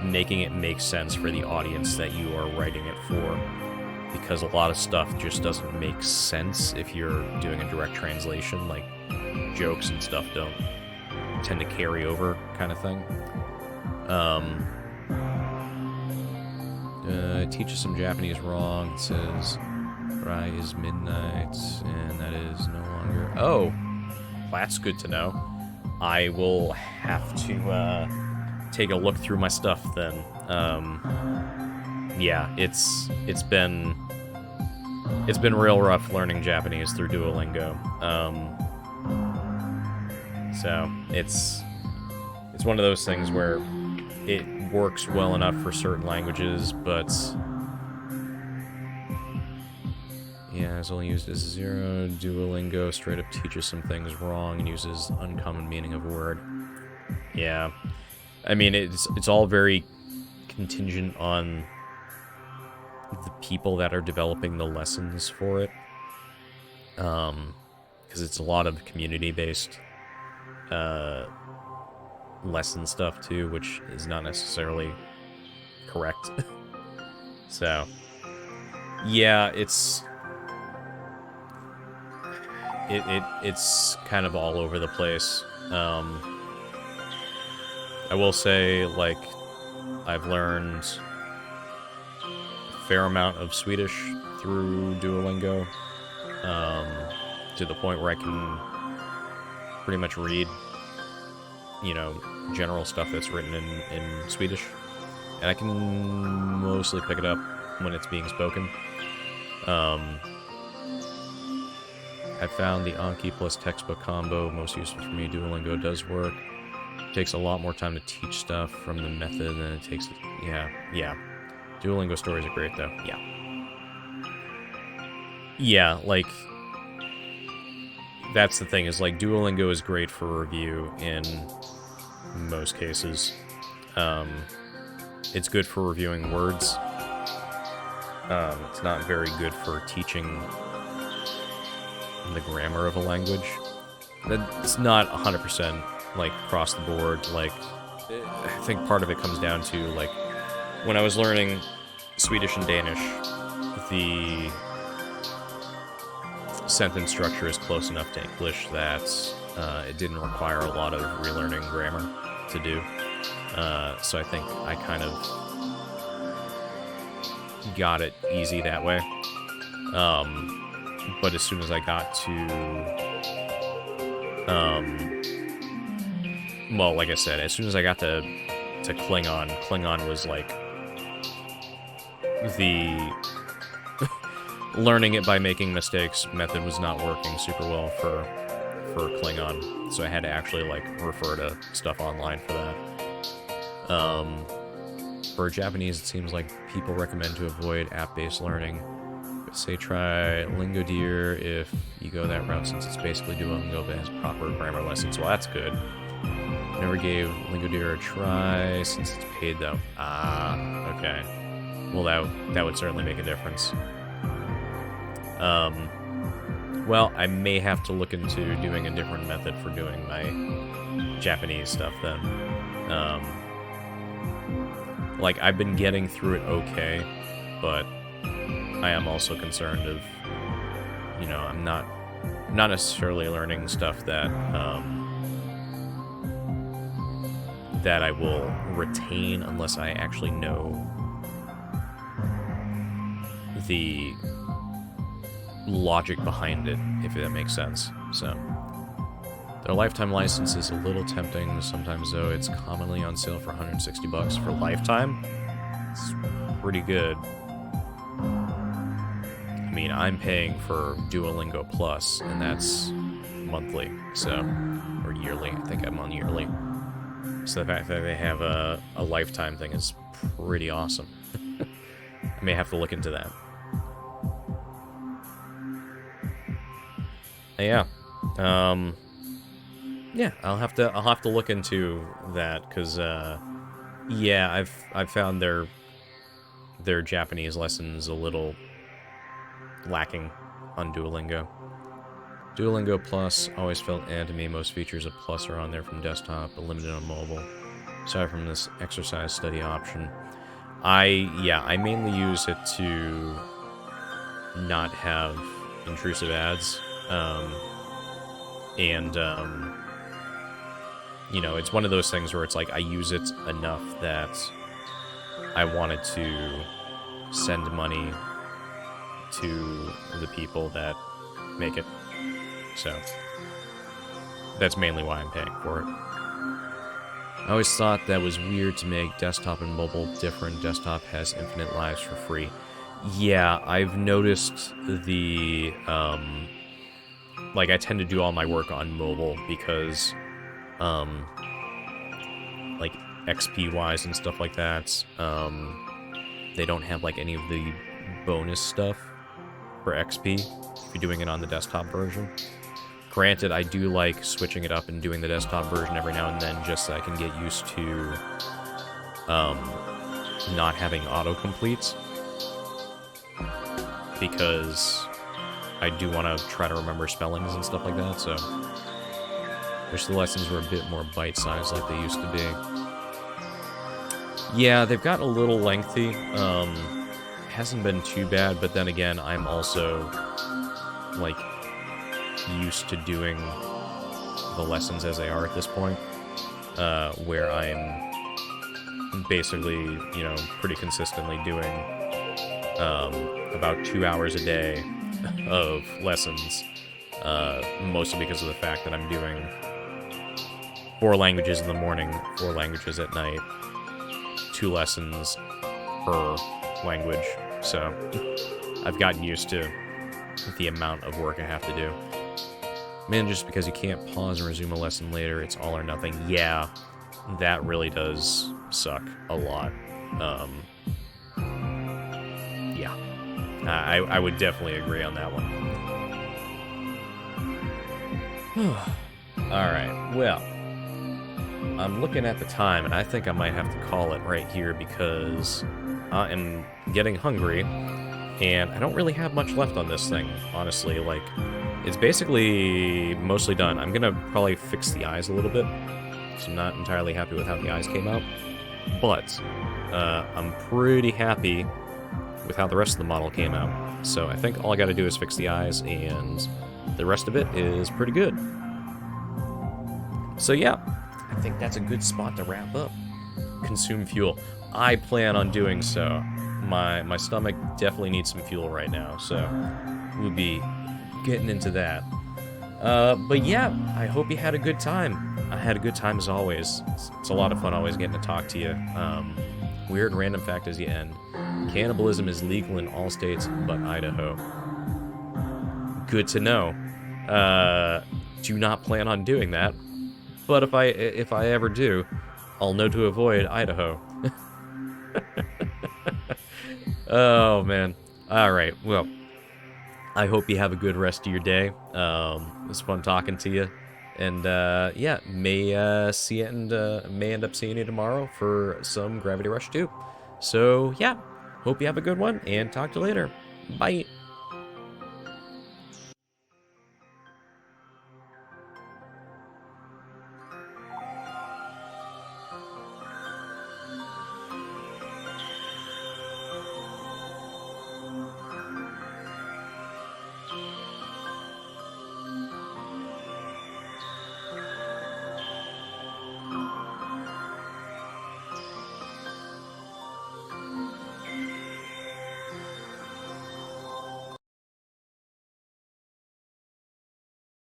making it make sense for the audience that you are writing it for, because a lot of stuff just doesn't make sense if you're doing a direct translation, like, jokes and stuff don't tend to carry over, kind of thing. Teaches some Japanese wrong. It says, Rai is midnight, and that is no longer... Oh! That's good to know. I will have to, take a look through my stuff, then. Yeah, it's been real rough learning Japanese through Duolingo. So, it's one of those things where it works well enough for certain languages, but... Yeah, it's only used as 0. Duolingo straight up teaches some things wrong and uses uncommon meaning of a word. Yeah. I mean, it's all very contingent on the people that are developing the lessons for it. Because it's a lot of community-based lesson stuff, too, which is not necessarily correct. So, yeah, it's kind of all over the place. I will say, like, I've learned a fair amount of Swedish through Duolingo, to the point where I can pretty much read, you know, general stuff that's written in Swedish, and I can mostly pick it up when it's being spoken. I found the Anki plus textbook combo most useful for me. Duolingo does work. It takes a lot more time to teach stuff from the method than it takes... Yeah. Duolingo stories are great, though. Yeah. Yeah, like... That's the thing, is, like, Duolingo is great for review in most cases. It's good for reviewing words. It's not very good for teaching the grammar of a language. It's not 100%, like, across the board. Like, I think part of it comes down to, like, when I was learning Swedish and Danish, the sentence structure is close enough to English that it didn't require a lot of relearning grammar to do. So I think I kind of got it easy that way. But as soon as I got to, well, like I said, as soon as I got to Klingon was like the learning it by making mistakes method was not working super well for Klingon, so I had to actually like refer to stuff online for that. For Japanese, it seems like people recommend to avoid app-based learning. Say try Lingodeer if you go that route, since it's basically Duolingo but has proper grammar lessons. Well, that's good. Never gave Lingodeer a try since it's paid though. Ah, okay. Well, that would certainly make a difference. Well, I may have to look into doing a different method for doing my Japanese stuff then. Like, I've been getting through it okay, but I am also concerned of, you know, I'm not necessarily learning stuff that, that I will retain unless I actually know the logic behind it, if that makes sense. So their lifetime license is a little tempting sometimes, though. It's commonly on sale for $160 for lifetime. It's pretty good. I mean, I'm paying for Duolingo Plus, and that's monthly, so, or yearly. I think I'm on yearly. So the fact that they have a lifetime thing is pretty awesome. I may have to look into that. Yeah. Yeah, I'll have to look into that, because yeah, I've found their Japanese lessons a little lacking on Duolingo. Duolingo Plus always felt to me. Most features of Plus are on there from desktop, but limited on mobile. Aside from this exercise study option, I mainly use it to not have intrusive ads, you know, it's one of those things where it's like I use it enough that I wanted to send money to the people that make it. So that's mainly why I'm paying for it. I always thought that was weird to make desktop and mobile different. Desktop has infinite lives for free. Yeah, I've noticed the, like, I tend to do all my work on mobile because, like, XP-wise and stuff like that, they don't have, like, any of the bonus stuff for XP if you're doing it on the desktop version. Granted, I do like switching it up and doing the desktop version every now and then just so I can get used to, not having autocompletes, because I do want to try to remember spellings and stuff like that, so wish the lessons were a bit more bite-sized like they used to be. Yeah, they've gotten a little lengthy. Hasn't been too bad, but then again, I'm also, like, used to doing the lessons as they are at this point, where I'm basically, you know, pretty consistently doing about 2 hours a day of lessons, mostly because of the fact that I'm doing 4 languages in the morning, 4 languages at night, 2 lessons per language, so I've gotten used to the amount of work I have to do. Man, just because you can't pause and resume a lesson later, it's all or nothing. Yeah, that really does suck a lot. Yeah. I would definitely agree on that one. Alright, well, I'm looking at the time, and I think I might have to call it right here because I am getting hungry, and I don't really have much left on this thing, honestly. Like, it's basically mostly done. I'm gonna probably fix the eyes a little bit, because I'm not entirely happy with how the eyes came out, but I'm pretty happy with how the rest of the model came out. So I think all I gotta do is fix the eyes, and the rest of it is pretty good. So yeah, I think that's a good spot to wrap up. consume fuel. I plan on doing so. My stomach definitely needs some fuel right now, so we'll be getting into that. But yeah, I hope you had a good time. I had a good time as always. It's a lot of fun always getting to talk to you. Weird random fact as you end. Cannibalism is legal in all states but Idaho. Good to know. Do not plan on doing that. But if I ever do, I'll know to avoid Idaho. Oh man. All right. Well, I hope you have a good rest of your day. It was fun talking to you, and yeah, may see you and may end up seeing you tomorrow for some Gravity Rush 2. So yeah, hope you have a good one, and talk to you later. Bye.